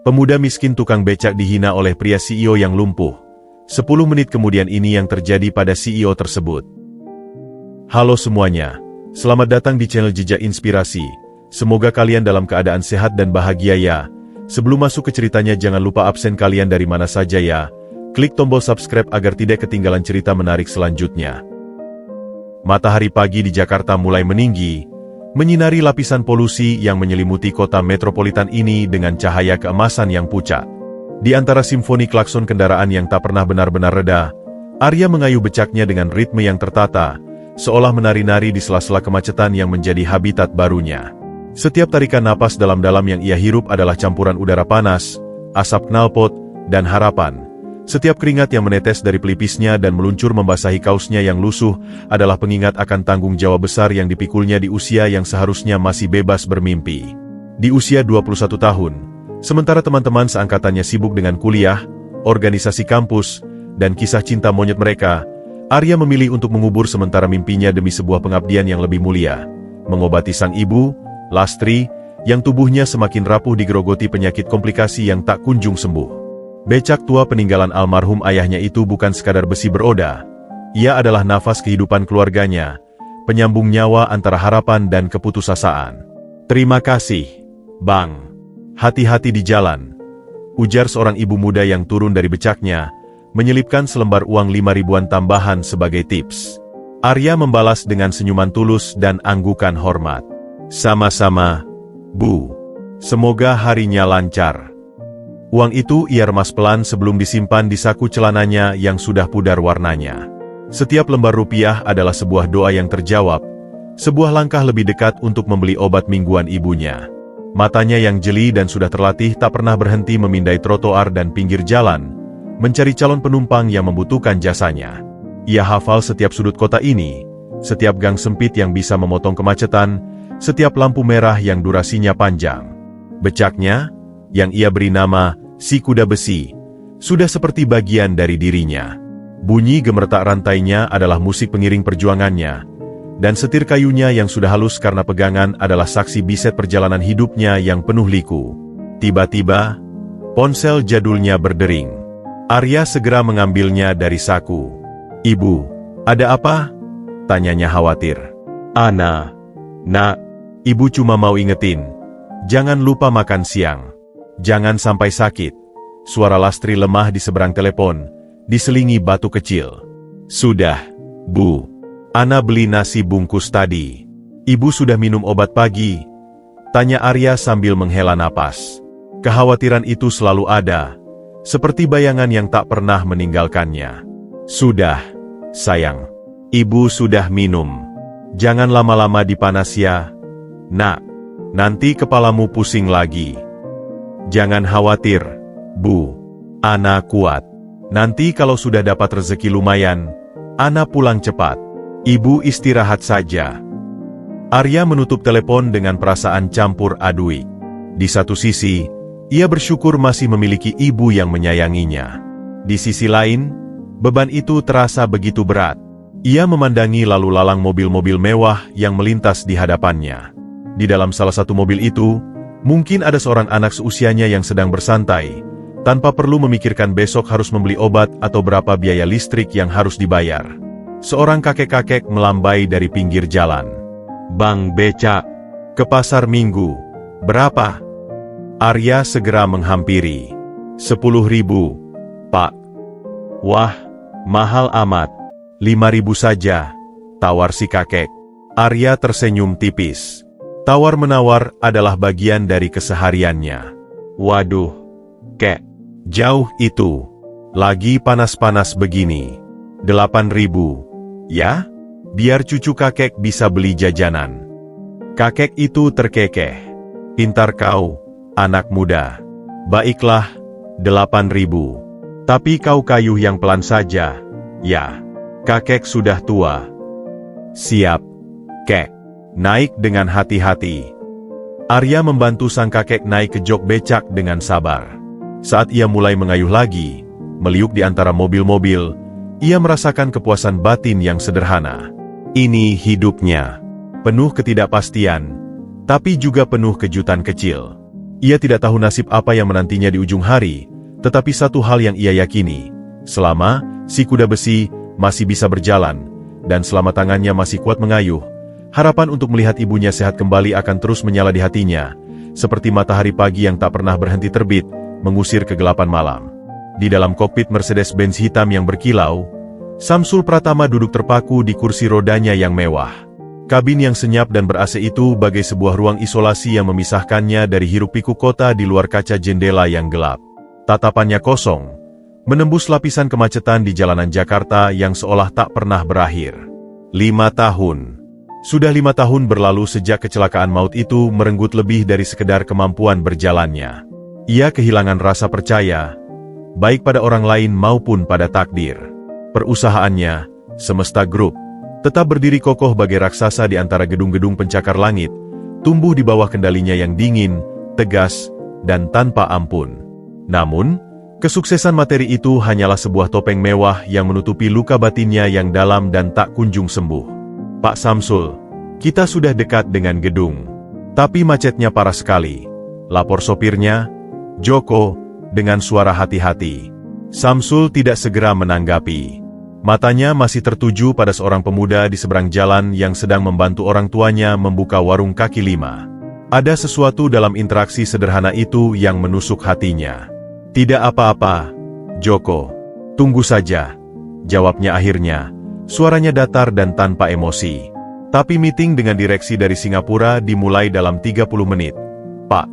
Pemuda miskin tukang becak dihina oleh pria CEO yang lumpuh. 10 menit kemudian ini yang terjadi pada CEO tersebut. Halo semuanya, selamat datang di channel Jejak Inspirasi. Semoga kalian dalam keadaan sehat dan bahagia ya. Sebelum masuk ke ceritanya jangan lupa absen kalian dari mana saja ya. Klik tombol subscribe agar tidak ketinggalan cerita menarik selanjutnya. Matahari pagi di Jakarta mulai meninggi, menyinari lapisan polusi yang menyelimuti kota metropolitan ini dengan cahaya keemasan yang pucat. Di antara simfoni klakson kendaraan yang tak pernah benar-benar reda, Arya mengayuh becaknya dengan ritme yang tertata, seolah menari-nari di sela-sela kemacetan yang menjadi habitat barunya. Setiap tarikan napas dalam-dalam yang ia hirup adalah campuran udara panas, asap knalpot, dan harapan. Setiap keringat yang menetes dari pelipisnya dan meluncur membasahi kaosnya yang lusuh adalah pengingat akan tanggung jawab besar yang dipikulnya di usia yang seharusnya masih bebas bermimpi. Di usia 21 tahun, sementara teman-teman seangkatannya sibuk dengan kuliah, organisasi kampus, dan kisah cinta monyet mereka, Arya memilih untuk mengubur sementara mimpinya demi sebuah pengabdian yang lebih mulia, mengobati sang ibu, Lastri, yang tubuhnya semakin rapuh digerogoti penyakit komplikasi yang tak kunjung sembuh. Becak tua peninggalan almarhum ayahnya itu bukan sekadar besi beroda. Ia adalah nafas kehidupan keluarganya, penyambung nyawa antara harapan dan keputusasaan. "Terima kasih, Bang. Hati-hati di jalan," ujar seorang ibu muda yang turun dari becaknya, menyelipkan selembar uang 5 ribuan tambahan sebagai tips. Arya membalas dengan senyuman tulus dan anggukan hormat. "Sama-sama, Bu. Semoga harinya lancar." Uang itu ia remas pelan sebelum disimpan di saku celananya yang sudah pudar warnanya. Setiap lembar rupiah adalah sebuah doa yang terjawab, sebuah langkah lebih dekat untuk membeli obat mingguan ibunya. Matanya yang jeli dan sudah terlatih tak pernah berhenti memindai trotoar dan pinggir jalan, mencari calon penumpang yang membutuhkan jasanya. Ia hafal setiap sudut kota ini, setiap gang sempit yang bisa memotong kemacetan, setiap lampu merah yang durasinya panjang. Becaknya, yang ia beri nama si kuda besi, sudah seperti bagian dari dirinya. Bunyi gemertak rantainya adalah musik pengiring perjuangannya, dan setir kayunya yang sudah halus karena pegangan adalah saksi biset perjalanan hidupnya yang penuh liku. Tiba-tiba, ponsel jadulnya berdering. Arya segera mengambilnya dari saku. "Ibu, ada apa?" tanyanya khawatir. "Ana, Nak, Ibu cuma mau ingetin, jangan lupa makan siang. Jangan sampai sakit." Suara Lastri lemah di seberang telepon, diselingi batu kecil. "Sudah, Bu. Ana beli nasi bungkus tadi. Ibu sudah minum obat pagi?" tanya Arya sambil menghela napas. Kekhawatiran itu selalu ada, seperti bayangan yang tak pernah meninggalkannya. "Sudah, sayang. Ibu sudah minum. Jangan lama-lama dipanas ya, Nak. Nanti kepalamu pusing lagi." "Jangan khawatir, Bu. Ana kuat. Nanti kalau sudah dapat rezeki lumayan, Ana pulang cepat. Ibu istirahat saja." Arya menutup telepon dengan perasaan campur adui. Di satu sisi, ia bersyukur masih memiliki ibu yang menyayanginya. Di sisi lain, beban itu terasa begitu berat. Ia memandangi lalu lalang mobil-mobil mewah yang melintas di hadapannya. Di dalam salah satu mobil itu, mungkin ada seorang anak seusianya yang sedang bersantai, tanpa perlu memikirkan besok harus membeli obat atau berapa biaya listrik yang harus dibayar. Seorang kakek-kakek melambai dari pinggir jalan. "Bang becak, ke pasar minggu. Berapa?" Arya segera menghampiri. 10 ribu, Pak." "Wah, mahal amat. 5 ribu saja," tawar si kakek. Arya tersenyum tipis. Tawar-menawar adalah bagian dari kesehariannya. "Waduh, Kek, jauh itu. Lagi panas-panas begini. 8 ribu, ya? Biar cucu kakek bisa beli jajanan." Kakek itu terkekeh. "Pintar kau, anak muda. Baiklah, 8 ribu. Tapi kau kayuh yang pelan saja, ya. Kakek sudah tua." "Siap, Kek. Naik dengan hati-hati." Arya membantu sang kakek naik ke jok becak dengan sabar. Saat ia mulai mengayuh lagi, meliuk di antara mobil-mobil, ia merasakan kepuasan batin yang sederhana. Ini hidupnya. Penuh ketidakpastian, tapi juga penuh kejutan kecil. Ia tidak tahu nasib apa yang menantinya di ujung hari, tetapi satu hal yang ia yakini, selama si kuda besi masih bisa berjalan, dan selama tangannya masih kuat mengayuh, harapan untuk melihat ibunya sehat kembali akan terus menyala di hatinya, seperti matahari pagi yang tak pernah berhenti terbit, mengusir kegelapan malam. Di dalam kokpit Mercedes-Benz hitam yang berkilau, Samsul Pratama duduk terpaku di kursi rodanya yang mewah. Kabin yang senyap dan ber-AC itu bagai sebuah ruang isolasi yang memisahkannya dari hiruk-pikuk kota di luar kaca jendela yang gelap. Tatapannya kosong, menembus lapisan kemacetan di jalanan Jakarta yang seolah tak pernah berakhir. 5 tahun. Sudah 5 tahun berlalu sejak kecelakaan maut itu merenggut lebih dari sekedar kemampuan berjalannya. Ia kehilangan rasa percaya, baik pada orang lain maupun pada takdir. Perusahaannya, Semesta Group, tetap berdiri kokoh bagai raksasa di antara gedung-gedung pencakar langit, tumbuh di bawah kendalinya yang dingin, tegas, dan tanpa ampun. Namun, kesuksesan materi itu hanyalah sebuah topeng mewah yang menutupi luka batinnya yang dalam dan tak kunjung sembuh. Pak Samsul, kita sudah dekat dengan gedung. Tapi macetnya parah sekali, lapor sopirnya, Joko, dengan suara hati-hati. Samsul tidak segera menanggapi. Matanya masih tertuju pada seorang pemuda di seberang jalan yang sedang membantu orang tuanya membuka warung kaki lima. Ada sesuatu dalam interaksi sederhana itu yang menusuk hatinya. Tidak apa-apa, Joko. Tunggu saja, jawabnya akhirnya. Suaranya datar dan tanpa emosi. Tapi meeting dengan direksi dari Singapura dimulai dalam 30 menit. Pak.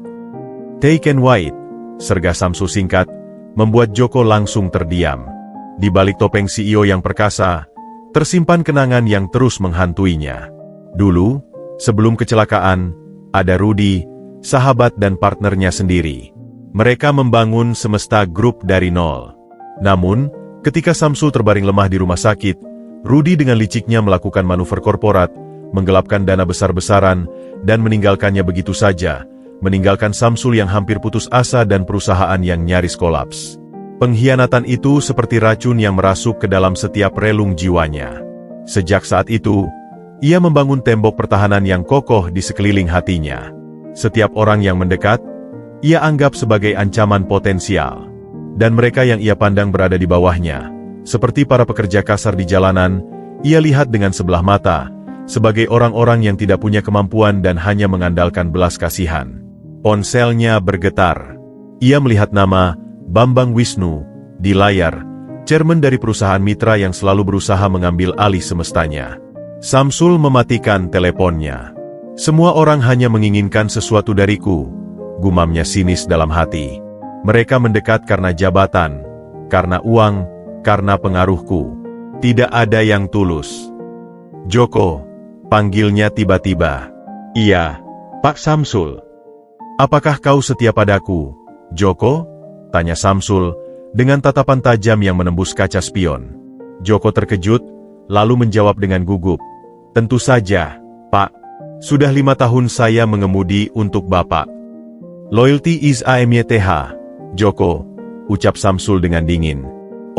Take and wait, sergah Samsul singkat, membuat Joko langsung terdiam. Di balik topeng CEO yang perkasa, tersimpan kenangan yang terus menghantuinya. Dulu, sebelum kecelakaan, ada Rudy, sahabat dan partnernya sendiri. Mereka membangun Semesta Group dari nol. Namun, ketika Samsul terbaring lemah di rumah sakit, Rudy dengan liciknya melakukan manuver korporat, menggelapkan dana besar-besaran, dan meninggalkannya begitu saja, meninggalkan Samsul yang hampir putus asa dan perusahaan yang nyaris kolaps. Pengkhianatan itu seperti racun yang merasuk ke dalam setiap relung jiwanya. Sejak saat itu, ia membangun tembok pertahanan yang kokoh di sekeliling hatinya. Setiap orang yang mendekat, ia anggap sebagai ancaman potensial. Dan mereka yang ia pandang berada di bawahnya, seperti para pekerja kasar di jalanan, ia lihat dengan sebelah mata, sebagai orang-orang yang tidak punya kemampuan dan hanya mengandalkan belas kasihan. Ponselnya bergetar. Ia melihat nama Bambang Wisnu di layar, chairman dari perusahaan mitra yang selalu berusaha mengambil alih semestanya. Samsul mematikan teleponnya. Semua orang hanya menginginkan sesuatu dariku, gumamnya sinis dalam hati. Mereka mendekat karena jabatan, karena uang, karena pengaruhku. Tidak ada yang tulus. Joko, panggilnya tiba-tiba. Iya, Pak Samsul. Apakah kau setia padaku, Joko? Tanya Samsul, dengan tatapan tajam yang menembus kaca spion. Joko terkejut, lalu menjawab dengan gugup. Tentu saja, Pak. Sudah 5 tahun saya mengemudi untuk Bapak. Loyalty is AMYTH, Joko, ucap Samsul dengan dingin.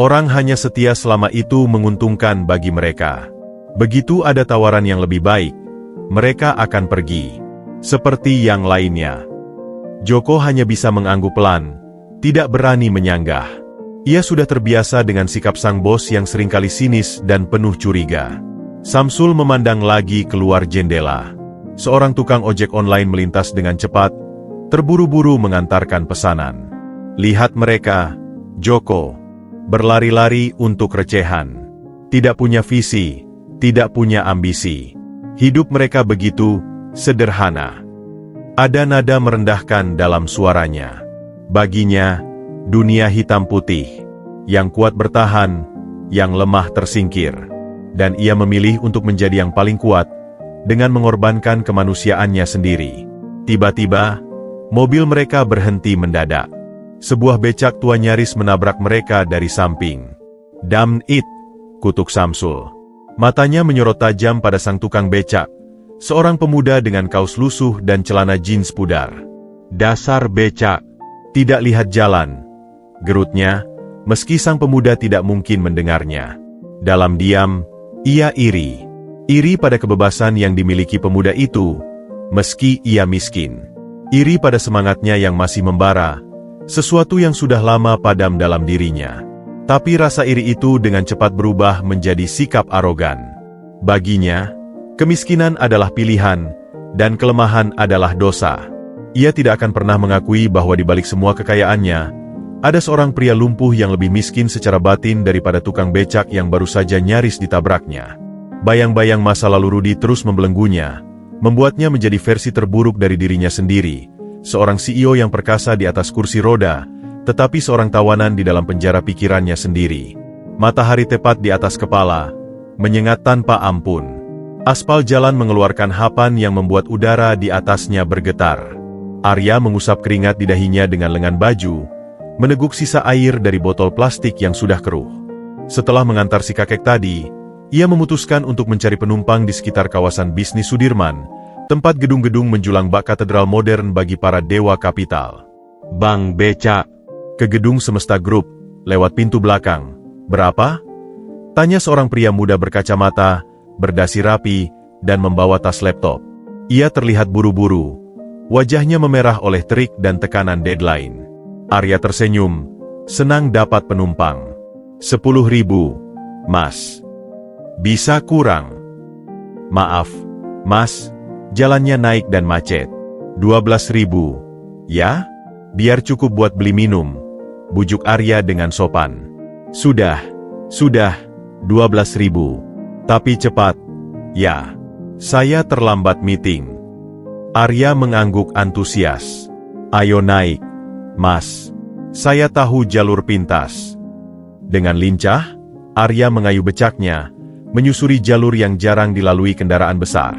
Orang hanya setia selama itu menguntungkan bagi mereka. Begitu ada tawaran yang lebih baik, mereka akan pergi. Seperti yang lainnya. Joko hanya bisa mengangguk pelan, tidak berani menyanggah. Ia sudah terbiasa dengan sikap sang bos yang seringkali sinis dan penuh curiga. Samsul memandang lagi keluar jendela. Seorang tukang ojek online melintas dengan cepat, terburu-buru mengantarkan pesanan. Lihat mereka, Joko, berlari-lari untuk recehan. Tidak punya visi, tidak punya ambisi. Hidup mereka begitu sederhana. Ada nada merendahkan dalam suaranya. Baginya, dunia hitam putih, yang kuat bertahan, yang lemah tersingkir. Dan ia memilih untuk menjadi yang paling kuat, dengan mengorbankan kemanusiaannya sendiri. Tiba-tiba, mobil mereka berhenti mendadak. Sebuah becak tua nyaris menabrak mereka dari samping. Damn it, kutuk Samsul. Matanya menyorot tajam pada sang tukang becak, seorang pemuda dengan kaos lusuh dan celana jeans pudar. Dasar becak. Tidak lihat jalan, gerutnya, meski sang pemuda tidak mungkin mendengarnya. Dalam diam, ia iri. Iri pada kebebasan yang dimiliki pemuda itu, meski ia miskin. Iri pada semangatnya yang masih membara, sesuatu yang sudah lama padam dalam dirinya. Tapi rasa iri itu dengan cepat berubah menjadi sikap arogan. Baginya, kemiskinan adalah pilihan, dan kelemahan adalah dosa. Ia tidak akan pernah mengakui bahwa di balik semua kekayaannya, ada seorang pria lumpuh yang lebih miskin secara batin daripada tukang becak yang baru saja nyaris ditabraknya. Bayang-bayang masa lalu Rudy terus membelenggunya, membuatnya menjadi versi terburuk dari dirinya sendiri, seorang CEO yang perkasa di atas kursi roda, tetapi seorang tawanan di dalam penjara pikirannya sendiri. Matahari tepat di atas kepala, menyengat tanpa ampun. Aspal jalan mengeluarkan hapan yang membuat udara di atasnya bergetar. Arya mengusap keringat di dahinya dengan lengan baju, meneguk sisa air dari botol plastik yang sudah keruh. Setelah mengantar si kakek tadi, ia memutuskan untuk mencari penumpang di sekitar kawasan bisnis Sudirman, tempat gedung-gedung menjulang bak katedral modern bagi para dewa kapital. Bang Becak, ke gedung Semesta Group, lewat pintu belakang. Berapa? Tanya seorang pria muda berkacamata, berdasi rapi, dan membawa tas laptop. Ia terlihat buru-buru, wajahnya memerah oleh terik dan tekanan deadline. Arya tersenyum, senang dapat penumpang. 10.000, Mas. Bisa kurang? Maaf, Mas, jalannya naik dan macet. 12.000, ya? Biar cukup buat beli minum, bujuk Arya dengan sopan. Sudah, 12.000. Tapi cepat, ya. Saya terlambat meeting. Arya mengangguk antusias. Ayo naik, Mas. Saya tahu jalur pintas. Dengan lincah, Arya mengayu becaknya, menyusuri jalur yang jarang dilalui kendaraan besar.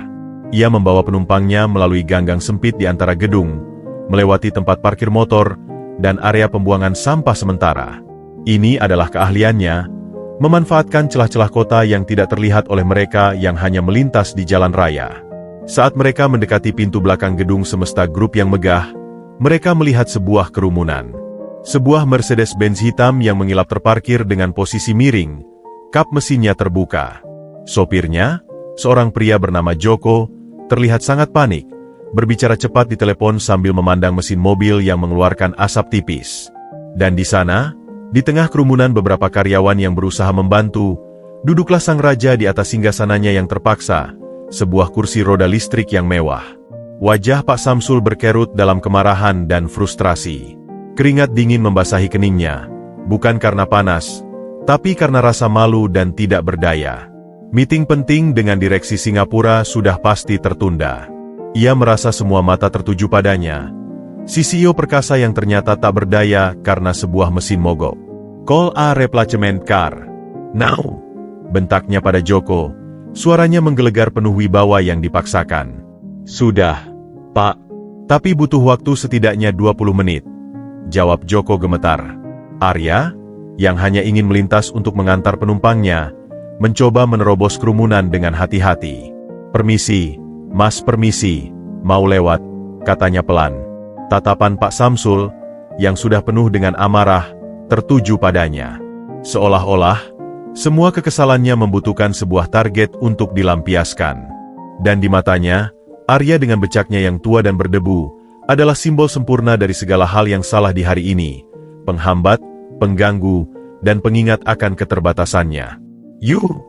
Ia membawa penumpangnya melalui ganggang sempit di antara gedung, melewati tempat parkir motor, dan area pembuangan sampah sementara. Ini adalah keahliannya, memanfaatkan celah-celah kota yang tidak terlihat oleh mereka yang hanya melintas di jalan raya. Saat mereka mendekati pintu belakang gedung Semesta Group yang megah, mereka melihat sebuah kerumunan. Sebuah Mercedes-Benz hitam yang mengilap terparkir dengan posisi miring, kap mesinnya terbuka. Sopirnya, seorang pria bernama Joko, terlihat sangat panik, berbicara cepat di telepon sambil memandang mesin mobil yang mengeluarkan asap tipis. Dan di sana, di tengah kerumunan beberapa karyawan yang berusaha membantu, duduklah sang raja di atas singgasananya yang terpaksa, sebuah kursi roda listrik yang mewah. Wajah Pak Samsul berkerut dalam kemarahan dan frustrasi. Keringat dingin membasahi keningnya, bukan karena panas, tapi karena rasa malu dan tidak berdaya. Meeting penting dengan direksi Singapura sudah pasti tertunda. Ia merasa semua mata tertuju padanya. Si CEO perkasa yang ternyata tak berdaya karena sebuah mesin mogok. Call a replacement car. Now! Bentaknya pada Joko. Suaranya menggelegar penuh wibawa yang dipaksakan. Sudah, Pak. Tapi butuh waktu setidaknya 20 menit. Jawab Joko gemetar. Arya, yang hanya ingin melintas untuk mengantar penumpangnya, mencoba menerobos kerumunan dengan hati-hati. Permisi, Mas, permisi, mau lewat, katanya pelan. Tatapan Pak Samsul, yang sudah penuh dengan amarah, tertuju padanya. Seolah-olah, semua kekesalannya membutuhkan sebuah target untuk dilampiaskan. Dan di matanya, Arya dengan becaknya yang tua dan berdebu, adalah simbol sempurna dari segala hal yang salah di hari ini, penghambat, pengganggu, dan pengingat akan keterbatasannya. Yuh!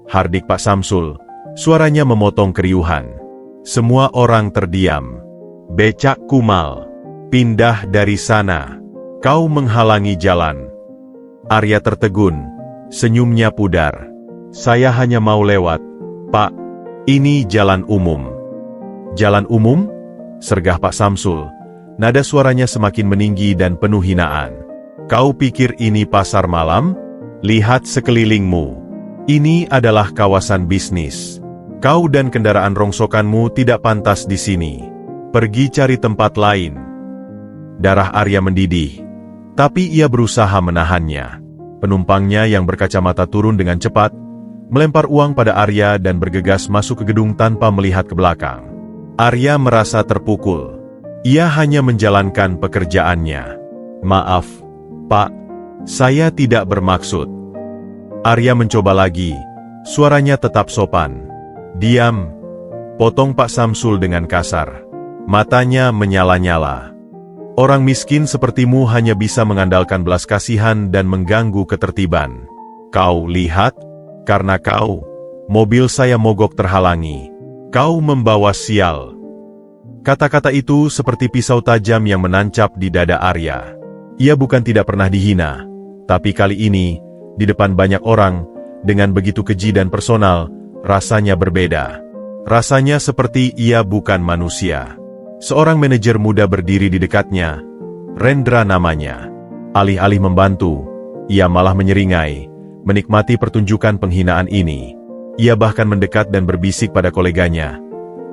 Hardik Pak Samsul, suaranya memotong keriuhan. Semua orang terdiam. Becak kumal, pindah dari sana. Kau menghalangi jalan. Arya tertegun, senyumnya pudar. Saya hanya mau lewat, Pak. Ini jalan umum. Jalan umum? Sergah Pak Samsul. Nada suaranya semakin meninggi dan penuh hinaan. Kau pikir ini pasar malam? Lihat sekelilingmu. Ini adalah kawasan bisnis. Kau dan kendaraan rongsokanmu tidak pantas di sini. Pergi cari tempat lain. Darah Arya mendidih, tapi ia berusaha menahannya. Penumpangnya yang berkacamata turun dengan cepat, melempar uang pada Arya dan bergegas masuk ke gedung tanpa melihat ke belakang. Arya merasa terpukul. Ia hanya menjalankan pekerjaannya. Maaf, Pak, saya tidak bermaksud. Arya mencoba lagi, suaranya tetap sopan. Diam, potong Pak Samsul dengan kasar. Matanya menyala-nyala. Orang miskin sepertimu hanya bisa mengandalkan belas kasihan dan mengganggu ketertiban. Kau lihat? Karena kau, mobil saya mogok terhalangi. Kau membawa sial. Kata-kata itu seperti pisau tajam yang menancap di dada Arya. Ia bukan tidak pernah dihina, tapi kali ini, di depan banyak orang, dengan begitu keji dan personal, rasanya berbeda. Rasanya seperti ia bukan manusia. Seorang manajer muda berdiri di dekatnya, Rendra namanya. Alih-alih membantu, ia malah menyeringai, menikmati pertunjukan penghinaan ini. Ia bahkan mendekat dan berbisik pada koleganya.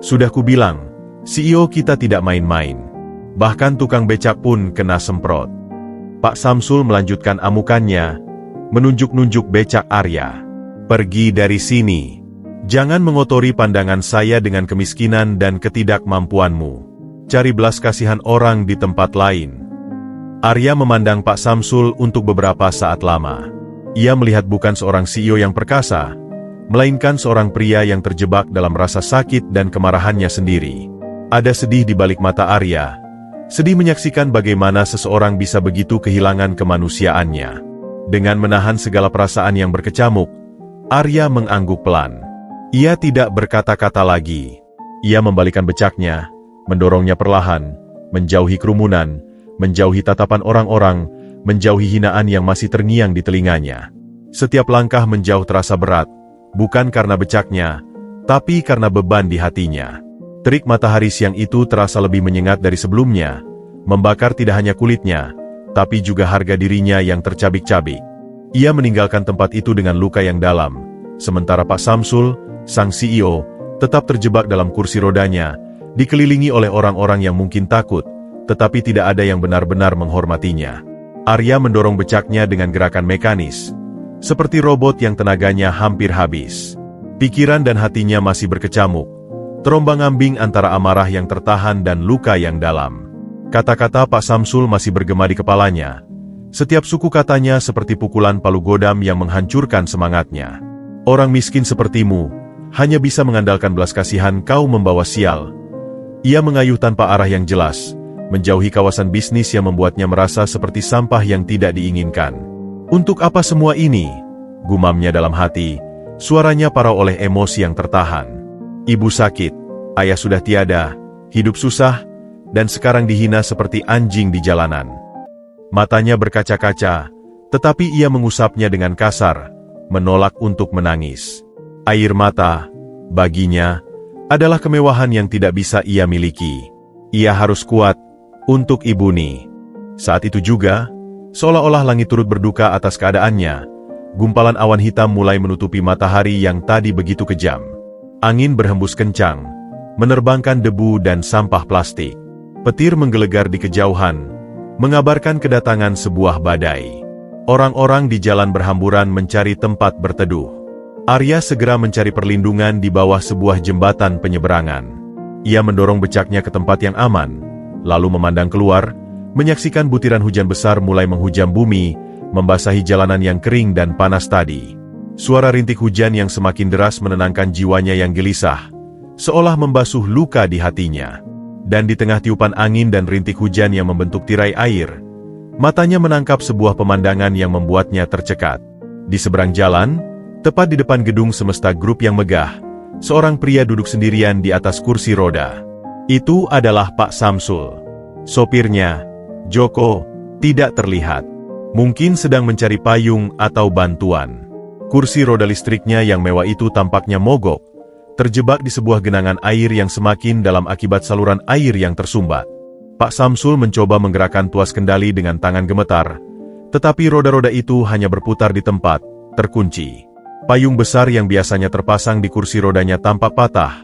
Sudah kubilang, CEO kita tidak main-main. Bahkan tukang becak pun kena semprot. Pak Samsul melanjutkan amukannya, menunjuk-nunjuk becak Arya. Pergi dari sini. Jangan mengotori pandangan saya dengan kemiskinan dan ketidakmampuanmu. Cari belas kasihan orang di tempat lain. Arya memandang Pak Samsul untuk beberapa saat lama. Ia melihat bukan seorang CEO yang perkasa, melainkan seorang pria yang terjebak dalam rasa sakit dan kemarahannya sendiri. Ada sedih di balik mata Arya, sedih menyaksikan bagaimana seseorang bisa begitu kehilangan kemanusiaannya. Dengan menahan segala perasaan yang berkecamuk, Arya mengangguk pelan. Ia tidak berkata-kata lagi. Ia membalikkan becaknya, mendorongnya perlahan, menjauhi kerumunan, menjauhi tatapan orang-orang, menjauhi hinaan yang masih terngiang di telinganya. Setiap langkah menjauh terasa berat, bukan karena becaknya, tapi karena beban di hatinya. Terik matahari siang itu terasa lebih menyengat dari sebelumnya, membakar tidak hanya kulitnya, tapi juga harga dirinya yang tercabik-cabik. Ia meninggalkan tempat itu dengan luka yang dalam, sementara Pak Samsul, sang CEO, tetap terjebak dalam kursi rodanya, dikelilingi oleh orang-orang yang mungkin takut, tetapi tidak ada yang benar-benar menghormatinya. Arya mendorong becaknya dengan gerakan mekanis, seperti robot yang tenaganya hampir habis. Pikiran dan hatinya masih berkecamuk, terombang-ambing antara amarah yang tertahan dan luka yang dalam. Kata-kata Pak Samsul masih bergema di kepalanya. Setiap suku katanya seperti pukulan palu godam yang menghancurkan semangatnya. Orang miskin sepertimu, hanya bisa mengandalkan belas kasihan kau membawa sial. Ia mengayuh tanpa arah yang jelas, menjauhi kawasan bisnis yang membuatnya merasa seperti sampah yang tidak diinginkan. Untuk apa semua ini? Gumamnya dalam hati, suaranya parau oleh emosi yang tertahan. Ibu sakit, ayah sudah tiada, hidup susah, dan sekarang dihina seperti anjing di jalanan. Matanya berkaca-kaca, tetapi ia mengusapnya dengan kasar, menolak untuk menangis. Air mata, baginya, adalah kemewahan yang tidak bisa ia miliki. Ia harus kuat untuk Ibuni. Saat itu juga, seolah-olah langit turut berduka atas keadaannya. Gumpalan awan hitam mulai menutupi matahari yang tadi begitu kejam. Angin berhembus kencang, menerbangkan debu dan sampah plastik. Petir menggelegar di kejauhan, mengabarkan kedatangan sebuah badai. Orang-orang di jalan berhamburan mencari tempat berteduh. Arya segera mencari perlindungan di bawah sebuah jembatan penyeberangan. Ia mendorong becaknya ke tempat yang aman, lalu memandang keluar, menyaksikan butiran hujan besar mulai menghujam bumi, membasahi jalanan yang kering dan panas tadi. Suara rintik hujan yang semakin deras menenangkan jiwanya yang gelisah, seolah membasuh luka di hatinya. Dan di tengah tiupan angin dan rintik hujan yang membentuk tirai air, matanya menangkap sebuah pemandangan yang membuatnya tercekat. Di seberang jalan, tepat di depan gedung Semesta Group yang megah, seorang pria duduk sendirian di atas kursi roda. Itu adalah Pak Samsul. Sopirnya, Joko, tidak terlihat. Mungkin sedang mencari payung atau bantuan. Kursi roda listriknya yang mewah itu tampaknya mogok, terjebak di sebuah genangan air yang semakin dalam akibat saluran air yang tersumbat. Pak Samsul mencoba menggerakkan tuas kendali dengan tangan gemetar, tetapi roda-roda itu hanya berputar di tempat, terkunci. Payung besar yang biasanya terpasang di kursi rodanya tampak patah,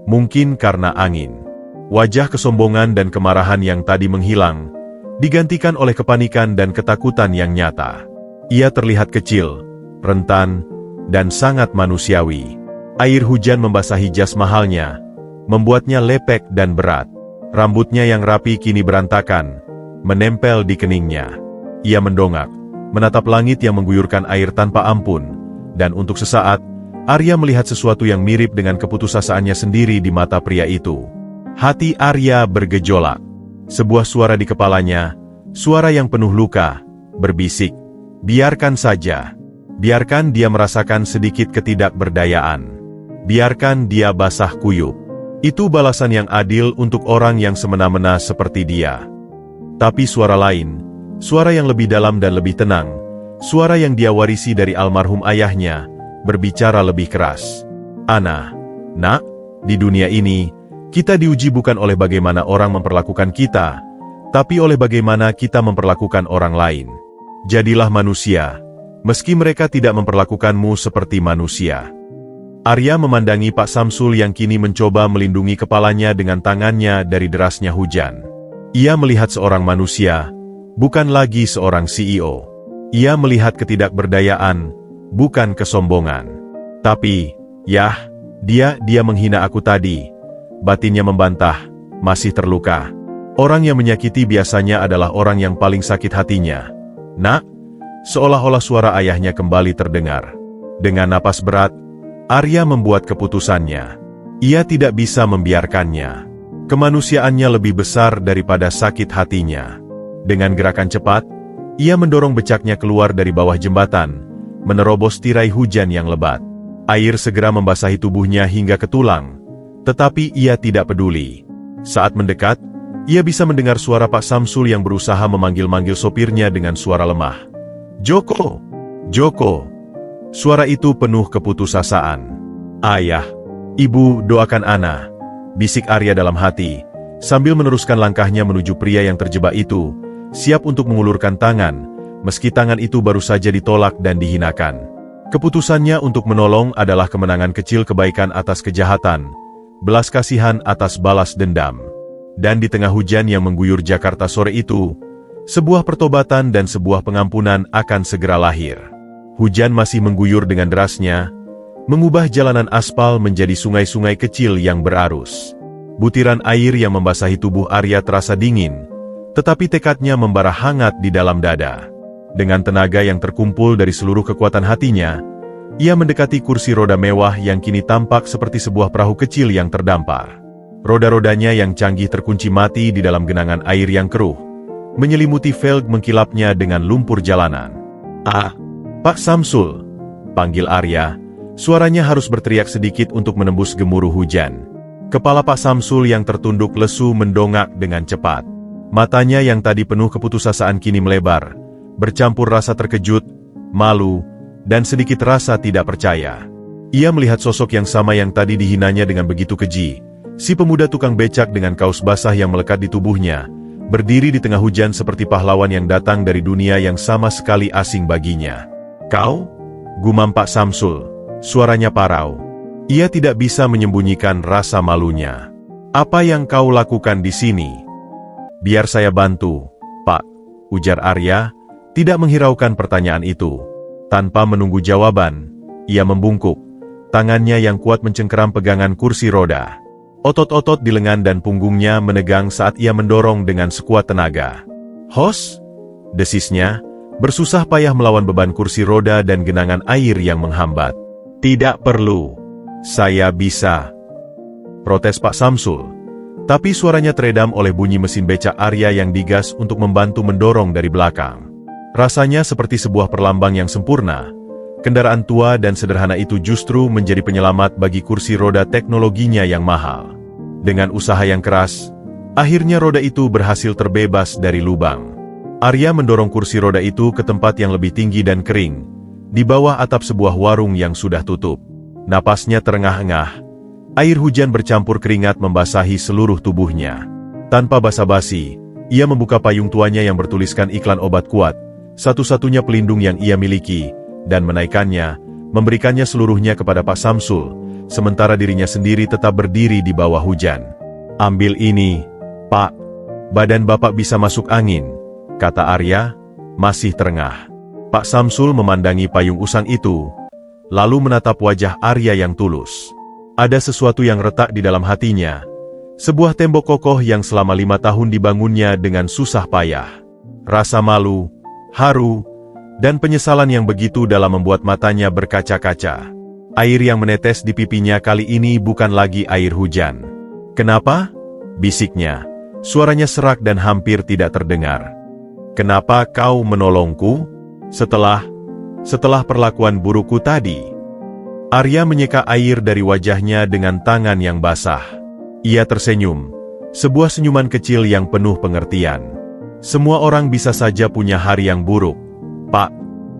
mungkin karena angin. Wajah kesombongan dan kemarahan yang tadi menghilang, digantikan oleh kepanikan dan ketakutan yang nyata. Ia terlihat kecil, rentan, dan sangat manusiawi. Air hujan membasahi jas mahalnya, membuatnya lepek dan berat. Rambutnya yang rapi kini berantakan, menempel di keningnya. Ia mendongak, menatap langit yang mengguyurkan air tanpa ampun. Dan untuk sesaat, Arya melihat sesuatu yang mirip dengan keputusasaannya sendiri di mata pria itu. Hati Arya bergejolak. Sebuah suara di kepalanya, suara yang penuh luka, berbisik, "Biarkan saja. Biarkan dia merasakan sedikit ketidakberdayaan. Biarkan dia basah kuyup. Itu balasan yang adil untuk orang yang semena-mena seperti dia." Tapi suara lain, suara yang lebih dalam dan lebih tenang, suara yang dia warisi dari almarhum ayahnya, berbicara lebih keras. "Ana, nak, di dunia ini, kita diuji bukan oleh bagaimana orang memperlakukan kita, tapi oleh bagaimana kita memperlakukan orang lain. Jadilah manusia, meski mereka tidak memperlakukanmu seperti manusia." Arya memandangi Pak Samsul yang kini mencoba melindungi kepalanya dengan tangannya dari derasnya hujan. Ia melihat seorang manusia, bukan lagi seorang CEO. Ia melihat ketidakberdayaan, bukan kesombongan. Tapi, "Yah, dia menghina aku tadi." Batinnya membantah, masih terluka. Orang yang menyakiti biasanya adalah orang yang paling sakit hatinya. "Nak," seolah-olah suara ayahnya kembali terdengar. Dengan napas berat, Arya membuat keputusannya. Ia tidak bisa membiarkannya. Kemanusiaannya lebih besar daripada sakit hatinya. Dengan gerakan cepat, ia mendorong becaknya keluar dari bawah jembatan, menerobos tirai hujan yang lebat. Air segera membasahi tubuhnya hingga ke tulang, tetapi ia tidak peduli. Saat mendekat, ia bisa mendengar suara Pak Samsul yang berusaha memanggil-manggil sopirnya dengan suara lemah. "Joko! Joko!" Suara itu penuh keputusasaan. "Ayah, Ibu doakan Ana," bisik Arya dalam hati, sambil meneruskan langkahnya menuju pria yang terjebak itu, siap untuk mengulurkan tangan, meski tangan itu baru saja ditolak dan dihinakan. Keputusannya untuk menolong adalah kemenangan kecil kebaikan atas kejahatan, belas kasihan atas balas dendam. Dan di tengah hujan yang mengguyur Jakarta sore itu, sebuah pertobatan dan sebuah pengampunan akan segera lahir. Hujan masih mengguyur dengan derasnya, mengubah jalanan aspal menjadi sungai-sungai kecil yang berarus. Butiran air yang membasahi tubuh Arya terasa dingin, tetapi tekadnya membara hangat di dalam dada. Dengan tenaga yang terkumpul dari seluruh kekuatan hatinya, ia mendekati kursi roda mewah yang kini tampak seperti sebuah perahu kecil yang terdampar. Roda-rodanya yang canggih terkunci mati di dalam genangan air yang keruh, menyelimuti velg mengkilapnya dengan lumpur jalanan. "Ah, Pak Samsul," panggil Arya, suaranya harus berteriak sedikit untuk menembus gemuruh hujan. Kepala Pak Samsul yang tertunduk lesu mendongak dengan cepat. Matanya yang tadi penuh keputusasaan kini melebar, bercampur rasa terkejut, malu, dan sedikit rasa tidak percaya. Ia melihat sosok yang sama yang tadi dihinanya dengan begitu keji, si pemuda tukang becak dengan kaos basah yang melekat di tubuhnya, berdiri di tengah hujan seperti pahlawan yang datang dari dunia yang sama sekali asing baginya. "Kau?" gumam Pak Samsul, suaranya parau. Ia tidak bisa menyembunyikan rasa malunya. "Apa yang kau lakukan di sini?" "Biar saya bantu, Pak," ujar Arya, tidak menghiraukan pertanyaan itu. Tanpa menunggu jawaban, ia membungkuk. Tangannya yang kuat mencengkeram pegangan kursi roda. Otot-otot di lengan dan punggungnya menegang saat ia mendorong dengan sekuat tenaga. "Hos!" desisnya, bersusah payah melawan beban kursi roda dan genangan air yang menghambat. "Tidak perlu. Saya bisa," protes Pak Samsul. Tapi suaranya teredam oleh bunyi mesin becak Arya yang digas untuk membantu mendorong dari belakang. Rasanya seperti sebuah perlambang yang sempurna. Kendaraan tua dan sederhana itu justru menjadi penyelamat bagi kursi roda teknologinya yang mahal. Dengan usaha yang keras, akhirnya roda itu berhasil terbebas dari lubang. Arya mendorong kursi roda itu ke tempat yang lebih tinggi dan kering, di bawah atap sebuah warung yang sudah tutup. Napasnya terengah-engah, air hujan bercampur keringat membasahi seluruh tubuhnya. Tanpa basa-basi, ia membuka payung tuanya yang bertuliskan iklan obat kuat, satu-satunya pelindung yang ia miliki, dan menaikkannya, memberikannya seluruhnya kepada Pak Samsul, sementara dirinya sendiri tetap berdiri di bawah hujan. "Ambil ini, Pak. Badan Bapak bisa masuk angin," kata Arya, masih terengah. Pak Samsul memandangi payung usang itu, lalu menatap wajah Arya yang tulus. Ada sesuatu yang retak di dalam hatinya, sebuah tembok kokoh yang selama 5 tahun dibangunnya dengan susah payah. Rasa malu, haru, dan penyesalan yang begitu dalam membuat matanya berkaca-kaca. Air yang menetes di pipinya kali ini bukan lagi air hujan. "Kenapa?" bisiknya. Suaranya serak dan hampir tidak terdengar. Kenapa kau menolongku? Setelah perlakuan burukku tadi. Arya menyeka air dari wajahnya dengan tangan yang basah. Ia tersenyum, sebuah senyuman kecil yang penuh pengertian. Semua orang bisa saja punya hari yang buruk, Pak.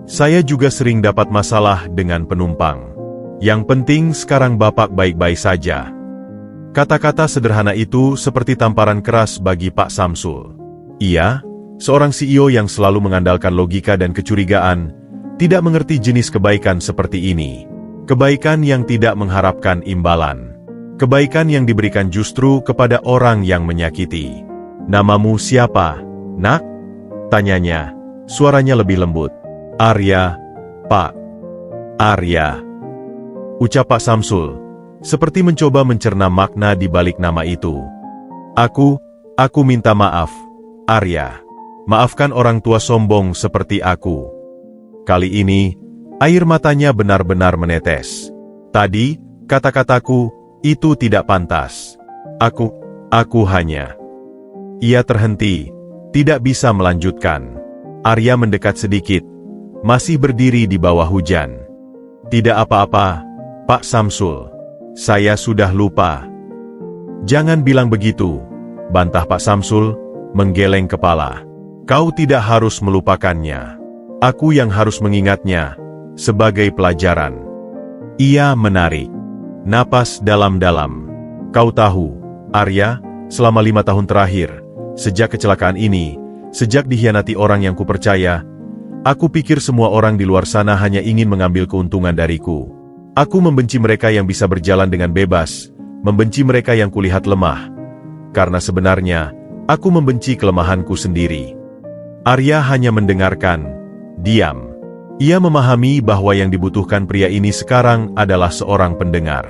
Saya juga sering dapat masalah dengan penumpang. Yang penting sekarang Bapak baik-baik saja. Kata-kata sederhana itu seperti tamparan keras bagi Pak Samsul. Ia, seorang CEO yang selalu mengandalkan logika dan kecurigaan, tidak mengerti jenis kebaikan seperti ini. Kebaikan yang tidak mengharapkan imbalan. Kebaikan yang diberikan justru kepada orang yang menyakiti. Namamu siapa, nak? Tanyanya, suaranya lebih lembut. Arya, Pak. Arya. Ucap Pak Samsul, seperti mencoba mencerna makna di balik nama itu. Aku minta maaf, Arya. Maafkan orang tua sombong seperti aku. Kali ini, air matanya benar-benar menetes. Tadi, kata-kataku, itu tidak pantas. Aku hanya... Ia terhenti, tidak bisa melanjutkan. Arya mendekat sedikit, masih berdiri di bawah hujan. Tidak apa-apa, Pak Samsul. Saya sudah lupa. Jangan bilang begitu, bantah Pak Samsul, menggeleng kepala. Kau tidak harus melupakannya. Aku yang harus mengingatnya, sebagai pelajaran. Ia menarik napas dalam-dalam. Kau tahu, Arya, selama 5 tahun terakhir, sejak kecelakaan ini, sejak dikhianati orang yang kupercaya, aku pikir semua orang di luar sana hanya ingin mengambil keuntungan dariku. Aku membenci mereka yang bisa berjalan dengan bebas, membenci mereka yang kulihat lemah. Karena sebenarnya, aku membenci kelemahanku sendiri. Arya hanya mendengarkan, diam. Ia memahami bahwa yang dibutuhkan pria ini sekarang adalah seorang pendengar.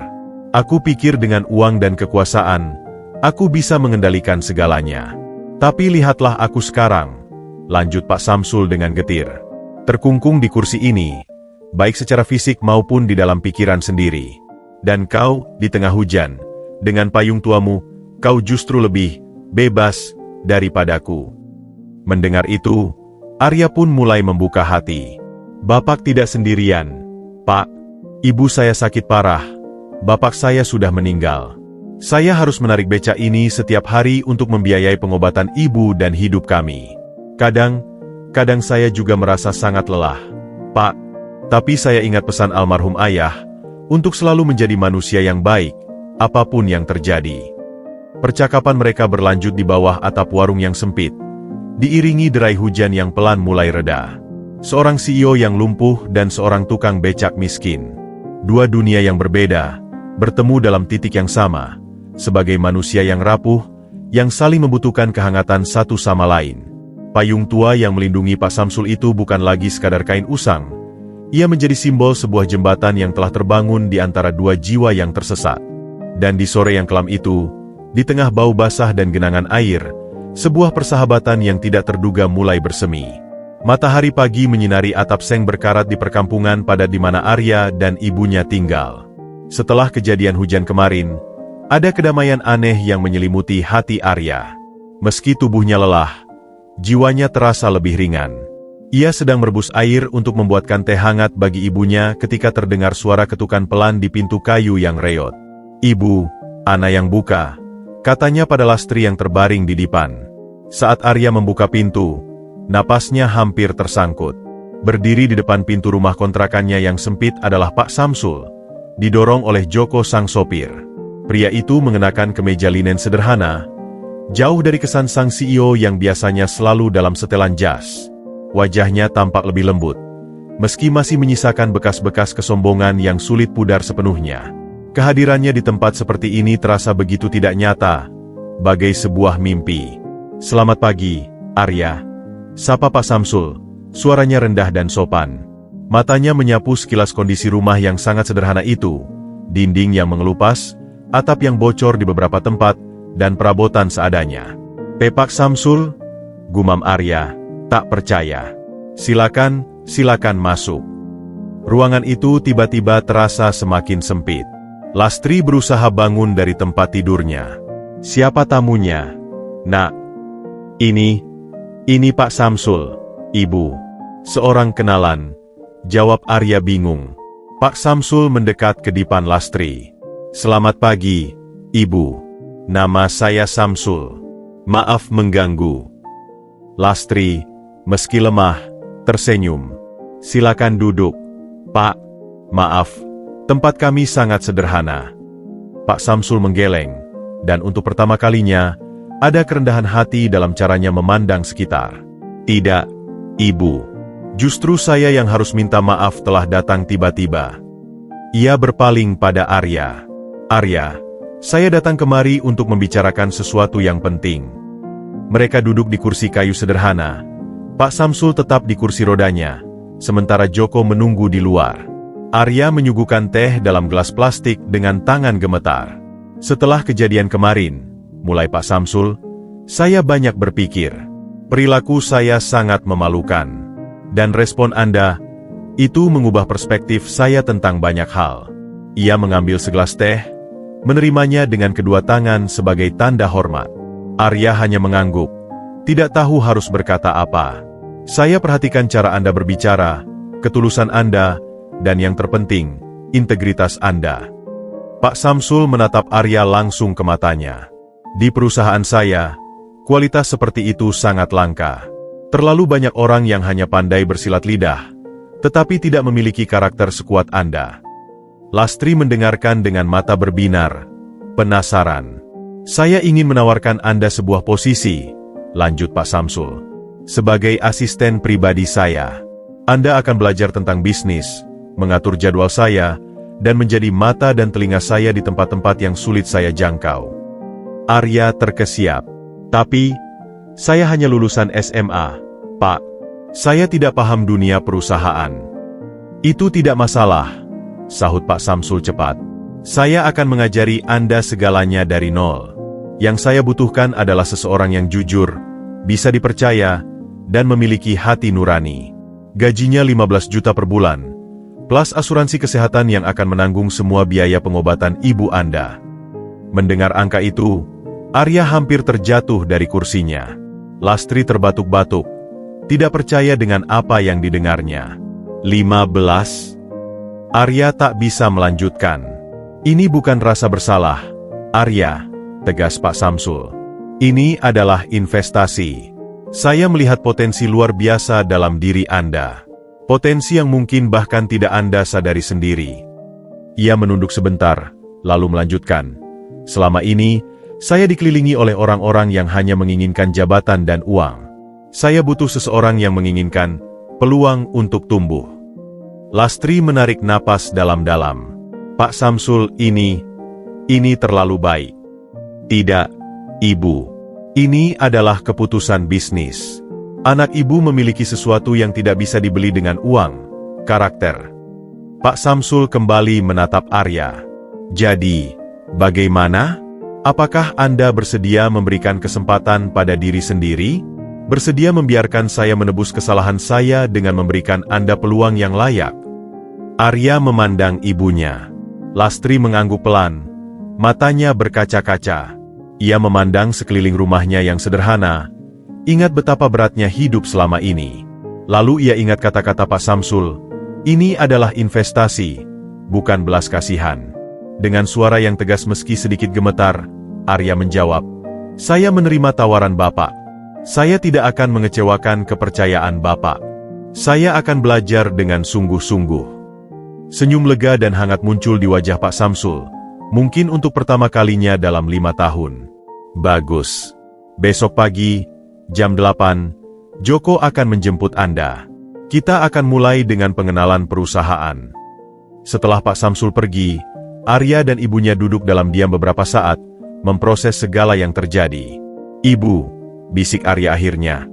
Aku pikir dengan uang dan kekuasaan, aku bisa mengendalikan segalanya. Tapi lihatlah aku sekarang, lanjut Pak Samsul dengan getir. Terkungkung di kursi ini, baik secara fisik maupun di dalam pikiran sendiri. Dan kau, di tengah hujan, dengan payung tuamu, kau justru lebih bebas daripadaku. Mendengar itu, Arya pun mulai membuka hati. Bapak tidak sendirian, Pak. Ibu saya sakit parah. Bapak saya sudah meninggal. Saya harus menarik beca ini setiap hari untuk membiayai pengobatan ibu dan hidup kami. Kadang saya juga merasa sangat lelah, Pak. Tapi saya ingat pesan almarhum ayah, untuk selalu menjadi manusia yang baik, apapun yang terjadi. Percakapan mereka berlanjut di bawah atap warung yang sempit, diiringi derai hujan yang pelan mulai reda. Seorang CEO yang lumpuh dan seorang tukang becak miskin. Dua dunia yang berbeda, bertemu dalam titik yang sama. Sebagai manusia yang rapuh, yang saling membutuhkan kehangatan satu sama lain. Payung tua yang melindungi Pak Samsul itu bukan lagi sekadar kain usang. Ia menjadi simbol sebuah jembatan yang telah terbangun di antara dua jiwa yang tersesat. Dan di sore yang kelam itu, di tengah bau basah dan genangan air, sebuah persahabatan yang tidak terduga mulai bersemi. Matahari pagi menyinari atap seng berkarat di perkampungan padat di mana Arya dan ibunya tinggal. Setelah kejadian hujan kemarin, ada kedamaian aneh yang menyelimuti hati Arya. Meski tubuhnya lelah, jiwanya terasa lebih ringan. Ia sedang merebus air untuk membuatkan teh hangat bagi ibunya ketika terdengar suara ketukan pelan di pintu kayu yang reot. Ibu, Ana yang buka, katanya pada Lastri yang terbaring di dipan. Saat Arya membuka pintu, napasnya hampir tersangkut. Berdiri di depan pintu rumah kontrakannya yang sempit adalah Pak Samsul, didorong oleh Joko sang sopir. Pria itu mengenakan kemeja linen sederhana, jauh dari kesan sang CEO yang biasanya selalu dalam setelan jas. Wajahnya tampak lebih lembut, meski masih menyisakan bekas-bekas kesombongan yang sulit pudar sepenuhnya. Kehadirannya di tempat seperti ini terasa begitu tidak nyata, bagai sebuah mimpi. Selamat pagi, Arya. Sapa Pak Samsul, suaranya rendah dan sopan. Matanya menyapu sekilas kondisi rumah yang sangat sederhana itu, dinding yang mengelupas, atap yang bocor di beberapa tempat, dan perabotan seadanya. Pak Samsul, gumam Arya, tak percaya. Silakan masuk. Ruangan itu tiba-tiba terasa semakin sempit. Lastri berusaha bangun dari tempat tidurnya. Siapa tamunya? Nak. Ini Pak Samsul, Ibu. Seorang kenalan, jawab Arya bingung. Pak Samsul mendekat ke dipan Lastri. Selamat pagi, Ibu. Nama saya Samsul. Maaf mengganggu. Lastri, meski lemah, tersenyum. Silakan duduk, Pak. Maaf, tempat kami sangat sederhana. Pak Samsul menggeleng, dan untuk pertama kalinya, ada kerendahan hati dalam caranya memandang sekitar. Tidak, Ibu. Justru saya yang harus minta maaf telah datang tiba-tiba. Ia berpaling pada Arya. Arya, saya datang kemari untuk membicarakan sesuatu yang penting. Mereka duduk di kursi kayu sederhana. Pak Samsul tetap di kursi rodanya, sementara Joko menunggu di luar. Arya menyuguhkan teh dalam gelas plastik dengan tangan gemetar. Setelah kejadian kemarin, mulai Pak Samsul, saya banyak berpikir. Perilaku saya sangat memalukan. Dan respon Anda, itu mengubah perspektif saya tentang banyak hal. Ia mengambil segelas teh, menerimanya dengan kedua tangan sebagai tanda hormat. Arya hanya mengangguk, tidak tahu harus berkata apa. Saya perhatikan cara Anda berbicara, ketulusan Anda, dan yang terpenting, integritas Anda. Pak Samsul menatap Arya langsung ke matanya. Di perusahaan saya, kualitas seperti itu sangat langka. Terlalu banyak orang yang hanya pandai bersilat lidah, tetapi tidak memiliki karakter sekuat Anda. Lastri mendengarkan dengan mata berbinar, penasaran. Saya ingin menawarkan Anda sebuah posisi, lanjut Pak Samsul. Sebagai asisten pribadi saya, Anda akan belajar tentang bisnis, mengatur jadwal saya, dan menjadi mata dan telinga saya di tempat-tempat yang sulit saya jangkau. Arya terkesiap. Tapi, saya hanya lulusan SMA, Pak. Saya tidak paham dunia perusahaan. Itu tidak masalah, sahut Pak Samsul cepat. Saya akan mengajari Anda segalanya dari nol. Yang saya butuhkan adalah seseorang yang jujur, bisa dipercaya, dan memiliki hati nurani. Gajinya 15 juta per bulan, plus asuransi kesehatan yang akan menanggung semua biaya pengobatan ibu Anda. Mendengar angka itu, Arya hampir terjatuh dari kursinya. Lastri terbatuk-batuk, tidak percaya dengan apa yang didengarnya. 15? Arya tak bisa melanjutkan. Ini bukan rasa bersalah, Arya, tegas Pak Samsul. Ini adalah investasi. Saya melihat potensi luar biasa dalam diri Anda. Potensi yang mungkin bahkan tidak Anda sadari sendiri. Ia menunduk sebentar, lalu melanjutkan. Selama ini, saya dikelilingi oleh orang-orang yang hanya menginginkan jabatan dan uang. Saya butuh seseorang yang menginginkan peluang untuk tumbuh. Lastri menarik napas dalam-dalam. Pak Samsul, ini terlalu baik. Tidak, Ibu. Ini adalah keputusan bisnis. Anak Ibu memiliki sesuatu yang tidak bisa dibeli dengan uang, karakter. Pak Samsul kembali menatap Arya. Jadi, bagaimana? Apakah Anda bersedia memberikan kesempatan pada diri sendiri? Bersedia membiarkan saya menebus kesalahan saya dengan memberikan Anda peluang yang layak? Arya memandang ibunya. Lastri mengangguk pelan. Matanya berkaca-kaca. Ia memandang sekeliling rumahnya yang sederhana. Ingat betapa beratnya hidup selama ini. Lalu ia ingat kata-kata Pak Samsul. Ini adalah investasi, bukan belas kasihan. Dengan suara yang tegas meski sedikit gemetar, Arya menjawab, saya menerima tawaran Bapak. Saya tidak akan mengecewakan kepercayaan Bapak. Saya akan belajar dengan sungguh-sungguh. Senyum lega dan hangat muncul di wajah Pak Samsul, mungkin untuk pertama kalinya dalam 5 tahun. Bagus. Besok pagi, jam 8, Joko akan menjemput Anda. Kita akan mulai dengan pengenalan perusahaan. Setelah Pak Samsul pergi, Arya dan ibunya duduk dalam diam beberapa saat, memproses segala yang terjadi. Ibu, bisik Arya akhirnya.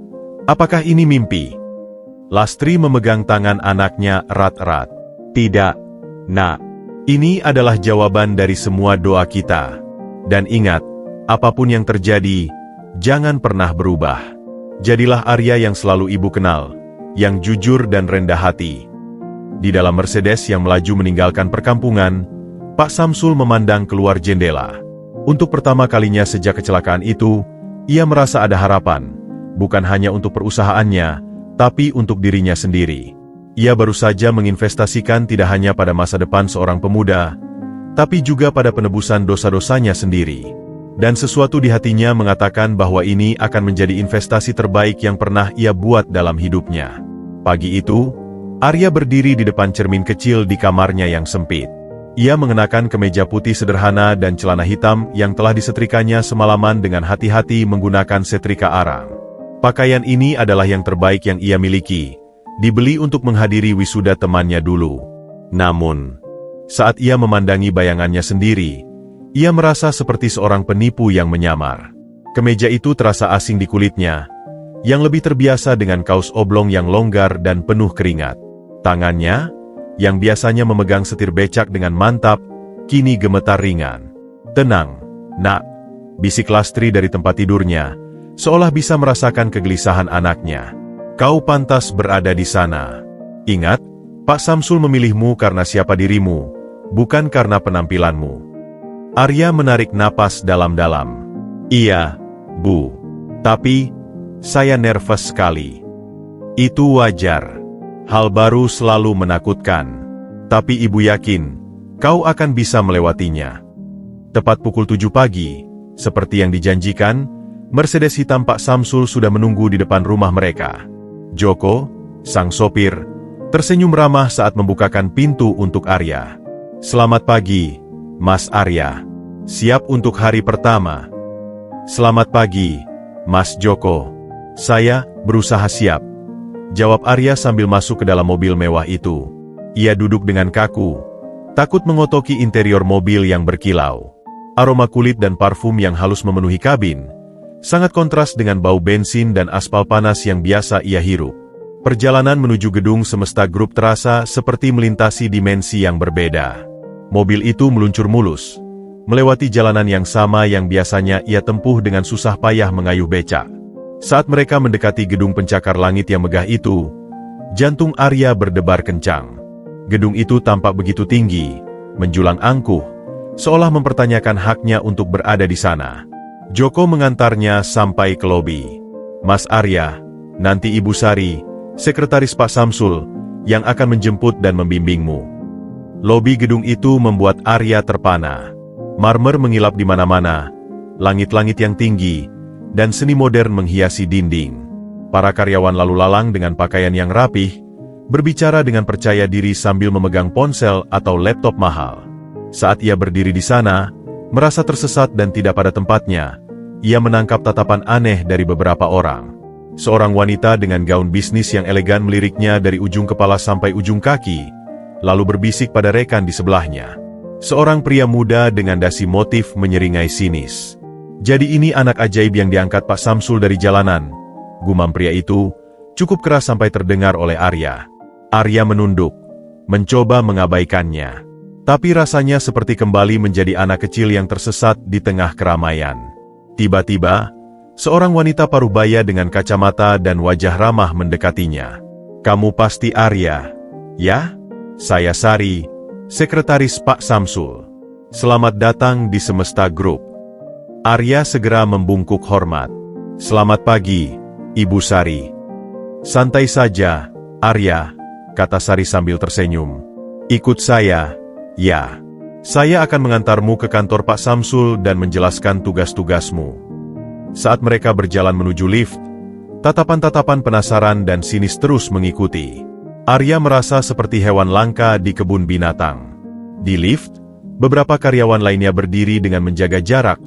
Apakah ini mimpi? Lastri memegang tangan anaknya erat-erat. Tidak, Nak. Ini adalah jawaban dari semua doa kita. Dan ingat, apapun yang terjadi, jangan pernah berubah. Jadilah Arya yang selalu ibu kenal, yang jujur dan rendah hati. Di dalam Mercedes yang melaju meninggalkan perkampungan, Pak Samsul memandang keluar jendela. Untuk pertama kalinya sejak kecelakaan itu, ia merasa ada harapan, bukan hanya untuk perusahaannya, tapi untuk dirinya sendiri. Ia baru saja menginvestasikan tidak hanya pada masa depan seorang pemuda, tapi juga pada penebusan dosa-dosanya sendiri. Dan sesuatu di hatinya mengatakan bahwa ini akan menjadi investasi terbaik yang pernah ia buat dalam hidupnya. Pagi itu, Arya berdiri di depan cermin kecil di kamarnya yang sempit. Ia mengenakan kemeja putih sederhana dan celana hitam yang telah disetrikanya semalaman dengan hati-hati menggunakan setrika arang. Pakaian ini adalah yang terbaik yang ia miliki, dibeli untuk menghadiri wisuda temannya dulu. Namun, saat ia memandangi bayangannya sendiri, ia merasa seperti seorang penipu yang menyamar. Kemeja itu terasa asing di kulitnya, yang lebih terbiasa dengan kaos oblong yang longgar dan penuh keringat. Tangannya, yang biasanya memegang setir becak dengan mantap, kini gemetar ringan. "Tenang, nak," bisik Lastri dari tempat tidurnya, seolah bisa merasakan kegelisahan anaknya. "Kau pantas berada di sana. Ingat, Pak Samsul memilihmu karena siapa dirimu, bukan karena penampilanmu." Arya menarik napas dalam-dalam. "Iya, Bu. Tapi, saya nervous sekali." "Itu wajar. Hal baru selalu menakutkan. Tapi ibu yakin, kau akan bisa melewatinya." Tepat pukul 7 pagi, seperti yang dijanjikan, Mercedes hitam Pak Samsul sudah menunggu di depan rumah mereka. Joko, sang sopir, tersenyum ramah saat membukakan pintu untuk Arya. "Selamat pagi, Mas Arya. Siap untuk hari pertama?" "Selamat pagi, Mas Joko. Saya berusaha siap," jawab Arya sambil masuk ke dalam mobil mewah itu. Ia duduk dengan kaku, takut mengotoki interior mobil yang berkilau. Aroma kulit dan parfum yang halus memenuhi kabin, sangat kontras dengan bau bensin dan aspal panas yang biasa ia hirup. Perjalanan menuju gedung Semesta Group terasa seperti melintasi dimensi yang berbeda. Mobil itu meluncur mulus, melewati jalanan yang sama yang biasanya ia tempuh dengan susah payah mengayuh becak. Saat mereka mendekati gedung pencakar langit yang megah itu, jantung Arya berdebar kencang. Gedung itu tampak begitu tinggi, menjulang angkuh, seolah mempertanyakan haknya untuk berada di sana. Joko mengantarnya sampai ke lobi. "Mas Arya, nanti Ibu Sari, sekretaris Pak Samsul, yang akan menjemput dan membimbingmu." Lobi gedung itu membuat Arya terpana. Marmer mengilap di mana-mana, langit-langit yang tinggi, dan seni modern menghiasi dinding. Para karyawan lalu lalang dengan pakaian yang rapih, berbicara dengan percaya diri sambil memegang ponsel atau laptop mahal. Saat ia berdiri di sana, merasa tersesat dan tidak pada tempatnya, ia menangkap tatapan aneh dari beberapa orang. Seorang wanita dengan gaun bisnis yang elegan meliriknya dari ujung kepala sampai ujung kaki, lalu berbisik pada rekan di sebelahnya. Seorang pria muda dengan dasi motif menyeringai sinis. "Jadi ini anak ajaib yang diangkat Pak Samsul dari jalanan," gumam pria itu, cukup keras sampai terdengar oleh Arya. Arya menunduk, mencoba mengabaikannya. Tapi rasanya seperti kembali menjadi anak kecil yang tersesat di tengah keramaian. Tiba-tiba, seorang wanita parubaya dengan kacamata dan wajah ramah mendekatinya. "Kamu pasti Arya, ya? Saya Sari, sekretaris Pak Samsul. Selamat datang di Semesta Group." Arya segera membungkuk hormat. "Selamat pagi, Ibu Sari." "Santai saja, Arya," kata Sari sambil tersenyum. "Ikut saya, ya. Saya akan mengantarmu ke kantor Pak Samsul dan menjelaskan tugas-tugasmu." Saat mereka berjalan menuju lift, tatapan-tatapan penasaran dan sinis terus mengikuti. Arya merasa seperti hewan langka di kebun binatang. Di lift, beberapa karyawan lainnya berdiri dengan menjaga jarak,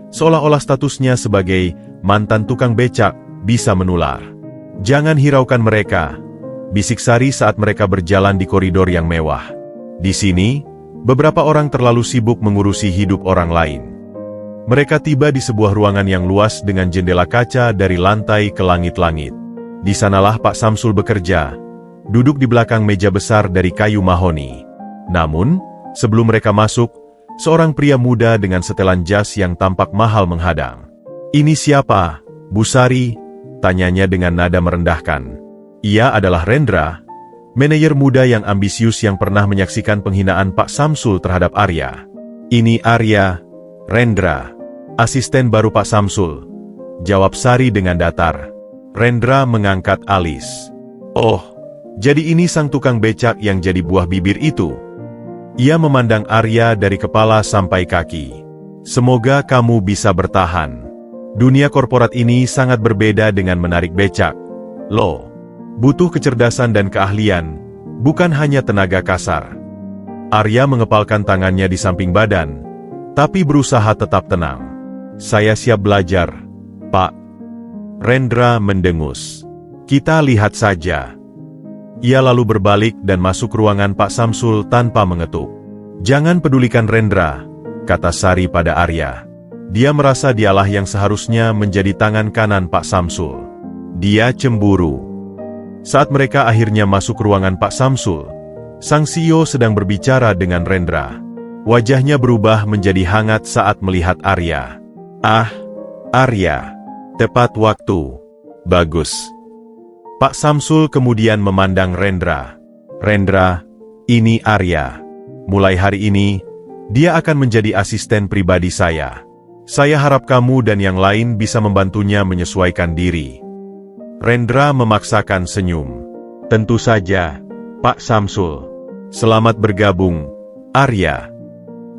seolah-olah statusnya sebagai mantan tukang becak bisa menular. "Jangan hiraukan mereka," bisik Sari saat mereka berjalan di koridor yang mewah. Di sini, beberapa orang terlalu sibuk mengurusi hidup orang lain. Mereka tiba di sebuah ruangan yang luas dengan jendela kaca dari lantai ke langit-langit. Di sanalah Pak Samsul bekerja, duduk di belakang meja besar dari kayu mahoni. Namun, sebelum mereka masuk, seorang pria muda dengan setelan jas yang tampak mahal menghadang. "Ini siapa, Bu Sari?" tanyanya dengan nada merendahkan. Ia adalah Rendra, manajer muda yang ambisius yang pernah menyaksikan penghinaan Pak Samsul terhadap Arya. "Ini Arya," Rendra, asisten baru Pak Samsul, jawab Sari dengan datar. Rendra mengangkat alis. Oh, jadi ini sang tukang becak yang jadi buah bibir itu. Ia memandang Arya dari kepala sampai kaki. Semoga kamu bisa bertahan. Dunia korporat ini sangat berbeda dengan menarik becak. Loh, butuh kecerdasan dan keahlian, bukan hanya tenaga kasar. Arya mengepalkan tangannya di samping badan, tapi berusaha tetap tenang. Saya siap belajar, Pak. Rendra mendengus. Kita lihat saja. Ia lalu berbalik dan masuk ruangan Pak Samsul tanpa mengetuk. Jangan pedulikan Rendra, kata Sari pada Arya. Dia merasa dialah yang seharusnya menjadi tangan kanan Pak Samsul. Dia cemburu. Saat mereka akhirnya masuk ruangan Pak Samsul, sang CEO sedang berbicara dengan Rendra. Wajahnya berubah menjadi hangat saat melihat Arya. Ah, Arya. Tepat waktu. Bagus. Pak Samsul kemudian memandang Rendra. Rendra, ini Arya. Mulai hari ini, dia akan menjadi asisten pribadi saya. Saya harap kamu dan yang lain bisa membantunya menyesuaikan diri. Rendra memaksakan senyum. Tentu saja, Pak Samsul. Selamat bergabung, Arya.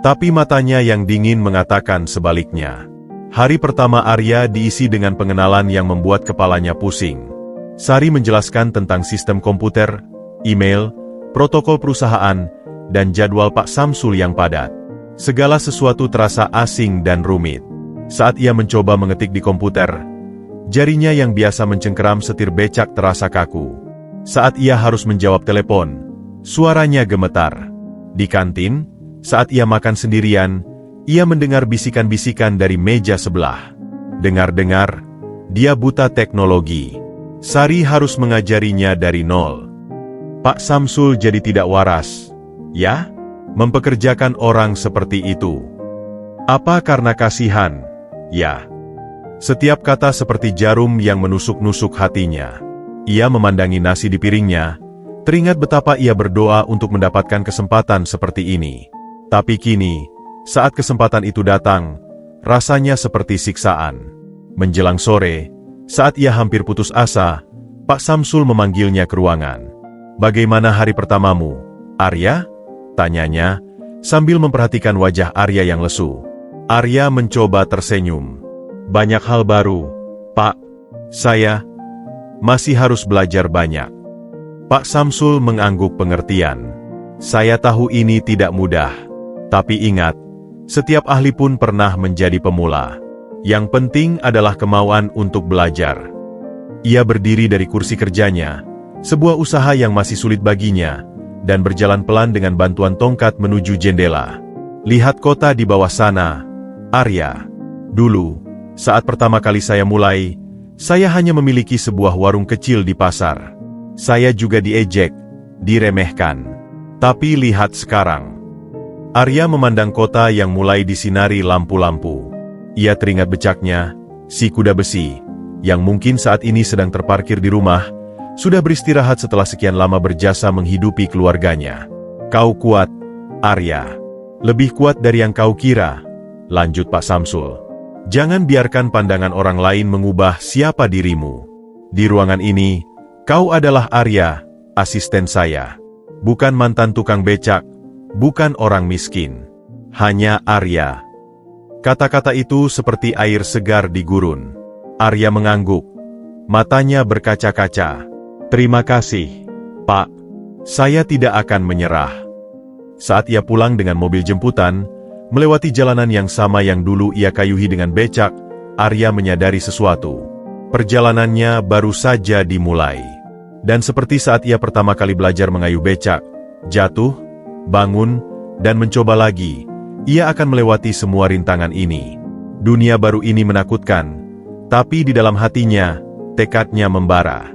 Tapi matanya yang dingin mengatakan sebaliknya. Hari pertama Arya diisi dengan pengenalan yang membuat kepalanya pusing. Sari menjelaskan tentang sistem komputer, email, protokol perusahaan, dan jadwal Pak Samsul yang padat. Segala sesuatu terasa asing dan rumit. Saat ia mencoba mengetik di komputer, jarinya yang biasa mencengkeram setir becak terasa kaku. Saat ia harus menjawab telepon, suaranya gemetar. Di kantin, saat ia makan sendirian, ia mendengar bisikan-bisikan dari meja sebelah. Dengar-dengar, dia buta teknologi. Sari harus mengajarinya dari nol. Pak Samsul jadi tidak waras, ya? Mempekerjakan orang seperti itu. Apa karena kasihan? Ya. Setiap kata seperti jarum yang menusuk-nusuk hatinya. Ia memandangi nasi di piringnya, teringat betapa ia berdoa untuk mendapatkan kesempatan seperti ini. Tapi kini, saat kesempatan itu datang, rasanya seperti siksaan. Menjelang sore, saat ia hampir putus asa, Pak Samsul memanggilnya ke ruangan. Bagaimana hari pertamamu, Arya? Tanyanya, sambil memperhatikan wajah Arya yang lesu. Arya mencoba tersenyum. Banyak hal baru, Pak. Saya masih harus belajar banyak. Pak Samsul mengangguk pengertian. Saya tahu ini tidak mudah, tapi ingat, setiap ahli pun pernah menjadi pemula. Yang penting adalah kemauan untuk belajar. Ia berdiri dari kursi kerjanya, sebuah usaha yang masih sulit baginya, dan berjalan pelan dengan bantuan tongkat menuju jendela. Lihat kota di bawah sana, Arya. Dulu, saat pertama kali saya mulai, saya hanya memiliki sebuah warung kecil di pasar. Saya juga diejek, diremehkan. Tapi lihat sekarang. Arya memandang kota yang mulai disinari lampu-lampu. Ia teringat becaknya, si kuda besi, yang mungkin saat ini sedang terparkir di rumah, sudah beristirahat setelah sekian lama berjasa menghidupi keluarganya. Kau kuat, Arya. Lebih kuat dari yang kau kira, lanjut Pak Samsul. Jangan biarkan pandangan orang lain mengubah siapa dirimu. Di ruangan ini, kau adalah Arya, asisten saya. Bukan mantan tukang becak, bukan orang miskin. Hanya Arya. Kata-kata itu seperti air segar di gurun. Arya mengangguk. Matanya berkaca-kaca. Terima kasih, Pak. Saya tidak akan menyerah. Saat ia pulang dengan mobil jemputan, melewati jalanan yang sama yang dulu ia kayuhi dengan becak, Arya menyadari sesuatu. Perjalanannya baru saja dimulai. Dan seperti saat ia pertama kali belajar mengayuh becak, jatuh, bangun, dan mencoba lagi, ia akan melewati semua rintangan ini. Dunia baru ini menakutkan, tapi di dalam hatinya, tekadnya membara.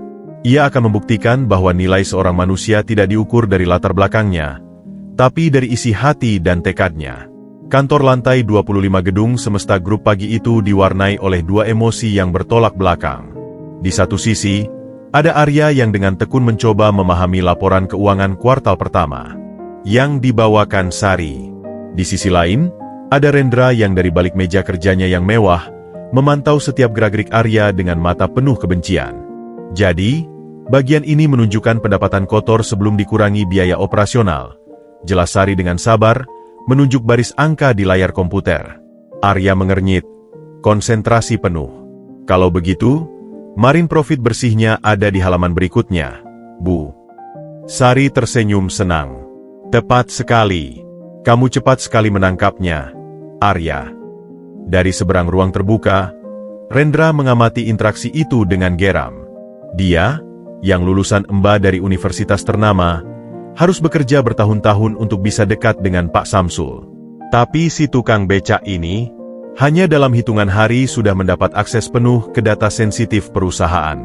Ia akan membuktikan bahwa nilai seorang manusia tidak diukur dari latar belakangnya, tapi dari isi hati dan tekadnya. Kantor lantai 25 gedung Semesta Group pagi itu diwarnai oleh dua emosi yang bertolak belakang. Di satu sisi, ada Arya yang dengan tekun mencoba memahami laporan keuangan kuartal pertama yang dibawakan Sari. Di sisi lain, Ada Rendra yang dari balik meja kerjanya yang mewah, memantau setiap gerak-gerik Arya dengan mata penuh kebencian. Jadi, bagian ini menunjukkan pendapatan kotor sebelum dikurangi biaya operasional. Jelas Sari dengan sabar, menunjuk baris angka di layar komputer. Arya mengernyit, konsentrasi penuh. Kalau begitu, marine profit bersihnya ada di halaman berikutnya, Bu. Sari tersenyum senang. Tepat sekali. Kamu cepat sekali menangkapnya, Arya. Dari seberang ruang terbuka, Rendra mengamati interaksi itu dengan geram. Dia, yang lulusan EMBA dari universitas ternama, harus bekerja bertahun-tahun untuk bisa dekat dengan Pak Samsul. Tapi si tukang becak ini, hanya dalam hitungan hari sudah mendapat akses penuh ke data sensitif perusahaan.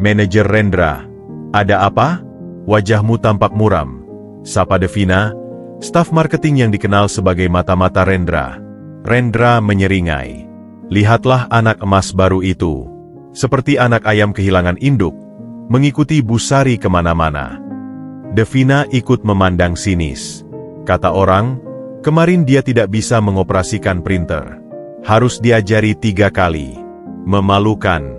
Manajer Rendra, ada apa? Wajahmu tampak muram, sapa Devina, staf marketing yang dikenal sebagai mata-mata Rendra. Rendra menyeringai. Lihatlah anak emas baru itu. Seperti anak ayam kehilangan induk, mengikuti Bu Sari kemana-mana. Devina ikut memandang sinis. Kata orang, kemarin dia tidak bisa mengoperasikan printer. Harus diajari 3 kali. Memalukan.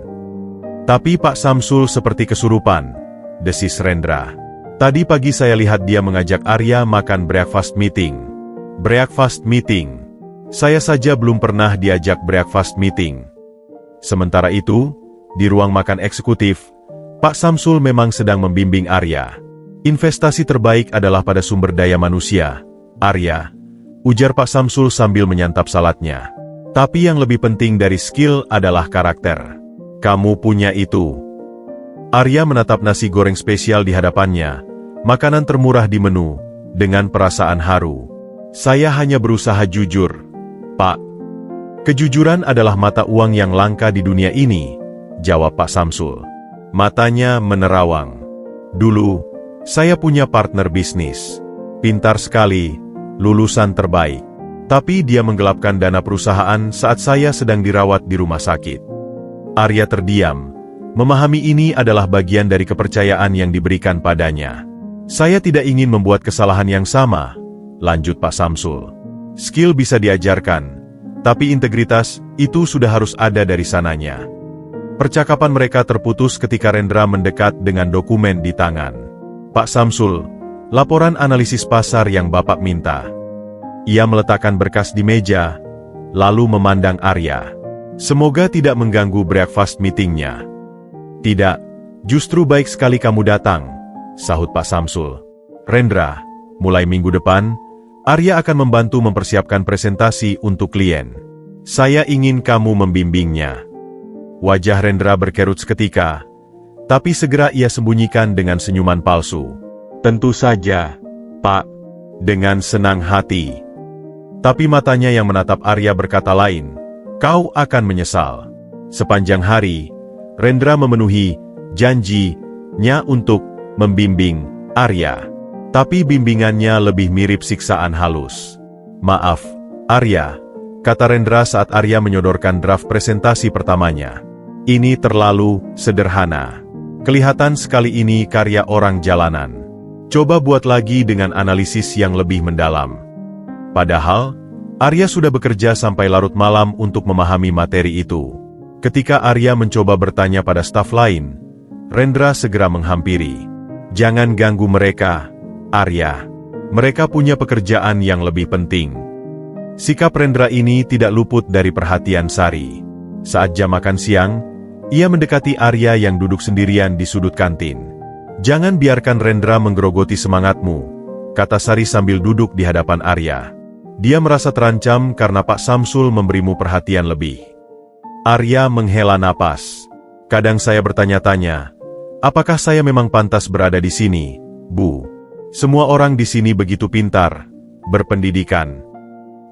Tapi Pak Samsul seperti kesurupan, desis Rendra. Tadi pagi saya lihat dia mengajak Arya makan breakfast meeting. Breakfast meeting. Saya saja belum pernah diajak breakfast meeting. Sementara itu, di ruang makan eksekutif, Pak Samsul memang sedang membimbing Arya. Investasi terbaik adalah pada sumber daya manusia, Arya, ujar Pak Samsul sambil menyantap saladnya. Tapi yang lebih penting dari skill adalah karakter. Kamu punya itu. Arya menatap nasi goreng spesial di hadapannya, makanan termurah di menu, dengan perasaan haru. Saya hanya berusaha jujur, Pak. Kejujuran adalah mata uang yang langka di dunia ini, jawab Pak Samsul. Matanya menerawang. Dulu, saya punya partner bisnis. Pintar sekali, lulusan terbaik. Tapi dia menggelapkan dana perusahaan saat saya sedang dirawat di rumah sakit. Arya terdiam. Memahami ini adalah bagian dari kepercayaan yang diberikan padanya. Saya tidak ingin membuat kesalahan yang sama, lanjut Pak Samsul. Skill bisa diajarkan, tapi integritas itu sudah harus ada dari sananya. Percakapan mereka terputus ketika Rendra mendekat dengan dokumen di tangan. Pak Samsul, laporan analisis pasar yang Bapak minta. Ia meletakkan berkas di meja, lalu memandang Arya. Semoga tidak mengganggu breakfast meetingnya. Tidak, justru baik sekali kamu datang, sahut Pak Samsul. Rendra, mulai minggu depan, Arya akan membantu mempersiapkan presentasi untuk klien. Saya ingin kamu membimbingnya. Wajah Rendra berkerut seketika, tapi segera ia sembunyikan dengan senyuman palsu. Tentu saja, Pak, dengan senang hati. Tapi matanya yang menatap Arya berkata lain, kau akan menyesal. Sepanjang hari, Rendra memenuhi janjinya untuk membimbing Arya. Tapi bimbingannya lebih mirip siksaan halus. Maaf, Arya, kata Rendra saat Arya menyodorkan draft presentasi pertamanya. Ini terlalu sederhana. Kelihatan sekali ini karya orang jalanan. Coba buat lagi dengan analisis yang lebih mendalam. Padahal, Arya sudah bekerja sampai larut malam untuk memahami materi itu. Ketika Arya mencoba bertanya pada staf lain, Rendra segera menghampiri. Jangan ganggu mereka, Arya. Mereka punya pekerjaan yang lebih penting. Sikap Rendra ini tidak luput dari perhatian Sari. Saat jam makan siang, ia mendekati Arya yang duduk sendirian di sudut kantin. Jangan biarkan Rendra menggerogoti semangatmu, kata Sari sambil duduk di hadapan Arya. Dia merasa terancam karena Pak Samsul memberimu perhatian lebih. Arya menghela napas. Kadang saya bertanya-tanya, apakah saya memang pantas berada di sini, Bu? Semua orang di sini begitu pintar, berpendidikan.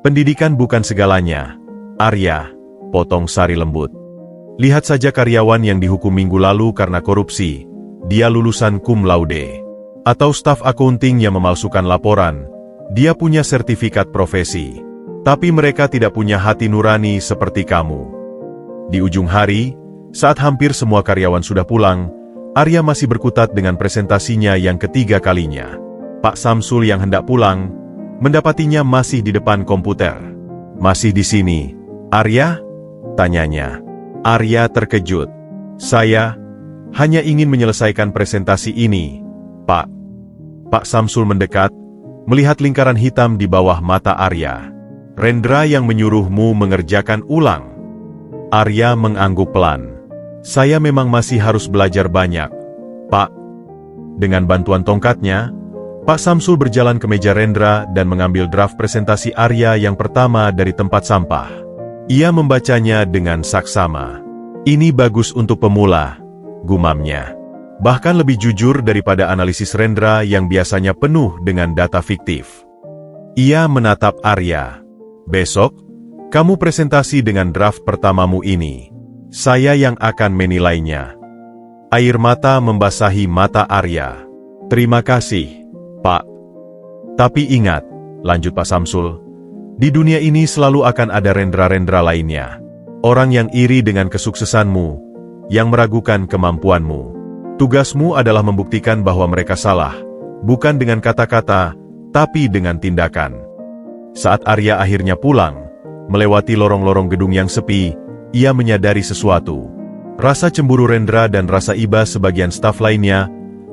Pendidikan bukan segalanya, Arya, potong Sari lembut. Lihat saja karyawan yang dihukum minggu lalu karena korupsi, dia lulusan cum laude. Atau staf akunting yang memalsukan laporan, dia punya sertifikat profesi. Tapi mereka tidak punya hati nurani seperti kamu. Di ujung hari, saat hampir semua karyawan sudah pulang, Arya masih berkutat dengan presentasinya yang ketiga kalinya. Pak Samsul yang hendak pulang, mendapatinya masih di depan komputer. Masih di sini, Arya? Tanyanya. Arya terkejut. Saya hanya ingin menyelesaikan presentasi ini, Pak. Pak Samsul mendekat, melihat lingkaran hitam di bawah mata Arya. Rendra yang menyuruhmu mengerjakan ulang. Arya mengangguk pelan. Saya memang masih harus belajar banyak, Pak. Dengan bantuan tongkatnya, Pak Samsul berjalan ke meja Rendra dan mengambil draft presentasi Arya yang pertama dari tempat sampah. Ia membacanya dengan saksama. Ini bagus untuk pemula, gumamnya. Bahkan lebih jujur daripada analisis Rendra yang biasanya penuh dengan data fiktif. Ia menatap Arya. Besok, kamu presentasi dengan draft pertamamu ini. Saya yang akan menilainya. Air mata membasahi mata Arya. Terima kasih, Pak. Tapi ingat, lanjut Pak Samsul, di dunia ini selalu akan ada Rendra-Rendra lainnya. Orang yang iri dengan kesuksesanmu, yang meragukan kemampuanmu. Tugasmu adalah membuktikan bahwa mereka salah, bukan dengan kata-kata, tapi dengan tindakan. Saat Arya akhirnya pulang, melewati lorong-lorong gedung yang sepi, ia menyadari sesuatu. Rasa cemburu Rendra dan rasa iba sebagian staf lainnya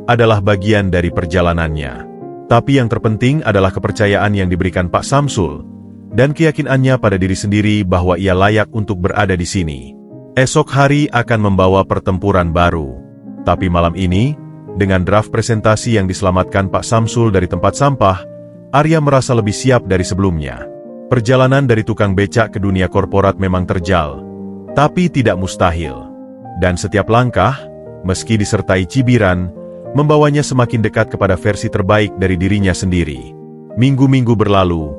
adalah bagian dari perjalanannya. Tapi yang terpenting adalah kepercayaan yang diberikan Pak Samsul, dan keyakinannya pada diri sendiri bahwa ia layak untuk berada di sini. Esok hari akan membawa pertempuran baru. Tapi malam ini, dengan draft presentasi yang diselamatkan Pak Samsul dari tempat sampah, Arya merasa lebih siap dari sebelumnya. Perjalanan dari tukang becak ke dunia korporat memang terjal, tapi tidak mustahil. Dan setiap langkah, meski disertai cibiran, membawanya semakin dekat kepada versi terbaik dari dirinya sendiri. Minggu-minggu berlalu,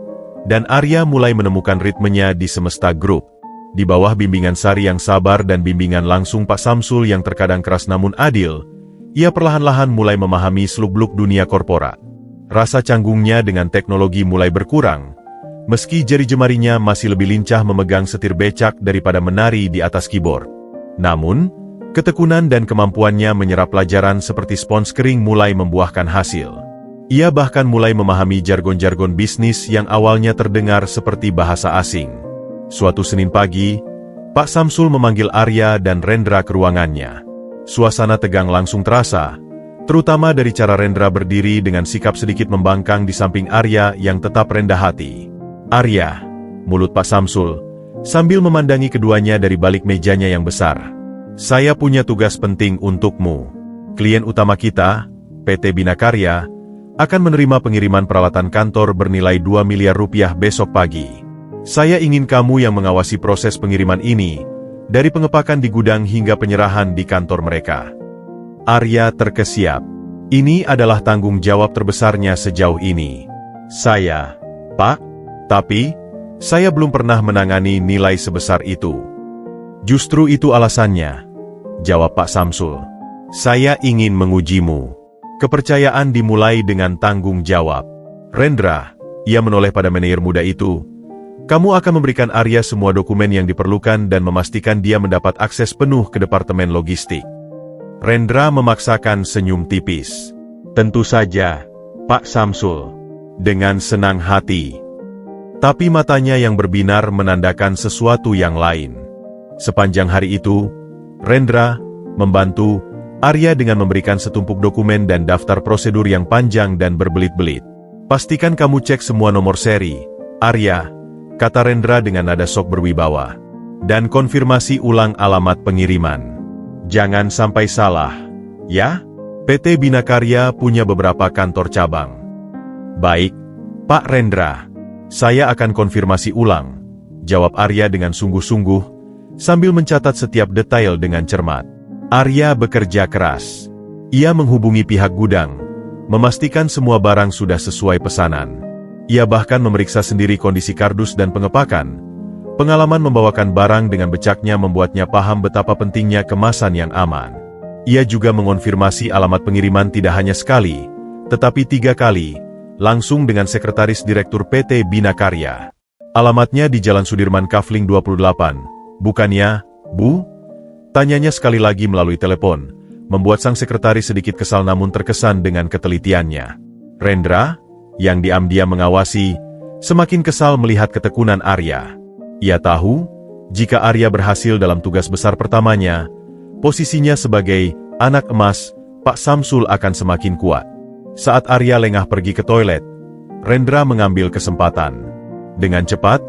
dan Arya mulai menemukan ritmenya di Semesta Group. Di bawah bimbingan Sari yang sabar dan bimbingan langsung Pak Samsul yang terkadang keras namun adil, ia perlahan-lahan mulai memahami seluk-beluk dunia korporat. Rasa canggungnya dengan teknologi mulai berkurang, meski jari jemarinya masih lebih lincah memegang setir becak daripada menari di atas keyboard. Namun, ketekunan dan kemampuannya menyerap pelajaran seperti spons kering mulai membuahkan hasil. Ia bahkan mulai memahami jargon-jargon bisnis yang awalnya terdengar seperti bahasa asing. Suatu Senin pagi, Pak Samsul memanggil Arya dan Rendra ke ruangannya. Suasana tegang langsung terasa, terutama dari cara Rendra berdiri dengan sikap sedikit membangkang di samping Arya yang tetap rendah hati. Arya, mulut Pak Samsul, sambil memandangi keduanya dari balik mejanya yang besar. Saya punya tugas penting untukmu. Klien utama kita, PT Binakarya, akan menerima pengiriman peralatan kantor bernilai 2 miliar rupiah besok pagi. Saya ingin kamu yang mengawasi proses pengiriman ini, dari pengepakan di gudang hingga penyerahan di kantor mereka. Arya terkesiap. Ini adalah tanggung jawab terbesarnya sejauh ini. Saya, Pak, tapi saya belum pernah menangani nilai sebesar itu. Justru itu alasannya, jawab Pak Samsul. Saya ingin mengujimu. Kepercayaan dimulai dengan tanggung jawab. Rendra, ia menoleh pada manajer muda itu. Kamu akan memberikan Arya semua dokumen yang diperlukan dan memastikan dia mendapat akses penuh ke departemen logistik. Rendra memaksakan senyum tipis. Tentu saja, Pak Samsul. Dengan senang hati. Tapi matanya yang berbinar menandakan sesuatu yang lain. Sepanjang hari itu, Rendra membantu Arya dengan memberikan setumpuk dokumen dan daftar prosedur yang panjang dan berbelit-belit. Pastikan kamu cek semua nomor seri, Arya, kata Rendra dengan nada sok berwibawa. Dan konfirmasi ulang alamat pengiriman. Jangan sampai salah, ya? PT Binakarya punya beberapa kantor cabang. Baik, Pak Rendra. Saya akan konfirmasi ulang, jawab Arya dengan sungguh-sungguh, sambil mencatat setiap detail dengan cermat. Arya bekerja keras. Ia menghubungi pihak gudang, memastikan semua barang sudah sesuai pesanan. Ia bahkan memeriksa sendiri kondisi kardus dan pengepakan. Pengalaman membawakan barang dengan becaknya membuatnya paham betapa pentingnya kemasan yang aman. Ia juga mengonfirmasi alamat pengiriman tidak hanya sekali, tetapi 3 kali, langsung dengan Sekretaris Direktur PT Binakarya. Alamatnya di Jalan Sudirman Kafling 28, bukannya, Bu? Tanyanya sekali lagi melalui telepon, membuat sang sekretaris sedikit kesal namun terkesan dengan ketelitiannya. Rendra, yang diam-diam mengawasi, Semakin kesal melihat ketekunan Arya. Ia tahu, jika Arya berhasil dalam tugas besar pertamanya, posisinya sebagai anak emas Pak Samsul akan semakin kuat. Saat Arya lengah pergi ke toilet, Rendra mengambil kesempatan. Dengan cepat,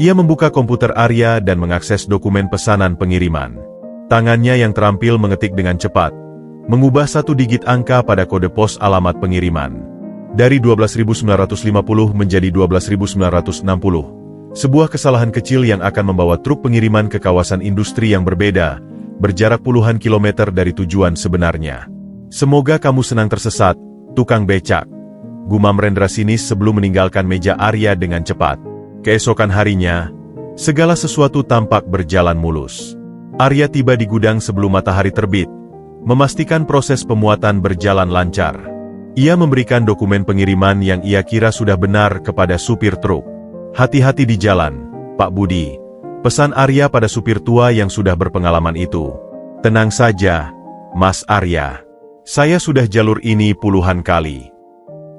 ia membuka komputer Arya dan mengakses dokumen pesanan pengiriman. Tangannya yang terampil mengetik dengan cepat, mengubah satu digit angka pada kode pos alamat pengiriman. Dari 12.950 menjadi 12.960. Sebuah kesalahan kecil yang akan membawa truk pengiriman ke kawasan industri yang berbeda, berjarak puluhan kilometer dari tujuan sebenarnya. Semoga kamu senang tersesat, tukang becak. Gumam Rendra sinis sebelum meninggalkan meja Arya dengan cepat. Keesokan harinya, segala sesuatu tampak berjalan mulus. Arya tiba di gudang sebelum matahari terbit, memastikan proses pemuatan berjalan lancar. Ia memberikan dokumen pengiriman yang ia kira sudah benar kepada supir truk. Hati-hati di jalan, Pak Budi, pesan Arya pada supir tua yang sudah berpengalaman itu. Tenang saja, Mas Arya. Saya sudah jalur ini puluhan kali.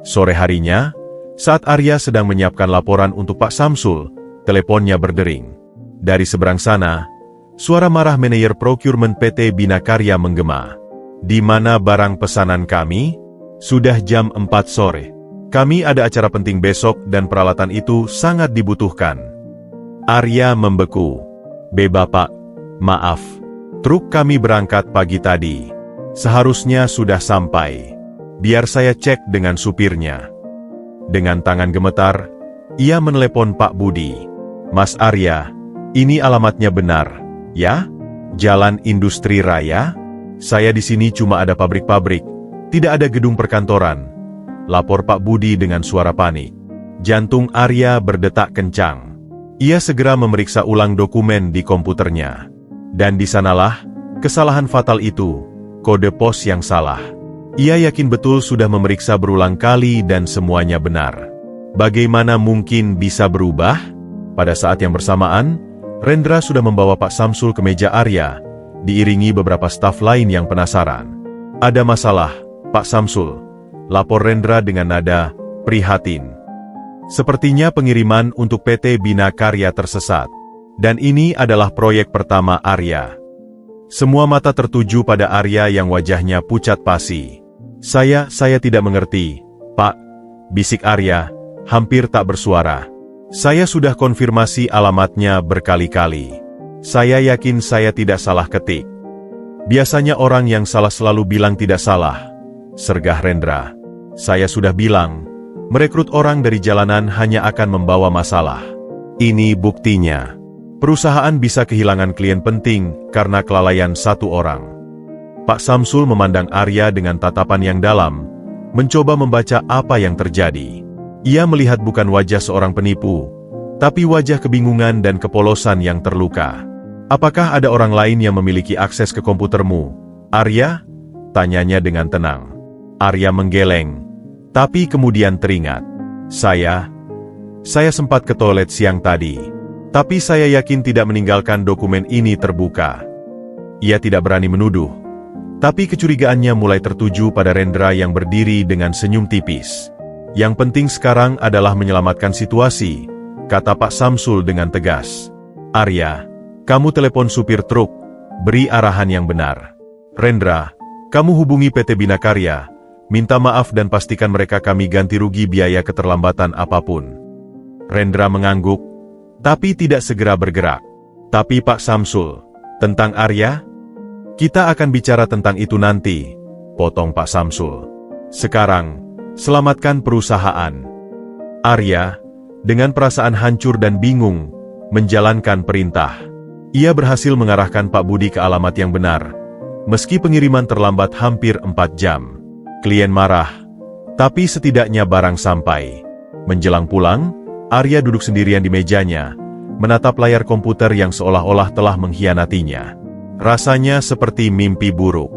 Sore harinya, saat Arya sedang menyiapkan laporan untuk Pak Samsul, teleponnya berdering. Dari seberang sana, suara marah manajer procurement PT Bina Karya menggema. Di mana barang pesanan kami? Sudah jam 4 sore. Kami ada acara penting besok dan peralatan itu sangat dibutuhkan. Arya membeku. Bapak, maaf. Truk kami berangkat pagi tadi. Seharusnya sudah sampai. Biar saya cek dengan supirnya. Dengan tangan gemetar, ia menelepon Pak Budi. Mas Arya, ini alamatnya benar, ya? Jalan Industri Raya? Saya di sini cuma ada pabrik-pabrik, tidak ada gedung perkantoran. Lapor Pak Budi dengan suara panik. Jantung Arya berdetak kencang. Ia segera memeriksa ulang dokumen di komputernya. Dan di sanalah, kesalahan fatal itu, kode pos yang salah. Ia yakin betul sudah memeriksa berulang kali dan semuanya benar. Bagaimana mungkin bisa berubah? Pada saat yang bersamaan, Rendra sudah membawa Pak Samsul ke meja Arya, diiringi beberapa staf lain yang penasaran. Ada masalah, Pak Samsul, lapor Rendra dengan nada prihatin. Sepertinya pengiriman untuk PT Bina Karya tersesat. Dan ini adalah proyek pertama Arya. Semua mata tertuju pada Arya yang wajahnya pucat pasi. Saya tidak mengerti, Pak, bisik Arya, hampir tak bersuara. Saya sudah konfirmasi alamatnya berkali-kali. Saya yakin saya tidak salah ketik. Biasanya orang yang salah selalu bilang tidak salah, sergah Rendra. Saya sudah bilang, merekrut orang dari jalanan hanya akan membawa masalah. Ini buktinya. Perusahaan bisa kehilangan klien penting karena kelalaian satu orang. Pak Samsul memandang Arya dengan tatapan yang dalam, mencoba membaca apa yang terjadi. Ia melihat bukan wajah seorang penipu, tapi wajah kebingungan dan kepolosan yang terluka. Apakah ada orang lain yang memiliki akses ke komputermu, Arya? Tanyanya dengan tenang. Arya menggeleng, tapi kemudian teringat. Saya sempat ke toilet siang tadi, tapi saya yakin tidak meninggalkan dokumen ini terbuka. Ia tidak berani menuduh, tapi kecurigaannya mulai tertuju pada Rendra yang berdiri dengan senyum tipis. Yang penting sekarang adalah menyelamatkan situasi, kata Pak Samsul dengan tegas. Arya, kamu telepon supir truk, beri arahan yang benar. Rendra, kamu hubungi PT Bina Karya, minta maaf dan pastikan mereka kami ganti rugi biaya keterlambatan apapun. Rendra mengangguk, tapi tidak segera bergerak. Tapi Pak Samsul, tentang Arya? Kita akan bicara tentang itu nanti, potong Pak Samsul. Sekarang, selamatkan perusahaan. Arya, dengan perasaan hancur dan bingung, menjalankan perintah. Ia berhasil mengarahkan Pak Budi ke alamat yang benar, meski pengiriman terlambat hampir 4 jam. Klien marah, tapi setidaknya barang sampai. Menjelang pulang, Arya duduk sendirian di mejanya, menatap layar komputer yang seolah-olah telah mengkhianatinya. Rasanya seperti mimpi buruk.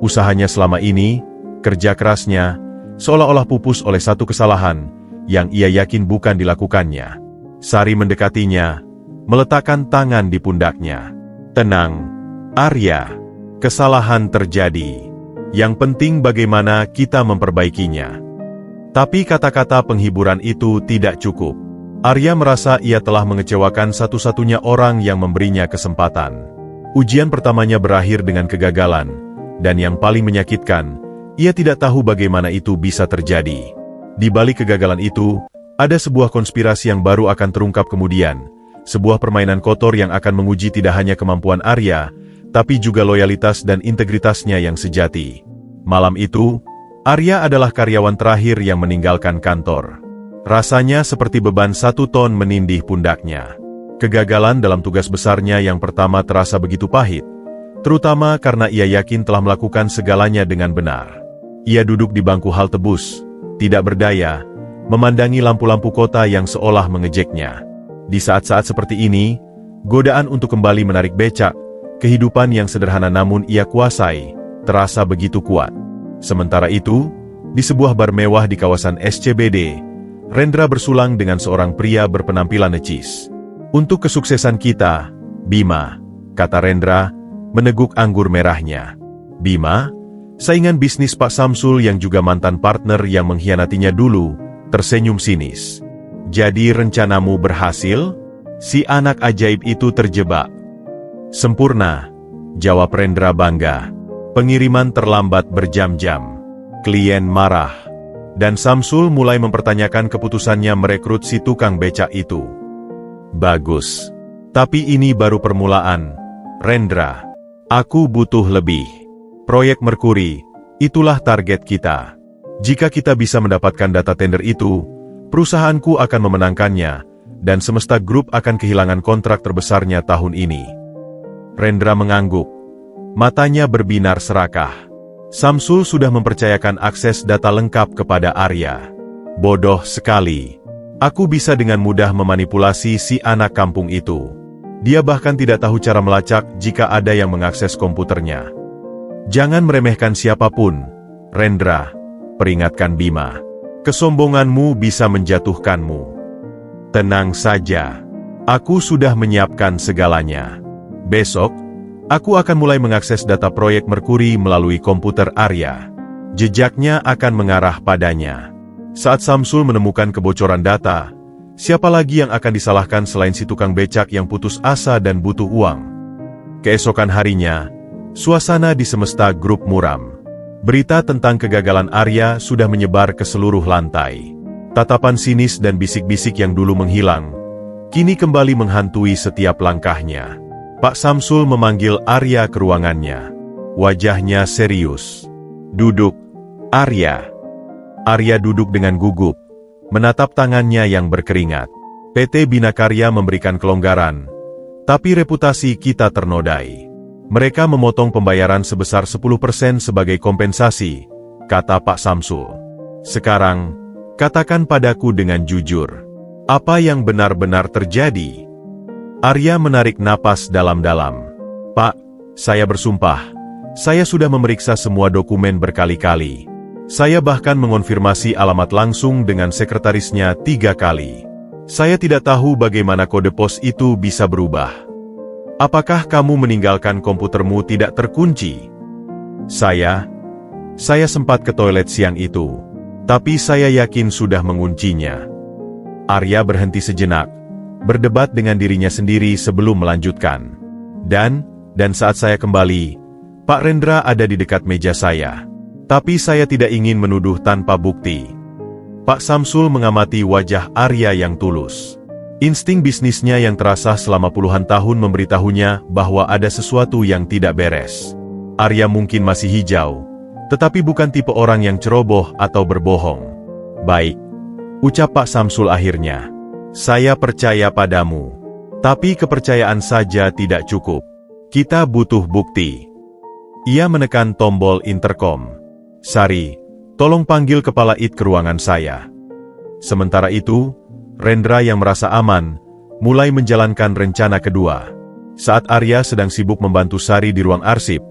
Usahanya selama ini, kerja kerasnya, seolah-olah pupus oleh satu kesalahan, yang ia yakin bukan dilakukannya. Sari mendekatinya, meletakkan tangan di pundaknya. Tenang, Arya. Kesalahan terjadi. Yang penting bagaimana kita memperbaikinya. Tapi kata-kata penghiburan itu tidak cukup. Arya merasa ia telah mengecewakan satu-satunya orang yang memberinya kesempatan. Ujian pertamanya berakhir dengan kegagalan, dan yang paling menyakitkan, ia tidak tahu bagaimana itu bisa terjadi. Di balik kegagalan itu, ada sebuah konspirasi yang baru akan terungkap kemudian, sebuah permainan kotor yang akan menguji tidak hanya kemampuan Arya, tapi juga loyalitas dan integritasnya yang sejati. Malam itu, Arya adalah karyawan terakhir yang meninggalkan kantor. Rasanya seperti beban 1 ton menindih pundaknya. Kegagalan dalam tugas besarnya yang pertama terasa begitu pahit, terutama karena ia yakin telah melakukan segalanya dengan benar. Ia duduk di bangku halte bus, tidak berdaya, memandangi lampu-lampu kota yang seolah mengejeknya. Di saat-saat seperti ini, godaan untuk kembali menarik becak, kehidupan yang sederhana namun ia kuasai, terasa begitu kuat. Sementara itu, di sebuah bar mewah di kawasan SCBD, Rendra bersulang dengan seorang pria berpenampilan necis. "Untuk kesuksesan kita, Bima," kata Rendra, meneguk anggur merahnya. Bima, saingan bisnis Pak Samsul yang juga mantan partner yang mengkhianatinya dulu, tersenyum sinis. "Jadi rencanamu berhasil? Si anak ajaib itu terjebak." "Sempurna," jawab Rendra bangga. "Pengiriman terlambat berjam-jam. Klien marah. Dan Samsul mulai mempertanyakan keputusannya merekrut si tukang becak itu." "Bagus. Tapi ini baru permulaan, Rendra. Aku butuh lebih. Proyek Merkuri, itulah target kita. Jika kita bisa mendapatkan data tender itu, perusahaanku akan memenangkannya, dan Semesta Group akan kehilangan kontrak terbesarnya tahun ini." Rendra mengangguk. Matanya berbinar serakah. Samsul sudah mempercayakan akses data lengkap kepada Arya. Bodoh sekali. Aku bisa dengan mudah memanipulasi si anak kampung itu. Dia bahkan tidak tahu cara melacak jika ada yang mengakses komputernya. "Jangan meremehkan siapapun, Rendra," peringatkan Bima. "Kesombonganmu bisa menjatuhkanmu." "Tenang saja. Aku sudah menyiapkan segalanya. Besok, aku akan mulai mengakses data proyek Merkuri melalui komputer Arya. Jejaknya akan mengarah padanya. Saat Samsul menemukan kebocoran data, siapa lagi yang akan disalahkan selain si tukang becak yang putus asa dan butuh uang?" Keesokan harinya, suasana di Semesta Group muram. Berita tentang kegagalan Arya sudah menyebar ke seluruh lantai. Tatapan sinis dan bisik-bisik yang dulu menghilang, kini kembali menghantui setiap langkahnya. Pak Samsul memanggil Arya ke ruangannya. Wajahnya serius. "Duduk, Arya." Arya duduk dengan gugup, menatap tangannya yang berkeringat. "PT Bina Karya memberikan kelonggaran, tapi reputasi kita ternodai. Mereka memotong pembayaran sebesar 10% sebagai kompensasi," kata Pak Samsul. "Sekarang, katakan padaku dengan jujur, apa yang benar-benar terjadi?" Arya menarik napas dalam-dalam. "Pak, saya bersumpah, saya sudah memeriksa semua dokumen berkali-kali. Saya bahkan mengonfirmasi alamat langsung dengan sekretarisnya 3 kali. Saya tidak tahu bagaimana kode pos itu bisa berubah. Apakah kamu meninggalkan komputermu tidak terkunci?" Saya sempat ke toilet siang itu, tapi saya yakin sudah menguncinya." Arya berhenti sejenak, berdebat dengan dirinya sendiri sebelum melanjutkan. Dan saat saya kembali, Pak Rendra ada di dekat meja saya. Tapi saya tidak ingin menuduh tanpa bukti." Pak Samsul mengamati wajah Arya yang tulus. Insting bisnisnya yang terasa selama puluhan tahun memberitahunya bahwa ada sesuatu yang tidak beres. Arya mungkin masih hijau, tetapi bukan tipe orang yang ceroboh atau berbohong. "Baik," ucap Pak Samsul akhirnya. "Saya percaya padamu. Tapi kepercayaan saja tidak cukup. Kita butuh bukti." Ia menekan tombol interkom. "Sari, tolong panggil Kepala IT ke ruangan saya." Sementara itu, Rendra yang merasa aman, mulai menjalankan rencana kedua. Saat Arya sedang sibuk membantu Sari di ruang arsip,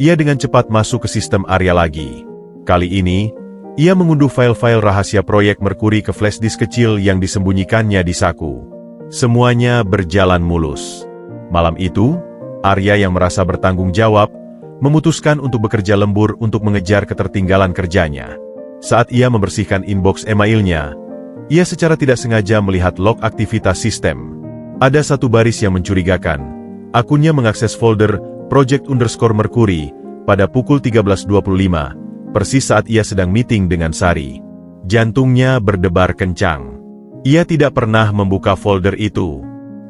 ia dengan cepat masuk ke sistem Arya lagi. Kali ini, ia mengunduh file-file rahasia proyek Merkuri ke flash disk kecil yang disembunyikannya di saku. Semuanya berjalan mulus. Malam itu, Arya yang merasa bertanggung jawab, memutuskan untuk bekerja lembur untuk mengejar ketertinggalan kerjanya. Saat ia membersihkan inbox emailnya, Ia secara tidak sengaja melihat log aktivitas sistem. Ada satu baris yang mencurigakan. Akunnya mengakses folder Project_Mercury pada pukul 13.25, persis saat ia sedang meeting dengan Sari. Jantungnya berdebar kencang. Ia tidak pernah membuka folder itu.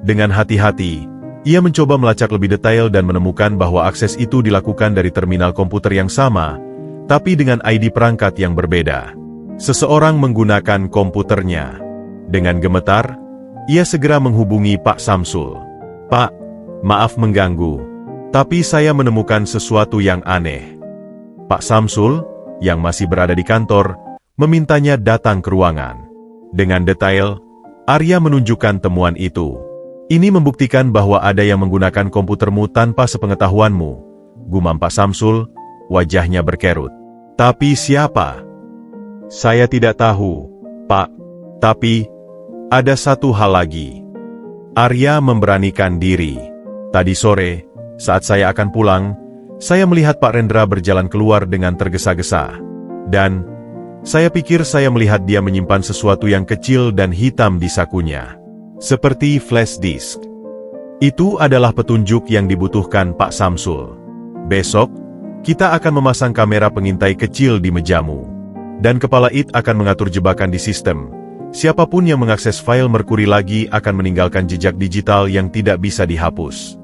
Dengan hati-hati, ia mencoba melacak lebih detail dan menemukan bahwa akses itu dilakukan dari terminal komputer yang sama, tapi dengan ID perangkat yang berbeda. Seseorang menggunakan komputernya. Dengan gemetar, ia segera menghubungi Pak Samsul. "Pak, maaf mengganggu, tapi saya menemukan sesuatu yang aneh." Pak Samsul, yang masih berada di kantor, memintanya datang ke ruangan. Dengan detail, Arya menunjukkan temuan itu. "Ini membuktikan bahwa ada yang menggunakan komputermu tanpa sepengetahuanmu," gumam Pak Samsul, wajahnya berkerut. "Tapi siapa?" "Saya tidak tahu, Pak. Tapi, ada satu hal lagi." Arya memberanikan diri. "Tadi sore, saat saya akan pulang, saya melihat Pak Rendra berjalan keluar dengan tergesa-gesa. Dan, saya pikir saya melihat dia menyimpan sesuatu yang kecil dan hitam di sakunya. Seperti flash disk. Itu adalah petunjuk yang dibutuhkan Pak Samsul. Besok, kita akan memasang kamera pengintai kecil di mejamu. Dan Kepala IT akan mengatur jebakan di sistem. Siapapun yang mengakses file Mercury lagi akan meninggalkan jejak digital yang tidak bisa dihapus."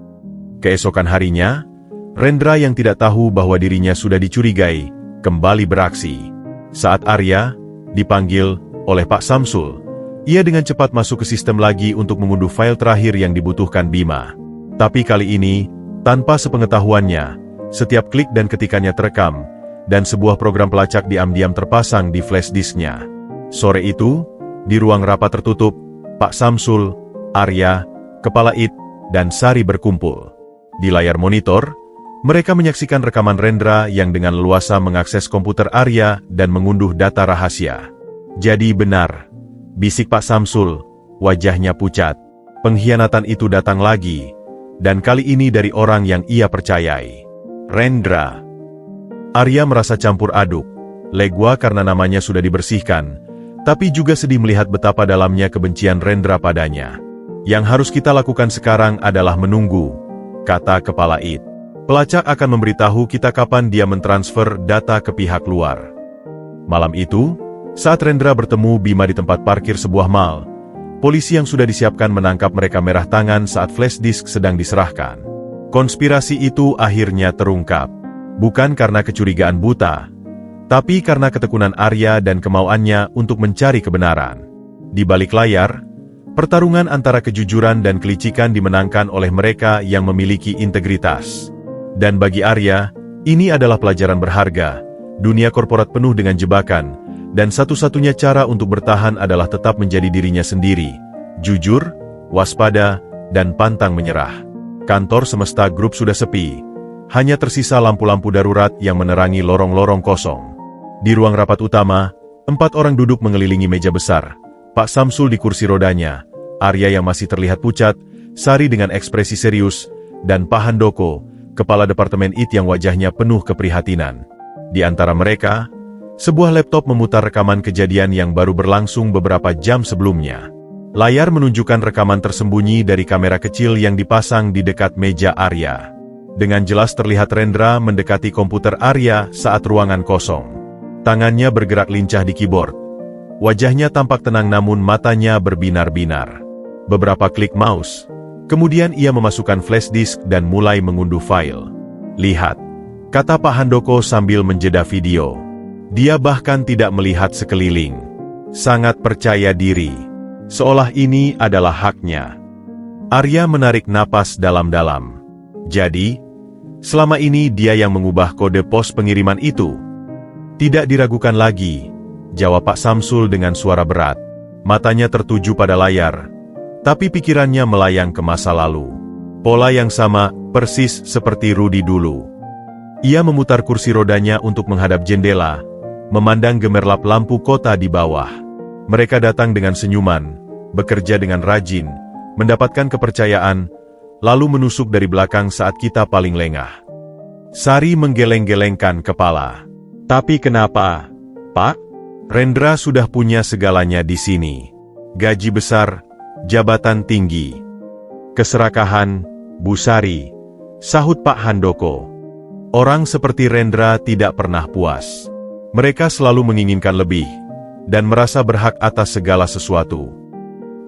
Keesokan harinya, Rendra yang tidak tahu bahwa dirinya sudah dicurigai, kembali beraksi. Saat Arya dipanggil oleh Pak Samsul, ia dengan cepat masuk ke sistem lagi untuk mengunduh file terakhir yang dibutuhkan Bima. Tapi kali ini, tanpa sepengetahuannya, setiap klik dan ketikannya terekam, dan sebuah program pelacak diam-diam terpasang di flash disknya. Sore itu, di ruang rapat tertutup, Pak Samsul, Arya, Kepala IT, dan Sari berkumpul. Di layar monitor, mereka menyaksikan rekaman Rendra yang dengan leluasa mengakses komputer Arya dan mengunduh data rahasia. "Jadi benar," bisik Pak Samsul, wajahnya pucat. Pengkhianatan itu datang lagi, dan kali ini dari orang yang ia percayai. Rendra. Arya merasa campur aduk, lega karena namanya sudah dibersihkan, tapi juga sedih melihat betapa dalamnya kebencian Rendra padanya. "Yang harus kita lakukan sekarang adalah menunggu," kata Kepala IT. "Pelacak akan memberitahu kita kapan dia mentransfer data ke pihak luar." Malam itu, saat Rendra bertemu Bima di tempat parkir sebuah mall, polisi yang sudah disiapkan menangkap mereka merah tangan saat flash disk sedang diserahkan. Konspirasi itu akhirnya terungkap. Bukan karena kecurigaan buta, tapi karena ketekunan Arya dan kemauannya untuk mencari kebenaran. Di balik layar, pertarungan antara kejujuran dan kelicikan dimenangkan oleh mereka yang memiliki integritas. Dan bagi Arya, ini adalah pelajaran berharga. Dunia korporat penuh dengan jebakan, dan satu-satunya cara untuk bertahan adalah tetap menjadi dirinya sendiri, jujur, waspada, dan pantang menyerah. Kantor Semesta Group sudah sepi. Hanya tersisa lampu-lampu darurat yang menerangi lorong-lorong kosong. Di ruang rapat utama, 4 orang duduk mengelilingi meja besar. Pak Samsul di kursi rodanya, Arya yang masih terlihat pucat, Sari dengan ekspresi serius, dan Pak Handoko, Kepala Departemen IT yang wajahnya penuh keprihatinan. Di antara mereka, sebuah laptop memutar rekaman kejadian yang baru berlangsung beberapa jam sebelumnya. Layar menunjukkan rekaman tersembunyi dari kamera kecil yang dipasang di dekat meja Arya. Dengan jelas terlihat Rendra mendekati komputer Arya saat ruangan kosong. Tangannya bergerak lincah di keyboard. Wajahnya tampak tenang namun matanya berbinar-binar. Beberapa klik mouse, kemudian ia memasukkan flash disk dan mulai mengunduh file. "Lihat," kata Pak Handoko sambil menjeda video. Dia bahkan tidak melihat sekeliling. Sangat percaya diri. Seolah ini adalah haknya. Arya menarik napas dalam-dalam. "Jadi, selama ini dia yang mengubah kode pos pengiriman itu?" "Tidak diragukan lagi," jawab Pak Samsul dengan suara berat. Matanya tertuju pada layar, tapi pikirannya melayang ke masa lalu. Pola yang sama, persis seperti Rudi dulu. Ia memutar kursi rodanya untuk menghadap jendela, memandang gemerlap lampu kota di bawah. Mereka datang dengan senyuman, bekerja dengan rajin, mendapatkan kepercayaan, lalu menusuk dari belakang saat kita paling lengah. Sari menggeleng-gelengkan kepala. "Tapi kenapa, Pak?" Rendra sudah punya segalanya di sini. Gaji besar, jabatan tinggi, keserakahan, Bu Sari, sahut Pak Handoko. Orang seperti Rendra tidak pernah puas. Mereka selalu menginginkan lebih, dan merasa berhak atas segala sesuatu.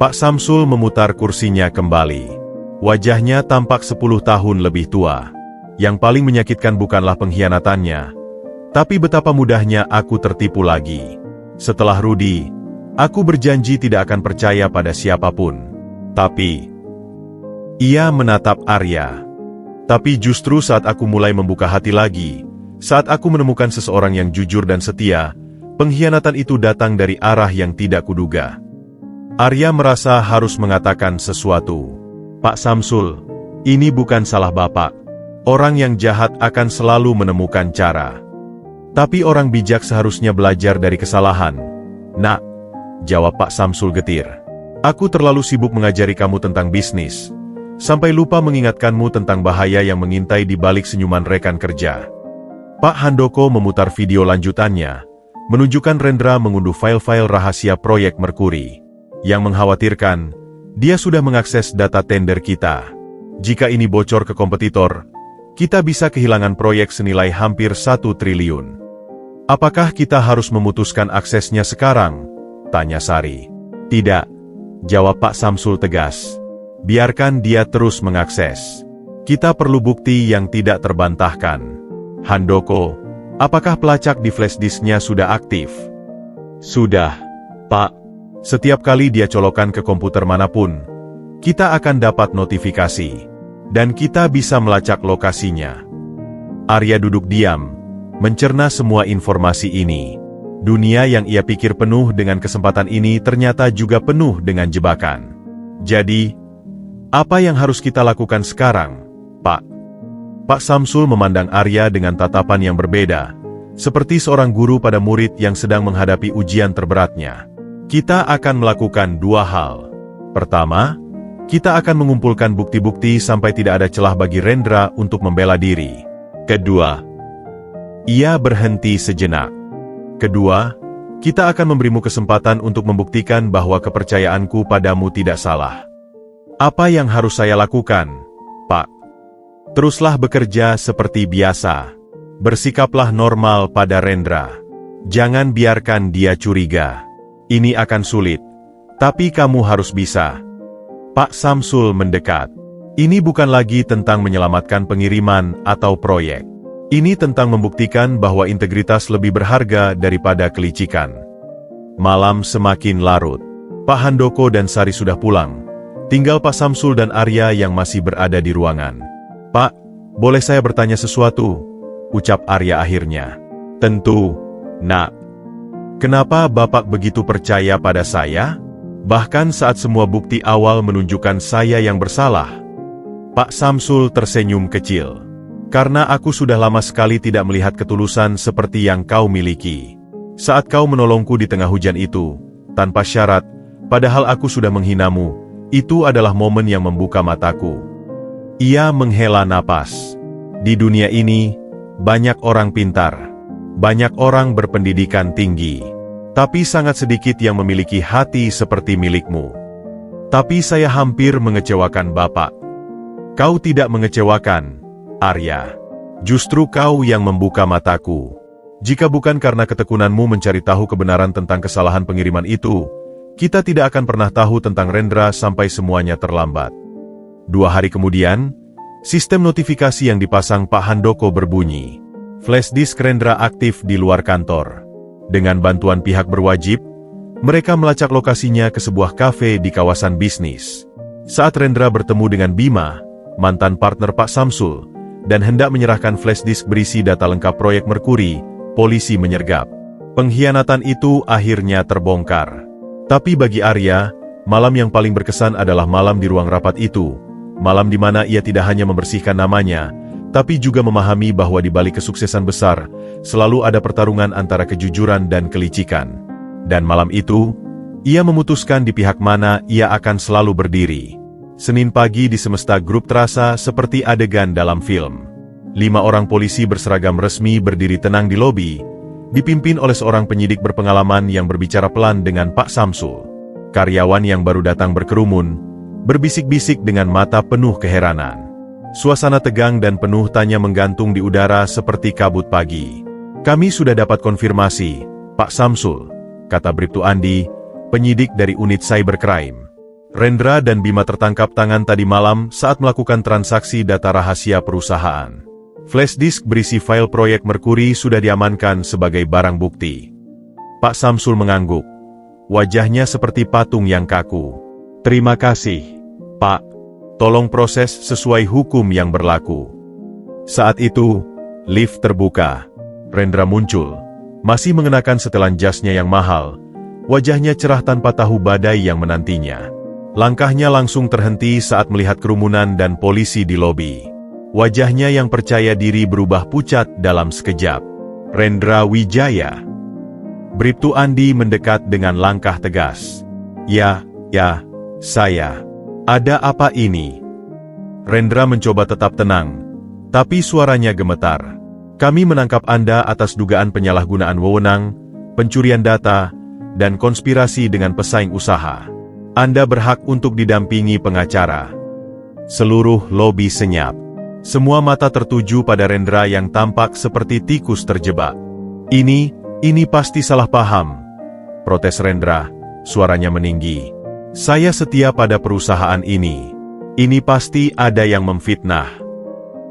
Pak Samsul memutar kursinya kembali. Wajahnya tampak 10 tahun lebih tua. Yang paling menyakitkan bukanlah pengkhianatannya, tapi betapa mudahnya aku tertipu lagi. Setelah Rudi, aku berjanji tidak akan percaya pada siapapun. Tapi, ia menatap Arya. Tapi justru saat aku mulai membuka hati lagi, saat aku menemukan seseorang yang jujur dan setia, pengkhianatan itu datang dari arah yang tidak kuduga. Arya merasa harus mengatakan sesuatu. Pak Samsul, ini bukan salah Bapak. Orang yang jahat akan selalu menemukan cara. Tapi orang bijak seharusnya belajar dari kesalahan. Nak, jawab Pak Samsul getir. Aku terlalu sibuk mengajari kamu tentang bisnis, sampai lupa mengingatkanmu tentang bahaya yang mengintai di balik senyuman rekan kerja. Pak Handoko memutar video lanjutannya, menunjukkan Rendra mengunduh file-file rahasia proyek Merkuri. Yang mengkhawatirkan, dia sudah mengakses data tender kita. Jika ini bocor ke kompetitor, kita bisa kehilangan proyek senilai hampir 1 triliun. Apakah kita harus memutuskan aksesnya sekarang? Tanya Sari. Tidak, jawab Pak Samsul tegas. Biarkan dia terus mengakses. Kita perlu bukti yang tidak terbantahkan. Handoko, apakah pelacak di flash disknya sudah aktif? Sudah, Pak. Setiap kali dia colokan ke komputer manapun, kita akan dapat notifikasi. Dan kita bisa melacak lokasinya. Arya duduk diam, mencerna semua informasi ini. Dunia yang ia pikir penuh dengan kesempatan ini ternyata juga penuh dengan jebakan. Jadi, apa yang harus kita lakukan sekarang, Pak? Pak Samsul memandang Arya dengan tatapan yang berbeda, seperti seorang guru pada murid yang sedang menghadapi ujian terberatnya. Kita akan melakukan 2 hal. Pertama, kita akan mengumpulkan bukti-bukti sampai tidak ada celah bagi Rendra untuk membela diri. Kedua, ia berhenti sejenak. Kedua, kita akan memberimu kesempatan untuk membuktikan bahwa kepercayaanku padamu tidak salah. Apa yang harus saya lakukan, Pak? Teruslah bekerja seperti biasa. Bersikaplah normal pada Rendra. Jangan biarkan dia curiga. Ini akan sulit, tapi kamu harus bisa. Pak Samsul mendekat. Ini bukan lagi tentang menyelamatkan pengiriman atau proyek. Ini tentang membuktikan bahwa integritas lebih berharga daripada kelicikan. Malam semakin larut. Pak Handoko dan Sari sudah pulang. Tinggal Pak Samsul dan Arya yang masih berada di ruangan. Pak, boleh saya bertanya sesuatu? Ucap Arya akhirnya. Tentu, Nak. Kenapa Bapak begitu percaya pada saya? Bahkan saat semua bukti awal menunjukkan saya yang bersalah. Pak Samsul tersenyum kecil. Karena aku sudah lama sekali tidak melihat ketulusan seperti yang kau miliki. Saat kau menolongku di tengah hujan itu, tanpa syarat, padahal aku sudah menghinamu, itu adalah momen yang membuka mataku. Ia menghela napas. Di dunia ini, banyak orang pintar, banyak orang berpendidikan tinggi, tapi sangat sedikit yang memiliki hati seperti milikmu. Tapi saya hampir mengecewakan Bapak. Kau tidak mengecewakan, Arya. Justru kau yang membuka mataku. Jika bukan karena ketekunanmu mencari tahu kebenaran tentang kesalahan pengiriman itu, kita tidak akan pernah tahu tentang Rendra sampai semuanya terlambat. 2 hari kemudian, sistem notifikasi yang dipasang Pak Handoko berbunyi. Flash disk Rendra aktif di luar kantor. Dengan bantuan pihak berwajib, mereka melacak lokasinya ke sebuah kafe di kawasan bisnis. Saat Rendra bertemu dengan Bima, mantan partner Pak Samsul, dan hendak menyerahkan flash disk berisi data lengkap proyek Merkuri, polisi menyergap. Pengkhianatan itu akhirnya terbongkar. Tapi bagi Arya, malam yang paling berkesan adalah malam di ruang rapat itu. Malam di mana ia tidak hanya membersihkan namanya, tapi juga memahami bahwa di balik kesuksesan besar, selalu ada pertarungan antara kejujuran dan kelicikan. Dan malam itu, ia memutuskan di pihak mana ia akan selalu berdiri. Senin pagi di Semesta Group terasa seperti adegan dalam film. 5 orang polisi berseragam resmi berdiri tenang di lobi. dipimpin oleh seorang penyidik berpengalaman yang berbicara pelan dengan Pak Samsul. Karyawan yang baru datang berkerumun, berbisik-bisik dengan mata penuh keheranan. Suasana tegang dan penuh tanya menggantung di udara seperti kabut pagi. "Kami sudah dapat konfirmasi, Pak Samsul," kata Bribtu Andi, penyidik dari unit cybercrime. "Rendra dan Bima tertangkap tangan tadi malam saat melakukan transaksi data rahasia perusahaan. Flash disk berisi file proyek Merkuri sudah diamankan sebagai barang bukti." Pak Samsul mengangguk. Wajahnya seperti patung yang kaku. "Terima kasih, Pak. Tolong proses sesuai hukum yang berlaku." Saat itu, lift terbuka. Rendra muncul, masih mengenakan setelan jasnya yang mahal. Wajahnya cerah tanpa tahu badai yang menantinya. Langkahnya langsung terhenti saat melihat kerumunan dan polisi di lobi. Wajahnya yang percaya diri berubah pucat dalam sekejap. "Rendra Wijaya." Bribtu Andi mendekat dengan langkah tegas. Ya, saya. Ada apa ini?" Rendra mencoba tetap tenang, tapi suaranya gemetar. "Kami menangkap Anda atas dugaan penyalahgunaan wewenang, pencurian data, dan konspirasi dengan pesaing usaha. Anda berhak untuk didampingi pengacara." Seluruh lobi senyap. Semua mata tertuju pada Rendra yang tampak seperti tikus terjebak. Ini pasti salah paham," protes Rendra, suaranya meninggi. "Saya setia pada perusahaan ini. Ini pasti ada yang memfitnah."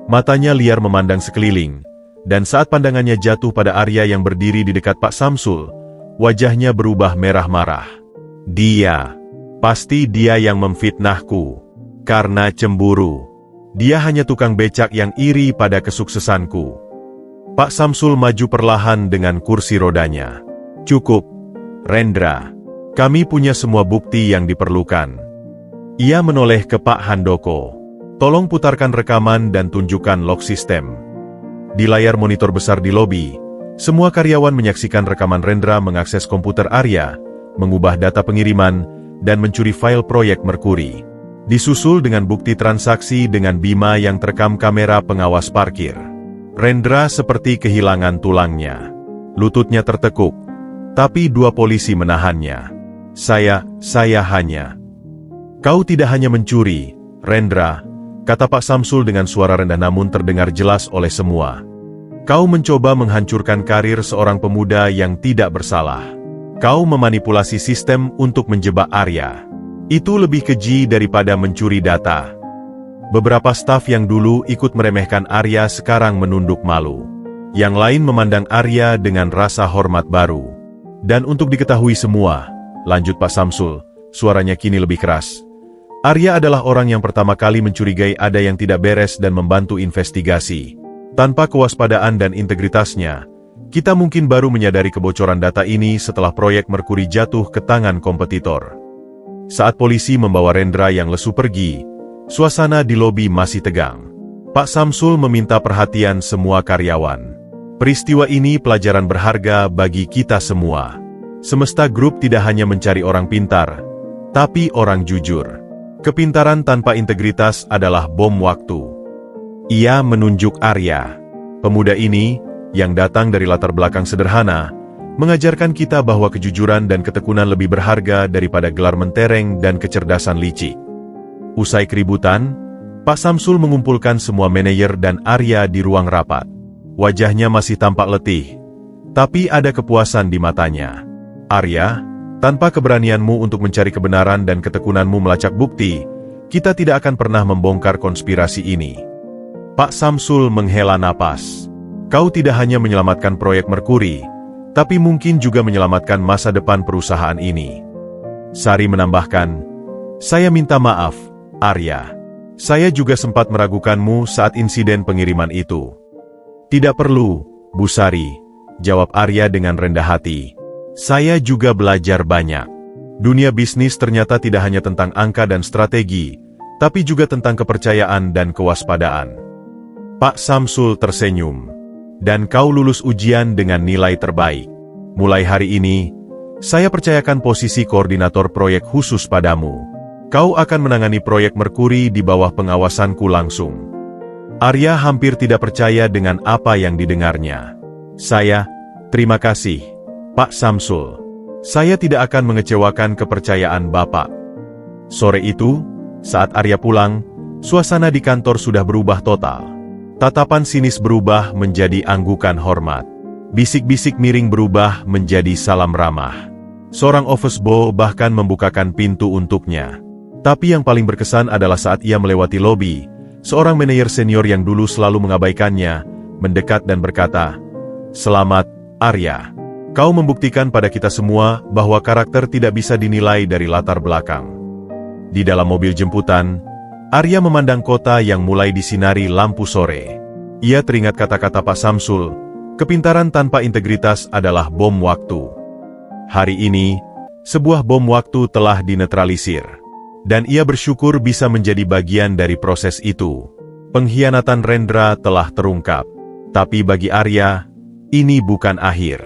Matanya liar memandang sekeliling, dan saat pandangannya jatuh pada Arya yang berdiri di dekat Pak Samsul, wajahnya berubah merah marah. Pasti dia yang memfitnahku. Karena cemburu. Dia hanya tukang becak yang iri pada kesuksesanku. Pak Samsul maju perlahan dengan kursi rodanya. "Cukup, Rendra. Kami punya semua bukti yang diperlukan." Ia menoleh ke Pak Handoko. "Tolong putarkan rekaman dan tunjukkan log sistem." Di layar monitor besar di lobi, semua karyawan menyaksikan rekaman Rendra mengakses komputer Arya, mengubah data pengiriman, dan mencuri file proyek Merkuri. Disusul dengan bukti transaksi dengan Bima yang terekam kamera pengawas parkir. Rendra seperti kehilangan tulangnya. Lututnya tertekuk, tapi dua polisi menahannya. Saya hanya..." "Kau tidak hanya mencuri, Rendra," kata Pak Samsul dengan suara rendah namun terdengar jelas oleh semua. "Kau mencoba menghancurkan karir seorang pemuda yang tidak bersalah. Kau memanipulasi sistem untuk menjebak Arya. Itu lebih keji daripada mencuri data." Beberapa staf yang dulu ikut meremehkan Arya sekarang menunduk malu. Yang lain memandang Arya dengan rasa hormat baru. "Dan untuk diketahui semua," lanjut Pak Samsul, suaranya kini lebih keras, "Arya adalah orang yang pertama kali mencurigai ada yang tidak beres dan membantu investigasi. Tanpa kewaspadaan dan integritasnya, kita mungkin baru menyadari kebocoran data ini setelah proyek Merkuri jatuh ke tangan kompetitor." Saat polisi membawa Rendra yang lesu pergi, suasana di lobi masih tegang. Pak Samsul meminta perhatian semua karyawan. "Peristiwa ini pelajaran berharga bagi kita semua. Semesta Group tidak hanya mencari orang pintar, tapi orang jujur. Kepintaran tanpa integritas adalah bom waktu." Ia menunjuk Arya. Pemuda ini, yang datang dari latar belakang sederhana, mengajarkan kita bahwa kejujuran dan ketekunan lebih berharga daripada gelar mentereng dan kecerdasan licik. Usai keributan, Pak Samsul mengumpulkan semua manajer dan Arya di ruang rapat. Wajahnya masih tampak letih, tapi ada kepuasan di matanya. "Arya, tanpa keberanianmu untuk mencari kebenaran dan ketekunanmu melacak bukti, kita tidak akan pernah membongkar konspirasi ini." Pak Samsul menghela napas. "Kau tidak hanya menyelamatkan proyek Merkuri, tapi mungkin juga menyelamatkan masa depan perusahaan ini." Sari menambahkan, "Saya minta maaf, Arya. Saya juga sempat meragukanmu saat insiden pengiriman itu." "Tidak perlu, Bu Sari," jawab Arya dengan rendah hati. "Saya juga belajar banyak. Dunia bisnis ternyata tidak hanya tentang angka dan strategi, tapi juga tentang kepercayaan dan kewaspadaan." Pak Samsul tersenyum. "Dan kau lulus ujian dengan nilai terbaik. Mulai hari ini, saya percayakan posisi koordinator proyek khusus padamu. Kau akan menangani proyek Merkuri di bawah pengawasanku langsung." Arya hampir tidak percaya dengan apa yang didengarnya. Terima kasih, Pak Samsul. Saya tidak akan mengecewakan kepercayaan Bapak. Sore itu, saat Arya pulang, suasana di kantor sudah berubah total. Tatapan sinis berubah menjadi anggukan hormat. Bisik-bisik miring berubah menjadi salam ramah. Seorang office boy bahkan membukakan pintu untuknya. Tapi yang paling berkesan adalah saat ia melewati lobi, seorang manajer senior yang dulu selalu mengabaikannya, mendekat dan berkata, "Selamat, Arya. Kau membuktikan pada kita semua bahwa karakter tidak bisa dinilai dari latar belakang." Di dalam mobil jemputan, Arya memandang kota yang mulai disinari lampu sore. Ia teringat kata-kata Pak Samsul, "Kepintaran tanpa integritas adalah bom waktu." Hari ini, sebuah bom waktu telah dinetralisir. Dan ia bersyukur bisa menjadi bagian dari proses itu. Pengkhianatan Rendra telah terungkap. Tapi bagi Arya, ini bukan akhir.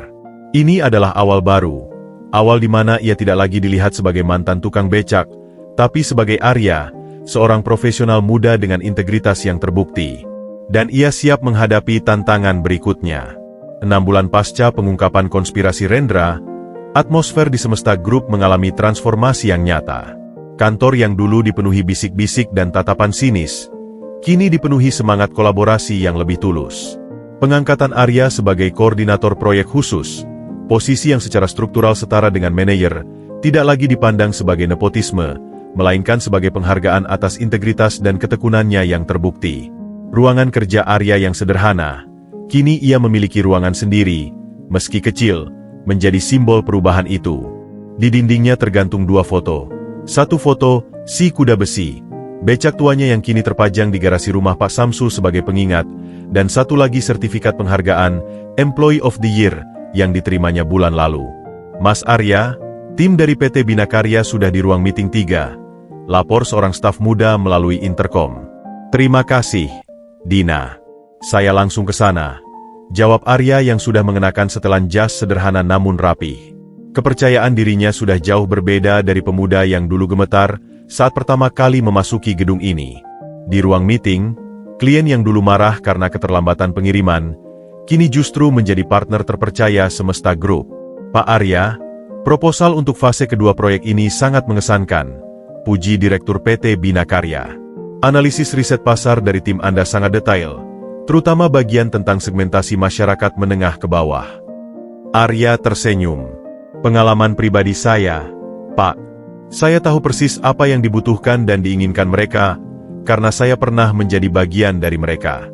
Ini adalah awal baru. Awal di mana ia tidak lagi dilihat sebagai mantan tukang becak, tapi sebagai Arya, seorang profesional muda dengan integritas yang terbukti. Dan ia siap menghadapi tantangan berikutnya. 6 bulan pasca pengungkapan konspirasi Rendra, atmosfer di Semesta Group mengalami transformasi yang nyata. Kantor yang dulu dipenuhi bisik-bisik dan tatapan sinis, kini dipenuhi semangat kolaborasi yang lebih tulus. Pengangkatan Arya sebagai koordinator proyek khusus, posisi yang secara struktural setara dengan manajer, tidak lagi dipandang sebagai nepotisme, melainkan sebagai penghargaan atas integritas dan ketekunannya yang terbukti. Ruangan kerja Arya yang sederhana, kini ia memiliki ruangan sendiri, meski kecil, menjadi simbol perubahan itu. Di dindingnya tergantung 2 foto. Satu foto, si kuda besi, becak tuanya yang kini terpajang di garasi rumah Pak Samsul sebagai pengingat, dan satu lagi sertifikat penghargaan, Employee of the Year, yang diterimanya bulan lalu. "Mas Arya, tim dari PT Binakarya sudah di ruang meeting 3, lapor seorang staf muda melalui interkom." "Terima kasih, Dina. Saya langsung ke sana," jawab Arya yang sudah mengenakan setelan jas sederhana namun rapi. Kepercayaan dirinya sudah jauh berbeda dari pemuda yang dulu gemetar saat pertama kali memasuki gedung ini. Di ruang meeting, klien yang dulu marah karena keterlambatan pengiriman, kini justru menjadi partner terpercaya Semesta Group. "Pak Arya, proposal untuk fase kedua proyek ini sangat mengesankan," puji Direktur PT Binakarya. "Analisis riset pasar dari tim Anda sangat detail, terutama bagian tentang segmentasi masyarakat menengah ke bawah." Arya tersenyum. "Pengalaman pribadi saya, Pak. Saya tahu persis apa yang dibutuhkan dan diinginkan mereka, karena saya pernah menjadi bagian dari mereka."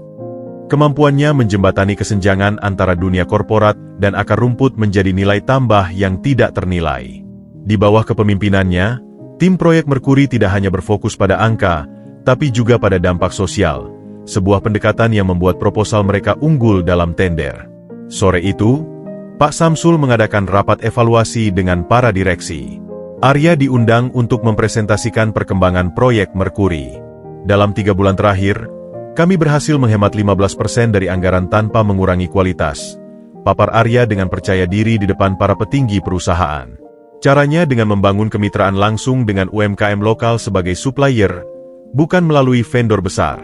Kemampuannya menjembatani kesenjangan antara dunia korporat dan akar rumput menjadi nilai tambah yang tidak ternilai. Di bawah kepemimpinannya, tim proyek Merkuri tidak hanya berfokus pada angka, tapi juga pada dampak sosial, sebuah pendekatan yang membuat proposal mereka unggul dalam tender. Sore itu, Pak Samsul mengadakan rapat evaluasi dengan para direksi. Arya diundang untuk mempresentasikan perkembangan proyek Merkuri. "Dalam 3 bulan terakhir, kami berhasil menghemat 15% dari anggaran tanpa mengurangi kualitas," papar Arya dengan percaya diri di depan para petinggi perusahaan. Caranya dengan membangun kemitraan langsung dengan UMKM lokal sebagai supplier, bukan melalui vendor besar.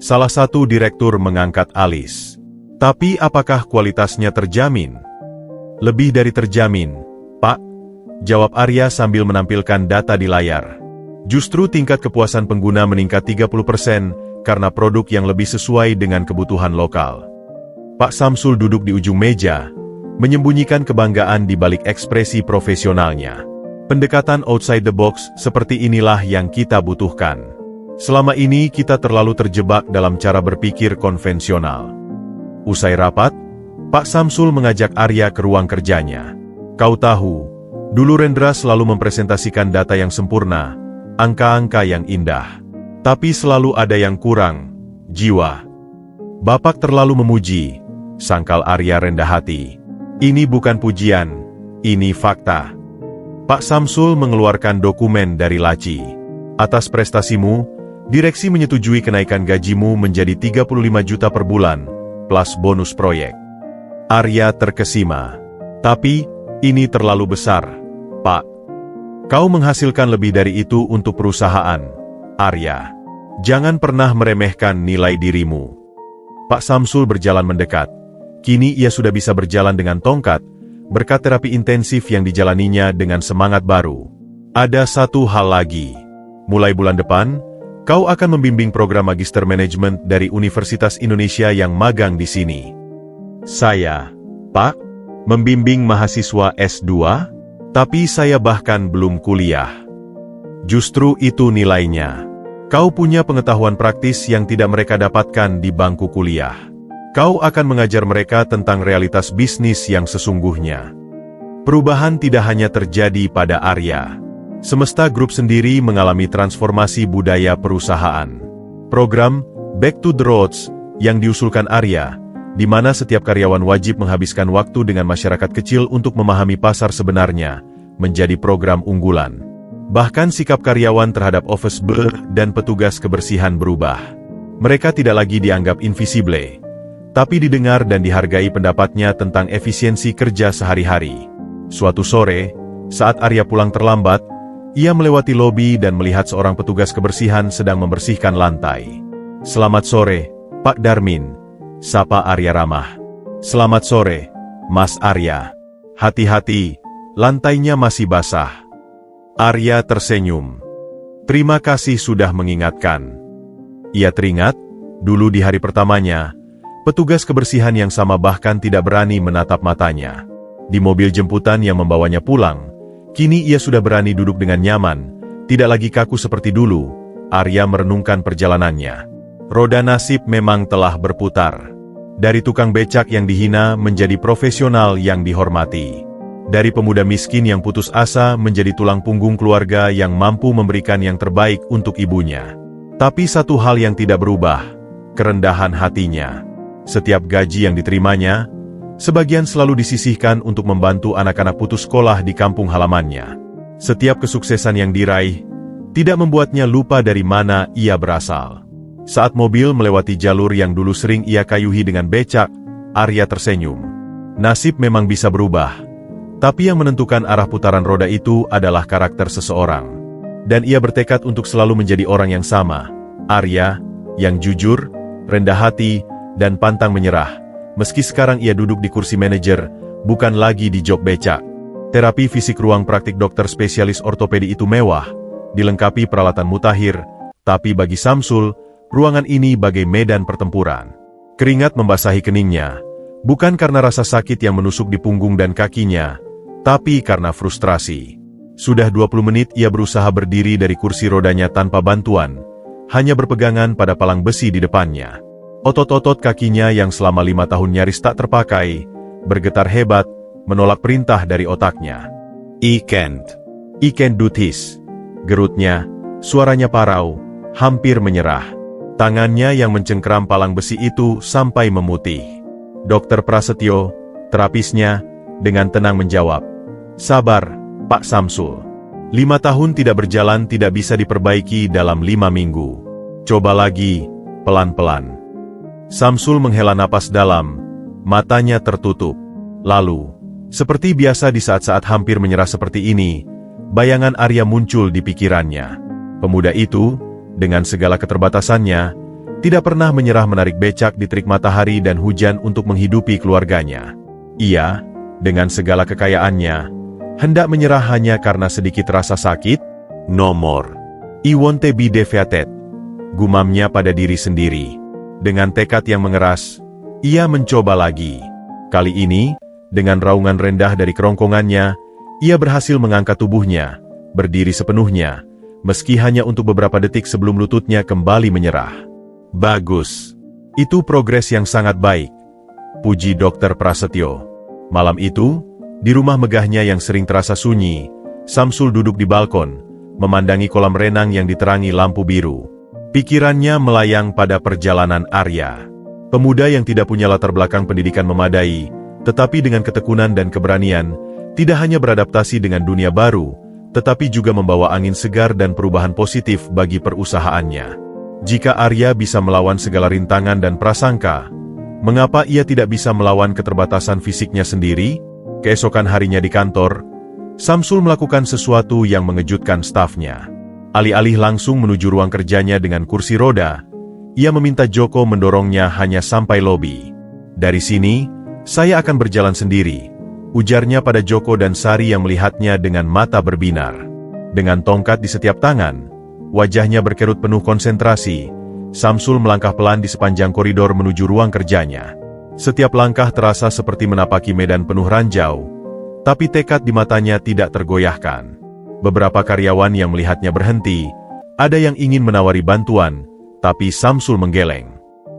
Salah satu direktur mengangkat alis. "Tapi apakah kualitasnya terjamin?" "Lebih dari terjamin, Pak," jawab Arya sambil menampilkan data di layar. "Justru tingkat kepuasan pengguna meningkat 30% karena produk yang lebih sesuai dengan kebutuhan lokal." Pak Samsul duduk di ujung meja, menyembunyikan kebanggaan di balik ekspresi profesionalnya. "Pendekatan outside the box seperti inilah yang kita butuhkan. Selama ini kita terlalu terjebak dalam cara berpikir konvensional." Usai rapat, Pak Samsul mengajak Arya ke ruang kerjanya. "Kau tahu, dulu Rendra selalu mempresentasikan data yang sempurna, angka-angka yang indah. Tapi selalu ada yang kurang, jiwa. Bapak terlalu memuji," sangkal Arya rendah hati. "Ini bukan pujian, ini fakta." Pak Samsul mengeluarkan dokumen dari laci. "Atas prestasimu, direksi menyetujui kenaikan gajimu menjadi 35 juta per bulan, plus bonus proyek." Arya terkesima. "Tapi, ini terlalu besar, Pak. Kau menghasilkan lebih dari itu untuk perusahaan, Arya. Jangan pernah meremehkan nilai dirimu." Pak Samsul berjalan mendekat. Kini ia sudah bisa berjalan dengan tongkat, berkat terapi intensif yang dijalaninya dengan semangat baru. Ada satu hal lagi. Mulai bulan depan, kau akan membimbing program Magister Manajemen dari Universitas Indonesia yang magang di sini. Saya, Pak, membimbing mahasiswa S2, tapi saya bahkan belum kuliah. Justru itu nilainya. Kau punya pengetahuan praktis yang tidak mereka dapatkan di bangku kuliah. Kau akan mengajar mereka tentang realitas bisnis yang sesungguhnya. Perubahan tidak hanya terjadi pada Arya. Semesta Group sendiri mengalami transformasi budaya perusahaan. Program Back to the Roots yang diusulkan Arya, di mana setiap karyawan wajib menghabiskan waktu dengan masyarakat kecil untuk memahami pasar sebenarnya, menjadi program unggulan. Bahkan sikap karyawan terhadap office boy dan petugas kebersihan berubah. Mereka tidak lagi dianggap invisible, tapi didengar dan dihargai pendapatnya tentang efisiensi kerja sehari-hari. Suatu sore, saat Arya pulang terlambat, ia melewati lobi dan melihat seorang petugas kebersihan sedang membersihkan lantai. "Selamat sore, Pak Darmin," sapa Arya ramah. "Selamat sore, Mas Arya. Hati-hati, lantainya masih basah." Arya tersenyum. Terima kasih sudah mengingatkan. Ia teringat, dulu di hari pertamanya, petugas kebersihan yang sama bahkan tidak berani menatap matanya. Di mobil jemputan yang membawanya pulang, kini ia sudah berani duduk dengan nyaman, tidak lagi kaku seperti dulu. Arya merenungkan perjalanannya. Roda nasib memang telah berputar. Dari tukang becak yang dihina menjadi profesional yang dihormati. Dari pemuda miskin yang putus asa menjadi tulang punggung keluarga yang mampu memberikan yang terbaik untuk ibunya. Tapi satu hal yang tidak berubah, kerendahan hatinya. Setiap gaji yang diterimanya, sebagian selalu disisihkan untuk membantu anak-anak putus sekolah di kampung halamannya. Setiap kesuksesan yang diraih, tidak membuatnya lupa dari mana ia berasal. Saat mobil melewati jalur yang dulu sering ia kayuhi dengan becak, Arya tersenyum. Nasib memang bisa berubah, tapi yang menentukan arah putaran roda itu adalah karakter seseorang. Dan ia bertekad untuk selalu menjadi orang yang sama, Arya, yang jujur, rendah hati, dan pantang menyerah. Meski sekarang ia duduk di kursi manajer, bukan lagi di jok becak. Terapi fisik ruang praktik dokter spesialis ortopedi itu mewah, dilengkapi peralatan mutakhir, tapi bagi Samsul, ruangan ini bagai medan pertempuran. Keringat membasahi keningnya, bukan karena rasa sakit yang menusuk di punggung dan kakinya, tapi karena frustrasi. Sudah 20 menit ia berusaha berdiri dari kursi rodanya tanpa bantuan, hanya berpegangan pada palang besi di depannya. Otot-otot kakinya yang selama 5 tahun nyaris tak terpakai, bergetar hebat, menolak perintah dari otaknya. I can't do this. Gerutnya, suaranya parau, hampir menyerah. Tangannya yang mencengkeram palang besi itu sampai memutih. Dokter Prasetyo, terapisnya, dengan tenang menjawab, "Sabar, Pak Samsul. 5 tahun tidak berjalan tidak bisa diperbaiki dalam 5 minggu. Coba lagi, pelan-pelan." Samsul menghela napas dalam, matanya tertutup. Lalu, seperti biasa di saat-saat hampir menyerah seperti ini, bayangan Arya muncul di pikirannya. Pemuda itu, dengan segala keterbatasannya, tidak pernah menyerah menarik becak di terik matahari dan hujan untuk menghidupi keluarganya. Ia, dengan segala kekayaannya, hendak menyerah hanya karena sedikit rasa sakit? No more. I won't be defeated. Gumamnya pada diri sendiri. Dengan tekad yang mengeras, ia mencoba lagi. Kali ini, dengan raungan rendah dari kerongkongannya, ia berhasil mengangkat tubuhnya, berdiri sepenuhnya, meski hanya untuk beberapa detik sebelum lututnya kembali menyerah. Bagus. Itu progres yang sangat baik, puji Dokter Prasetyo. Malam itu, di rumah megahnya yang sering terasa sunyi, Samsul duduk di balkon, memandangi kolam renang yang diterangi lampu biru. Pikirannya melayang pada perjalanan Arya. Pemuda yang tidak punya latar belakang pendidikan memadai, tetapi dengan ketekunan dan keberanian, tidak hanya beradaptasi dengan dunia baru, tetapi juga membawa angin segar dan perubahan positif bagi perusahaannya. Jika Arya bisa melawan segala rintangan dan prasangka, mengapa ia tidak bisa melawan keterbatasan fisiknya sendiri? Keesokan harinya di kantor, Samsul melakukan sesuatu yang mengejutkan stafnya. Alih-alih langsung menuju ruang kerjanya dengan kursi roda, ia meminta Joko mendorongnya hanya sampai lobi. Dari sini, Saya akan berjalan sendiri, ujarnya pada Joko dan Sari yang melihatnya dengan mata berbinar. Dengan tongkat di setiap tangan, wajahnya berkerut penuh konsentrasi, Samsul melangkah pelan di sepanjang koridor menuju ruang kerjanya. Setiap langkah terasa seperti menapaki medan penuh ranjau, tapi tekad di matanya tidak tergoyahkan. Beberapa karyawan yang melihatnya berhenti, ada yang ingin menawari bantuan, tapi Samsul menggeleng.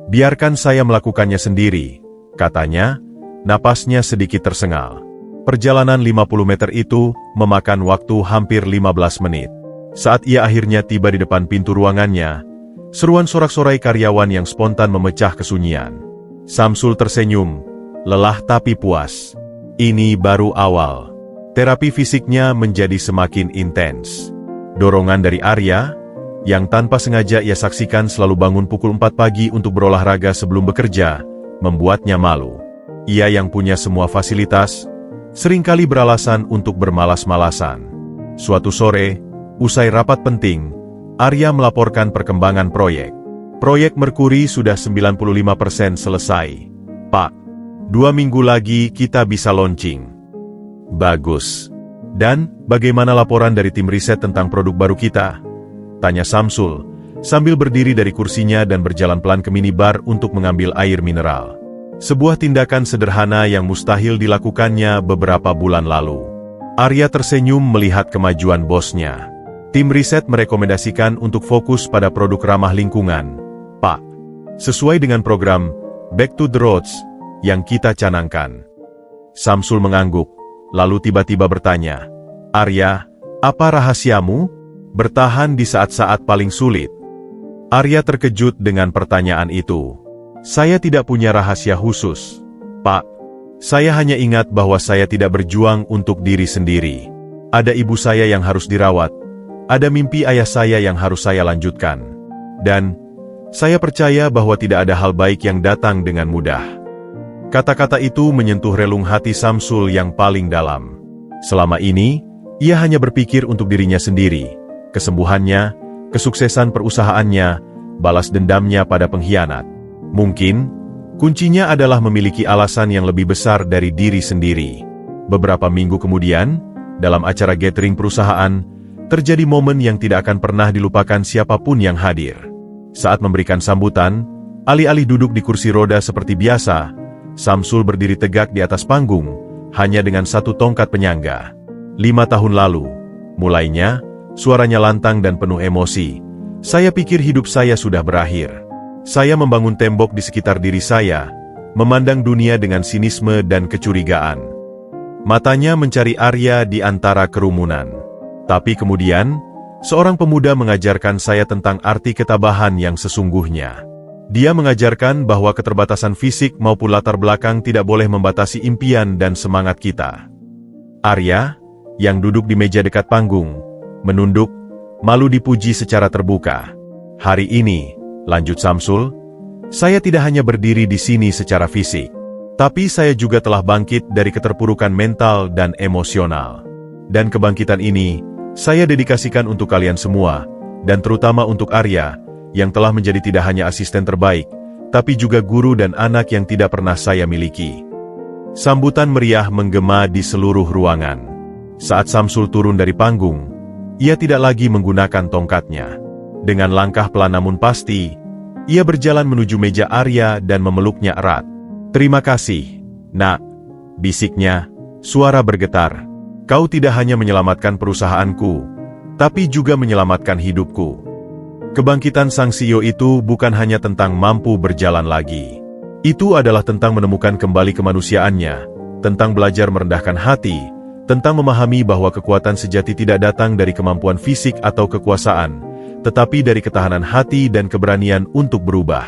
"Biarkan saya melakukannya sendiri," katanya, napasnya sedikit tersengal. Perjalanan 50 meter itu memakan waktu hampir 15 menit. Saat ia akhirnya tiba di depan pintu ruangannya, seruan sorak-sorai karyawan yang spontan memecah kesunyian. Samsul tersenyum, lelah tapi puas. Ini baru awal. Terapi fisiknya menjadi semakin intens. Dorongan dari Arya, yang tanpa sengaja ia saksikan selalu bangun pukul 4 pagi untuk berolahraga sebelum bekerja, membuatnya malu. Ia yang punya semua fasilitas, seringkali beralasan untuk bermalas-malasan. Suatu sore, usai rapat penting, Arya melaporkan perkembangan proyek. Proyek Merkuri sudah 95% selesai. "Pak, 2 minggu lagi kita bisa launching." "Bagus. Dan, bagaimana laporan dari tim riset tentang produk baru kita?" tanya Samsul, sambil berdiri dari kursinya dan berjalan pelan ke minibar untuk mengambil air mineral. Sebuah tindakan sederhana yang mustahil dilakukannya beberapa bulan lalu. Arya tersenyum melihat kemajuan bosnya. Tim riset merekomendasikan untuk fokus pada produk ramah lingkungan, "Pak. Sesuai dengan program Back to the Roots yang kita canangkan." Samsul mengangguk, lalu tiba-tiba bertanya, "Arya, apa rahasiamu? Bertahan di saat-saat paling sulit?" Arya terkejut dengan pertanyaan itu. "Saya tidak punya rahasia khusus, Pak. Saya hanya ingat bahwa saya tidak berjuang untuk diri sendiri. Ada ibu saya yang harus dirawat, ada mimpi ayah saya yang harus saya lanjutkan. Dan, saya percaya bahwa tidak ada hal baik yang datang dengan mudah." Kata-kata itu menyentuh relung hati Samsul yang paling dalam. Selama ini, ia hanya berpikir untuk dirinya sendiri, kesembuhannya, kesuksesan perusahaannya, balas dendamnya pada pengkhianat. Mungkin, kuncinya adalah memiliki alasan yang lebih besar dari diri sendiri. Beberapa minggu kemudian, dalam acara gathering perusahaan, terjadi momen yang tidak akan pernah dilupakan siapapun yang hadir. Saat memberikan sambutan, alih-alih duduk di kursi roda seperti biasa, Samsul berdiri tegak di atas panggung, hanya dengan satu tongkat penyangga. 5 tahun lalu, mulainya, suaranya lantang dan penuh emosi. "Saya pikir hidup saya sudah berakhir. Saya membangun tembok di sekitar diri saya, memandang dunia dengan sinisme dan kecurigaan." Matanya mencari Arya di antara kerumunan. "Tapi kemudian, seorang pemuda mengajarkan saya tentang arti ketabahan yang sesungguhnya. Dia mengajarkan bahwa keterbatasan fisik maupun latar belakang tidak boleh membatasi impian dan semangat kita." Arya, yang duduk di meja dekat panggung, menunduk, malu dipuji secara terbuka. "Hari ini," lanjut Samsul, "saya tidak hanya berdiri di sini secara fisik, tapi saya juga telah bangkit dari keterpurukan mental dan emosional. Dan kebangkitan ini, saya dedikasikan untuk kalian semua, dan terutama untuk Arya, yang telah menjadi tidak hanya asisten terbaik, tapi juga guru dan anak yang tidak pernah saya miliki." Sambutan meriah menggema di seluruh ruangan. Saat Samsul turun dari panggung, ia tidak lagi menggunakan tongkatnya. Dengan langkah pelan namun pasti, ia berjalan menuju meja Arya dan memeluknya erat. "Terima kasih, Nak," bisiknya, suara bergetar. "Kau tidak hanya menyelamatkan perusahaanku, tapi juga menyelamatkan hidupku." Kebangkitan sang CEO itu bukan hanya tentang mampu berjalan lagi. Itu adalah tentang menemukan kembali kemanusiaannya, tentang belajar merendahkan hati, tentang memahami bahwa kekuatan sejati tidak datang dari kemampuan fisik atau kekuasaan, tetapi dari ketahanan hati dan keberanian untuk berubah.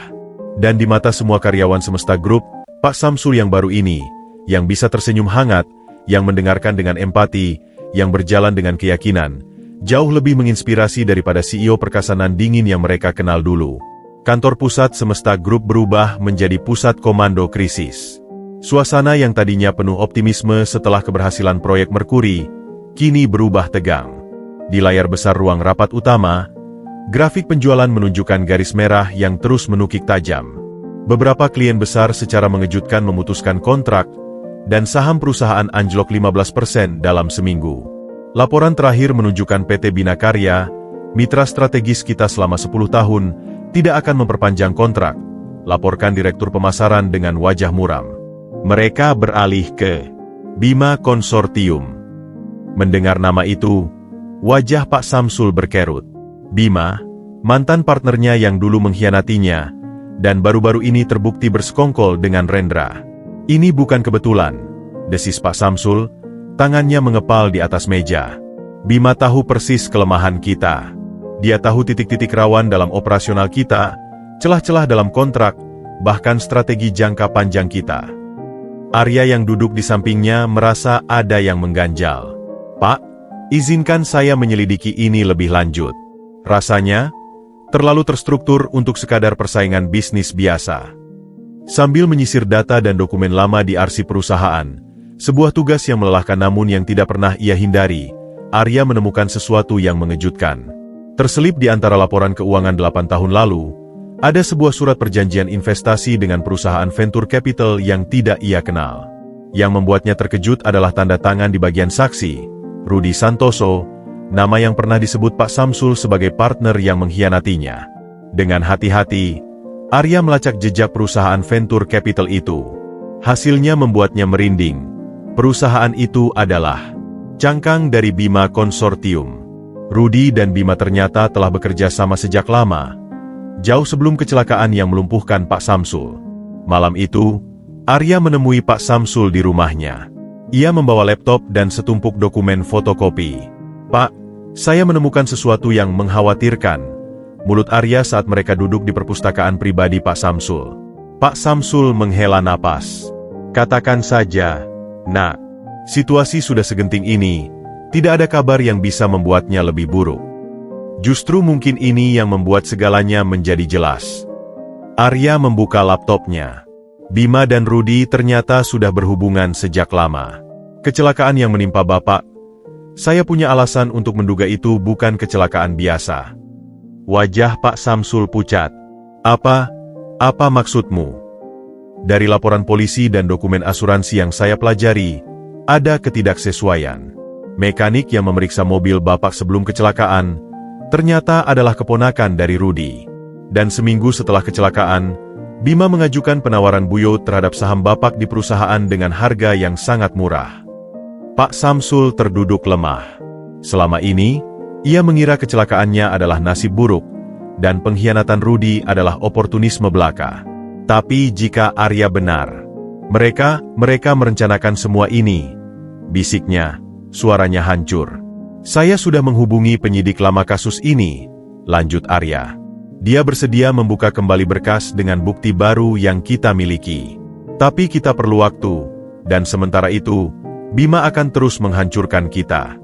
Dan di mata semua karyawan Semesta Group, Pak Samsul yang baru ini, yang bisa tersenyum hangat, yang mendengarkan dengan empati, yang berjalan dengan keyakinan, jauh lebih menginspirasi daripada CEO perkasanan dingin yang mereka kenal dulu. Kantor pusat Semesta Group berubah menjadi pusat komando krisis. Suasana yang tadinya penuh optimisme setelah keberhasilan proyek Merkuri, kini berubah tegang. Di layar besar ruang rapat utama, grafik penjualan menunjukkan garis merah yang terus menukik tajam. Beberapa klien besar secara mengejutkan memutuskan kontrak, dan saham perusahaan anjlok 15% dalam seminggu. Laporan terakhir menunjukkan PT Bina Karya, mitra strategis kita selama 10 tahun, tidak akan memperpanjang kontrak, laporkan Direktur Pemasaran dengan wajah muram. Mereka beralih ke Bima Konsortium. Mendengar nama itu, wajah Pak Samsul berkerut. Bima, mantan partnernya yang dulu mengkhianatinya, dan baru-baru ini terbukti bersekongkol dengan Rendra. Ini bukan kebetulan, desis Pak Samsul, tangannya mengepal di atas meja. Bima tahu persis kelemahan kita. Dia tahu titik-titik rawan dalam operasional kita, celah-celah dalam kontrak, bahkan strategi jangka panjang kita. Arya yang duduk di sampingnya merasa ada yang mengganjal. Pak, izinkan saya menyelidiki ini lebih lanjut. Rasanya terlalu terstruktur untuk sekadar persaingan bisnis biasa. Sambil menyisir data dan dokumen lama di arsip perusahaan, sebuah tugas yang melelahkan namun yang tidak pernah ia hindari, Arya menemukan sesuatu yang mengejutkan. Terselip di antara laporan keuangan 8 tahun lalu, ada sebuah surat perjanjian investasi dengan perusahaan venture capital yang tidak ia kenal. Yang membuatnya terkejut adalah tanda tangan di bagian saksi, Rudi Santoso, nama yang pernah disebut Pak Samsul sebagai partner yang mengkhianatinya. Dengan hati-hati, Arya melacak jejak perusahaan venture capital itu. Hasilnya membuatnya merinding. Perusahaan itu adalah cangkang dari Bima Konsortium. Rudi dan Bima ternyata telah bekerja sama sejak lama, jauh sebelum kecelakaan yang melumpuhkan Pak Samsul. Malam itu, Arya menemui Pak Samsul di rumahnya. Ia membawa laptop dan setumpuk dokumen fotokopi. Pak, saya menemukan sesuatu yang mengkhawatirkan. Mulut Arya saat mereka duduk di perpustakaan pribadi Pak Samsul. Pak Samsul menghela napas. Katakan saja, Nak. Situasi sudah segenting ini, tidak ada kabar yang bisa membuatnya lebih buruk. Justru mungkin ini yang membuat segalanya menjadi jelas. Arya membuka laptopnya. Bima dan Rudi ternyata sudah berhubungan sejak lama. Kecelakaan yang menimpa Bapak, saya punya alasan untuk menduga itu bukan kecelakaan biasa. Wajah Pak Samsul pucat. Apa maksudmu? Dari laporan polisi dan dokumen asuransi yang saya pelajari, ada ketidaksesuaian. Mekanik yang memeriksa mobil Bapak sebelum kecelakaan, ternyata adalah keponakan dari Rudi. Dan seminggu setelah kecelakaan, Bima mengajukan penawaran buyut terhadap saham Bapak di perusahaan dengan harga yang sangat murah. Pak Samsul terduduk lemah. Selama ini, ia mengira kecelakaannya adalah nasib buruk, dan pengkhianatan Rudi adalah oportunisme belaka. Tapi jika Arya benar, mereka merencanakan semua ini. Bisiknya, suaranya hancur. Saya sudah menghubungi penyidik lama kasus ini, lanjut Arya. Dia bersedia membuka kembali berkas dengan bukti baru yang kita miliki. Tapi kita perlu waktu, dan sementara itu, Bima akan terus menghancurkan kita.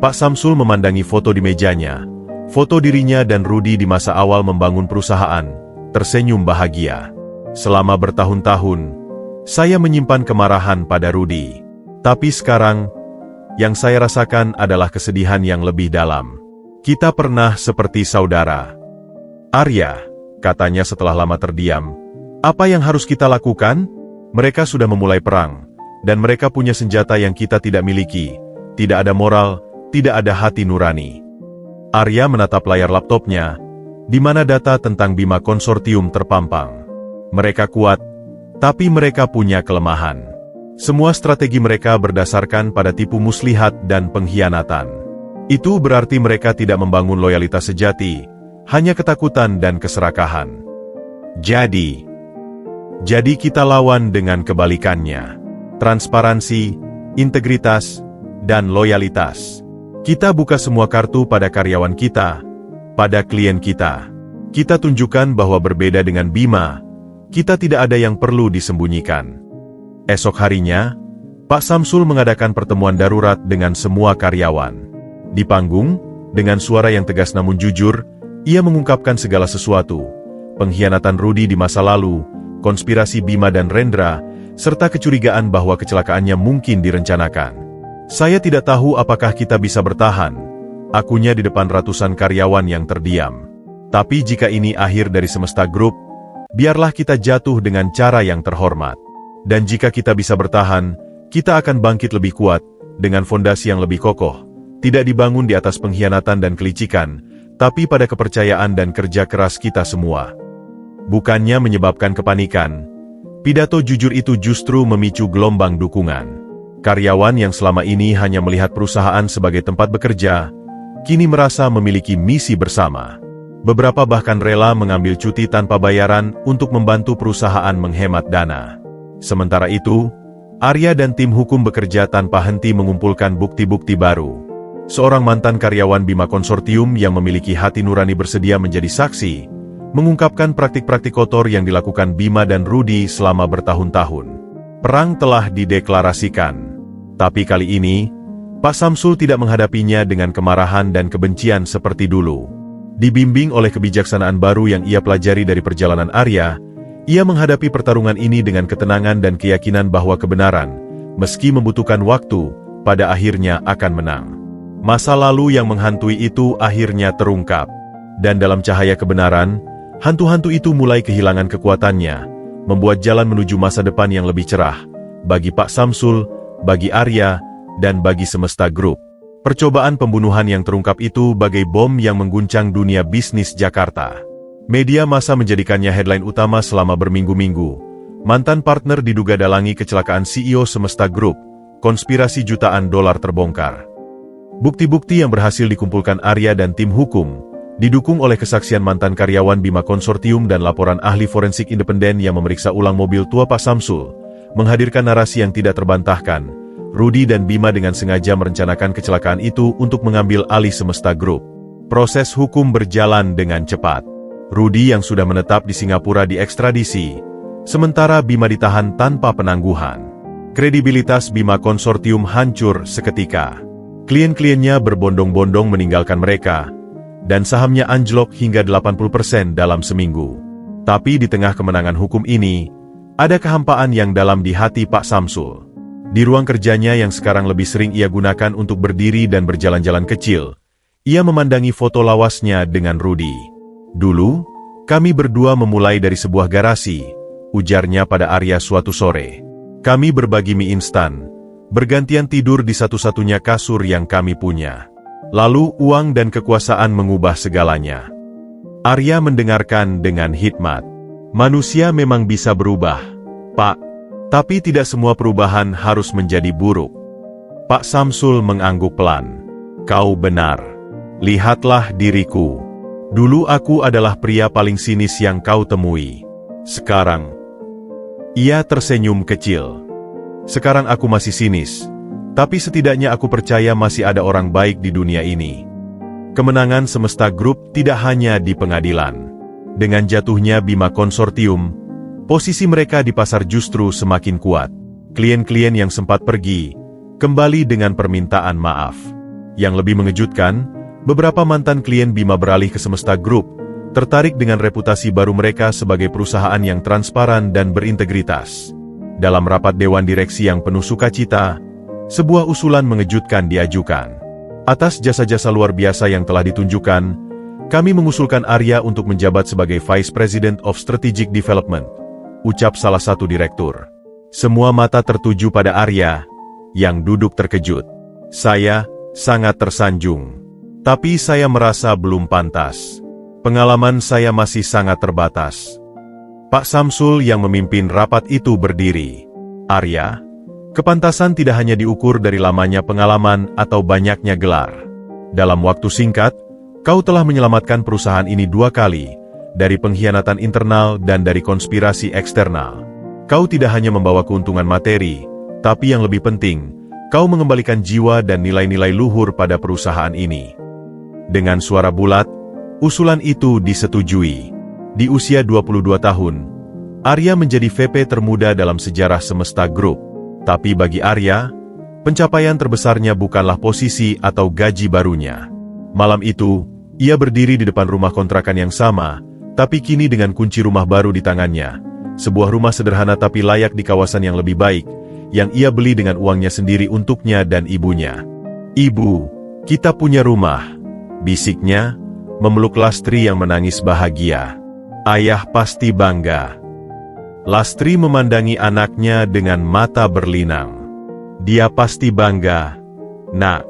Pak Samsul memandangi foto di mejanya, foto dirinya dan Rudi di masa awal membangun perusahaan, tersenyum bahagia. Selama bertahun-tahun, saya menyimpan kemarahan pada Rudi. Tapi sekarang, yang saya rasakan adalah kesedihan yang lebih dalam. Kita pernah seperti saudara. Arya, katanya setelah lama terdiam, apa yang harus kita lakukan? Mereka sudah memulai perang, dan mereka punya senjata yang kita tidak miliki. Tidak ada moral, tidak ada hati nurani. Arya menatap layar laptopnya, di mana data tentang Bima Konsortium terpampang. Mereka kuat, tapi mereka punya kelemahan. Semua strategi mereka berdasarkan pada tipu muslihat dan pengkhianatan. Itu berarti mereka tidak membangun loyalitas sejati, hanya ketakutan dan keserakahan. Jadi kita lawan dengan kebalikannya. Transparansi, integritas, dan loyalitas. Kita buka semua kartu pada karyawan kita, pada klien kita. Kita tunjukkan bahwa berbeda dengan Bima, kita tidak ada yang perlu disembunyikan. Esok harinya, Pak Samsul mengadakan pertemuan darurat dengan semua karyawan. Di panggung, dengan suara yang tegas namun jujur, ia mengungkapkan segala sesuatu, pengkhianatan Rudi di masa lalu, konspirasi Bima dan Rendra, serta kecurigaan bahwa kecelakaannya mungkin direncanakan. Saya tidak tahu apakah kita bisa bertahan, akunya di depan ratusan karyawan yang terdiam. Tapi jika ini akhir dari Semesta Group, Biarlah kita jatuh dengan cara yang terhormat. Dan jika kita bisa bertahan, kita akan bangkit lebih kuat, dengan fondasi yang lebih kokoh. Tidak dibangun di atas pengkhianatan dan kelicikan, tapi pada kepercayaan dan kerja keras kita semua. Bukannya menyebabkan kepanikan, pidato jujur itu justru memicu gelombang dukungan. Karyawan yang selama ini hanya melihat perusahaan sebagai tempat bekerja, kini merasa memiliki misi bersama. Beberapa bahkan rela mengambil cuti tanpa bayaran untuk membantu perusahaan menghemat dana. Sementara itu, Arya dan tim hukum bekerja tanpa henti mengumpulkan bukti-bukti baru. Seorang mantan karyawan Bima Konsortium yang memiliki hati nurani bersedia menjadi saksi, mengungkapkan praktik-praktik kotor yang dilakukan Bima dan Rudy selama bertahun-tahun. Perang telah dideklarasikan. Tapi kali ini, Pak Samsul tidak menghadapinya dengan kemarahan dan kebencian seperti dulu. Dibimbing oleh kebijaksanaan baru yang ia pelajari dari perjalanan Arya, ia menghadapi pertarungan ini dengan ketenangan dan keyakinan bahwa kebenaran, meski membutuhkan waktu, pada akhirnya akan menang. Masa lalu yang menghantui itu akhirnya terungkap. Dan dalam cahaya kebenaran, hantu-hantu itu mulai kehilangan kekuatannya, membuat jalan menuju masa depan yang lebih cerah, bagi Pak Samsul, bagi Arya, dan bagi semesta grup. Percobaan pembunuhan yang terungkap itu bagai bom yang mengguncang dunia bisnis Jakarta. Media massa menjadikannya headline utama selama berminggu-minggu. Mantan partner diduga dalangi kecelakaan CEO Semesta Group, konspirasi jutaan dolar terbongkar. Bukti-bukti yang berhasil dikumpulkan Arya dan tim hukum, didukung oleh kesaksian mantan karyawan Bima Konsortium dan laporan ahli forensik independen yang memeriksa ulang mobil tua Pak Samsul, menghadirkan narasi yang tidak terbantahkan. Rudy dan Bima dengan sengaja merencanakan kecelakaan itu untuk mengambil alih Semesta Group. Proses hukum berjalan dengan cepat. Rudy yang sudah menetap di Singapura diekstradisi, sementara Bima ditahan tanpa penangguhan. Kredibilitas Bima Konsortium hancur seketika. Klien-kliennya berbondong-bondong meninggalkan mereka, dan sahamnya anjlok hingga 80% dalam seminggu. Tapi di tengah kemenangan hukum ini, ada kehampaan yang dalam di hati Pak Samsul. Di ruang kerjanya yang sekarang lebih sering ia gunakan untuk berdiri dan berjalan-jalan kecil, ia memandangi foto lawasnya dengan Rudy. Dulu, kami berdua memulai dari sebuah garasi, ujarnya pada Arya suatu sore. Kami berbagi mie instan, bergantian tidur di satu-satunya kasur yang kami punya. Lalu uang dan kekuasaan mengubah segalanya. Arya mendengarkan dengan hikmat. Manusia memang bisa berubah, Pak. Tapi tidak semua perubahan harus menjadi buruk. Pak Samsul mengangguk pelan. Kau benar. Lihatlah diriku. Dulu aku adalah pria paling sinis yang kau temui. Sekarang, ia tersenyum kecil. Sekarang aku masih sinis, tapi setidaknya aku percaya masih ada orang baik di dunia ini. Kemenangan Semesta Group tidak hanya di pengadilan. Dengan jatuhnya Bima Konsortium, posisi mereka di pasar justru semakin kuat. Klien-klien yang sempat pergi, kembali dengan permintaan maaf. Yang lebih mengejutkan, beberapa mantan klien Bima beralih ke Semesta Group, tertarik dengan reputasi baru mereka sebagai perusahaan yang transparan dan berintegritas. Dalam rapat Dewan Direksi yang penuh sukacita, sebuah usulan mengejutkan diajukan. Atas jasa-jasa luar biasa yang telah ditunjukkan, kami mengusulkan Arya untuk menjabat sebagai Vice President of Strategic Development, ucap salah satu direktur. Semua mata tertuju pada Arya, yang duduk terkejut. Saya sangat tersanjung. Tapi saya merasa belum pantas. Pengalaman saya masih sangat terbatas. Pak Samsul yang memimpin rapat itu berdiri. Arya, kepantasan tidak hanya diukur dari lamanya pengalaman atau banyaknya gelar. Dalam waktu singkat, kau telah menyelamatkan perusahaan ini 2 kali, dari pengkhianatan internal dan dari konspirasi eksternal. Kau tidak hanya membawa keuntungan materi, tapi yang lebih penting, kau mengembalikan jiwa dan nilai-nilai luhur pada perusahaan ini. Dengan suara bulat, usulan itu disetujui. Di usia 22 tahun, Arya menjadi VP termuda dalam sejarah Semesta Group. Tapi bagi Arya, pencapaian terbesarnya bukanlah posisi atau gaji barunya. Malam itu, ia berdiri di depan rumah kontrakan yang sama, tapi kini dengan kunci rumah baru di tangannya. Sebuah rumah sederhana tapi layak di kawasan yang lebih baik, yang ia beli dengan uangnya sendiri untuknya dan ibunya. Ibu, kita punya rumah. Bisiknya, memeluk Lastri yang menangis bahagia. Ayah pasti bangga. Lastri memandangi anaknya dengan mata berlinang. Dia pasti bangga, Nak.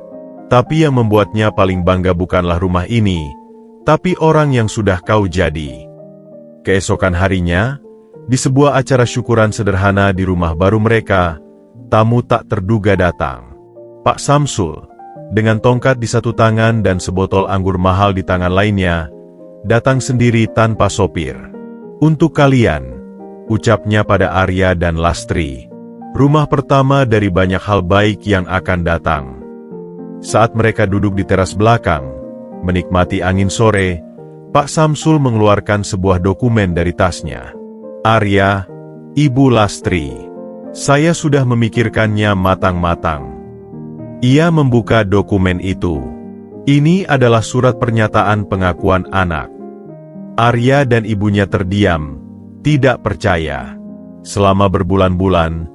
Tapi yang membuatnya paling bangga bukanlah rumah ini, tapi orang yang sudah kau jadi. Keesokan harinya, di sebuah acara syukuran sederhana di rumah baru mereka, tamu tak terduga datang. Pak Samsul, dengan tongkat di satu tangan dan sebotol anggur mahal di tangan lainnya, datang sendiri tanpa sopir. Untuk kalian, ucapnya pada Arya dan Lastri. Rumah pertama dari banyak hal baik yang akan datang. Saat mereka duduk di teras belakang, menikmati angin sore, Pak Samsul mengeluarkan sebuah dokumen dari tasnya. Arya, Ibu Lastri, saya sudah memikirkannya matang-matang. Ia membuka dokumen itu. Ini adalah surat pernyataan pengakuan anak. Arya dan ibunya terdiam, tidak percaya. Selama berbulan-bulan,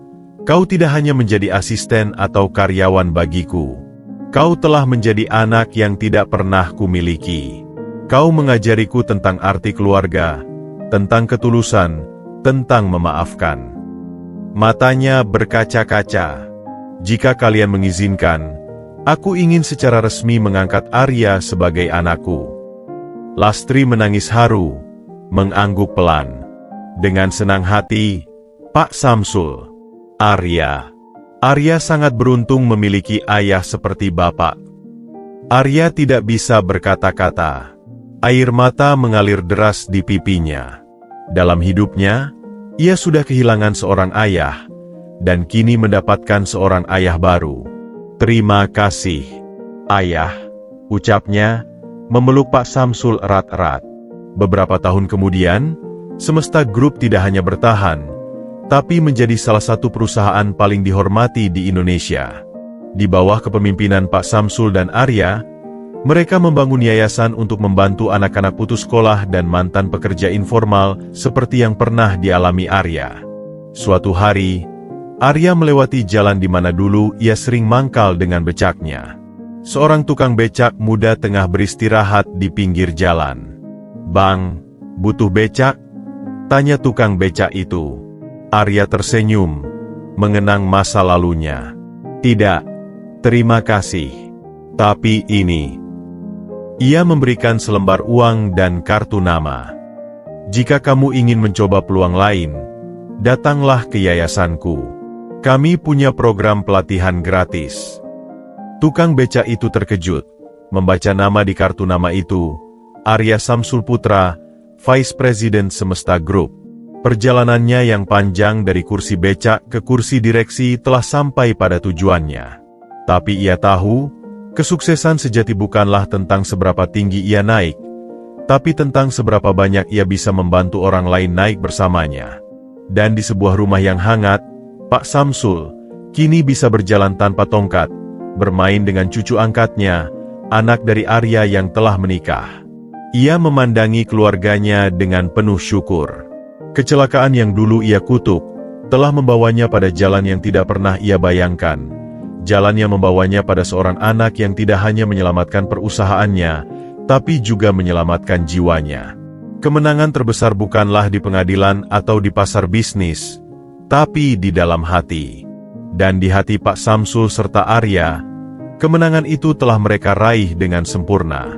kau tidak hanya menjadi asisten atau karyawan bagiku. Kau telah menjadi anak yang tidak pernah kumiliki. Kau mengajariku tentang arti keluarga, tentang ketulusan, tentang memaafkan. Matanya berkaca-kaca. Jika kalian mengizinkan, aku ingin secara resmi mengangkat Arya sebagai anakku. Lastri menangis haru, mengangguk pelan. Dengan senang hati, Pak Samsul, Arya sangat beruntung memiliki ayah seperti Bapak. Arya tidak bisa berkata-kata. Air mata mengalir deras di pipinya. Dalam hidupnya, ia sudah kehilangan seorang ayah, dan kini mendapatkan seorang ayah baru. Terima kasih, Ayah, ucapnya, memeluk Pak Samsul erat-erat. Beberapa tahun kemudian, Semesta Group tidak hanya bertahan, tapi menjadi salah satu perusahaan paling dihormati di Indonesia. Di bawah kepemimpinan Pak Samsul dan Arya, mereka membangun yayasan untuk membantu anak-anak putus sekolah dan mantan pekerja informal seperti yang pernah dialami Arya. Suatu hari, Arya melewati jalan di mana dulu ia sering mangkal dengan becaknya. Seorang tukang becak muda tengah beristirahat di pinggir jalan. "Bang, butuh becak?" tanya tukang becak itu. Arya tersenyum, mengenang masa lalunya. "Tidak, terima kasih. Tapi ini." Ia memberikan selembar uang dan kartu nama. "Jika kamu ingin mencoba peluang lain, datanglah ke yayasanku. Kami punya program pelatihan gratis." Tukang becak itu terkejut, membaca nama di kartu nama itu, Arya Samsul Putra, Vice President Semesta Group. Perjalanannya yang panjang dari kursi becak ke kursi direksi telah sampai pada tujuannya. Tapi ia tahu, kesuksesan sejati bukanlah tentang seberapa tinggi ia naik, tapi tentang seberapa banyak ia bisa membantu orang lain naik bersamanya. Dan di sebuah rumah yang hangat, Pak Samsul kini bisa berjalan tanpa tongkat, bermain dengan cucu angkatnya, anak dari Arya yang telah menikah. Ia memandangi keluarganya dengan penuh syukur. Kecelakaan yang dulu ia kutuk, telah membawanya pada jalan yang tidak pernah ia bayangkan. Jalan yang membawanya pada seorang anak yang tidak hanya menyelamatkan perusahaannya, tapi juga menyelamatkan jiwanya. Kemenangan terbesar bukanlah di pengadilan atau di pasar bisnis, tapi di dalam hati. Dan di hati Pak Samsul serta Arya, kemenangan itu telah mereka raih dengan sempurna.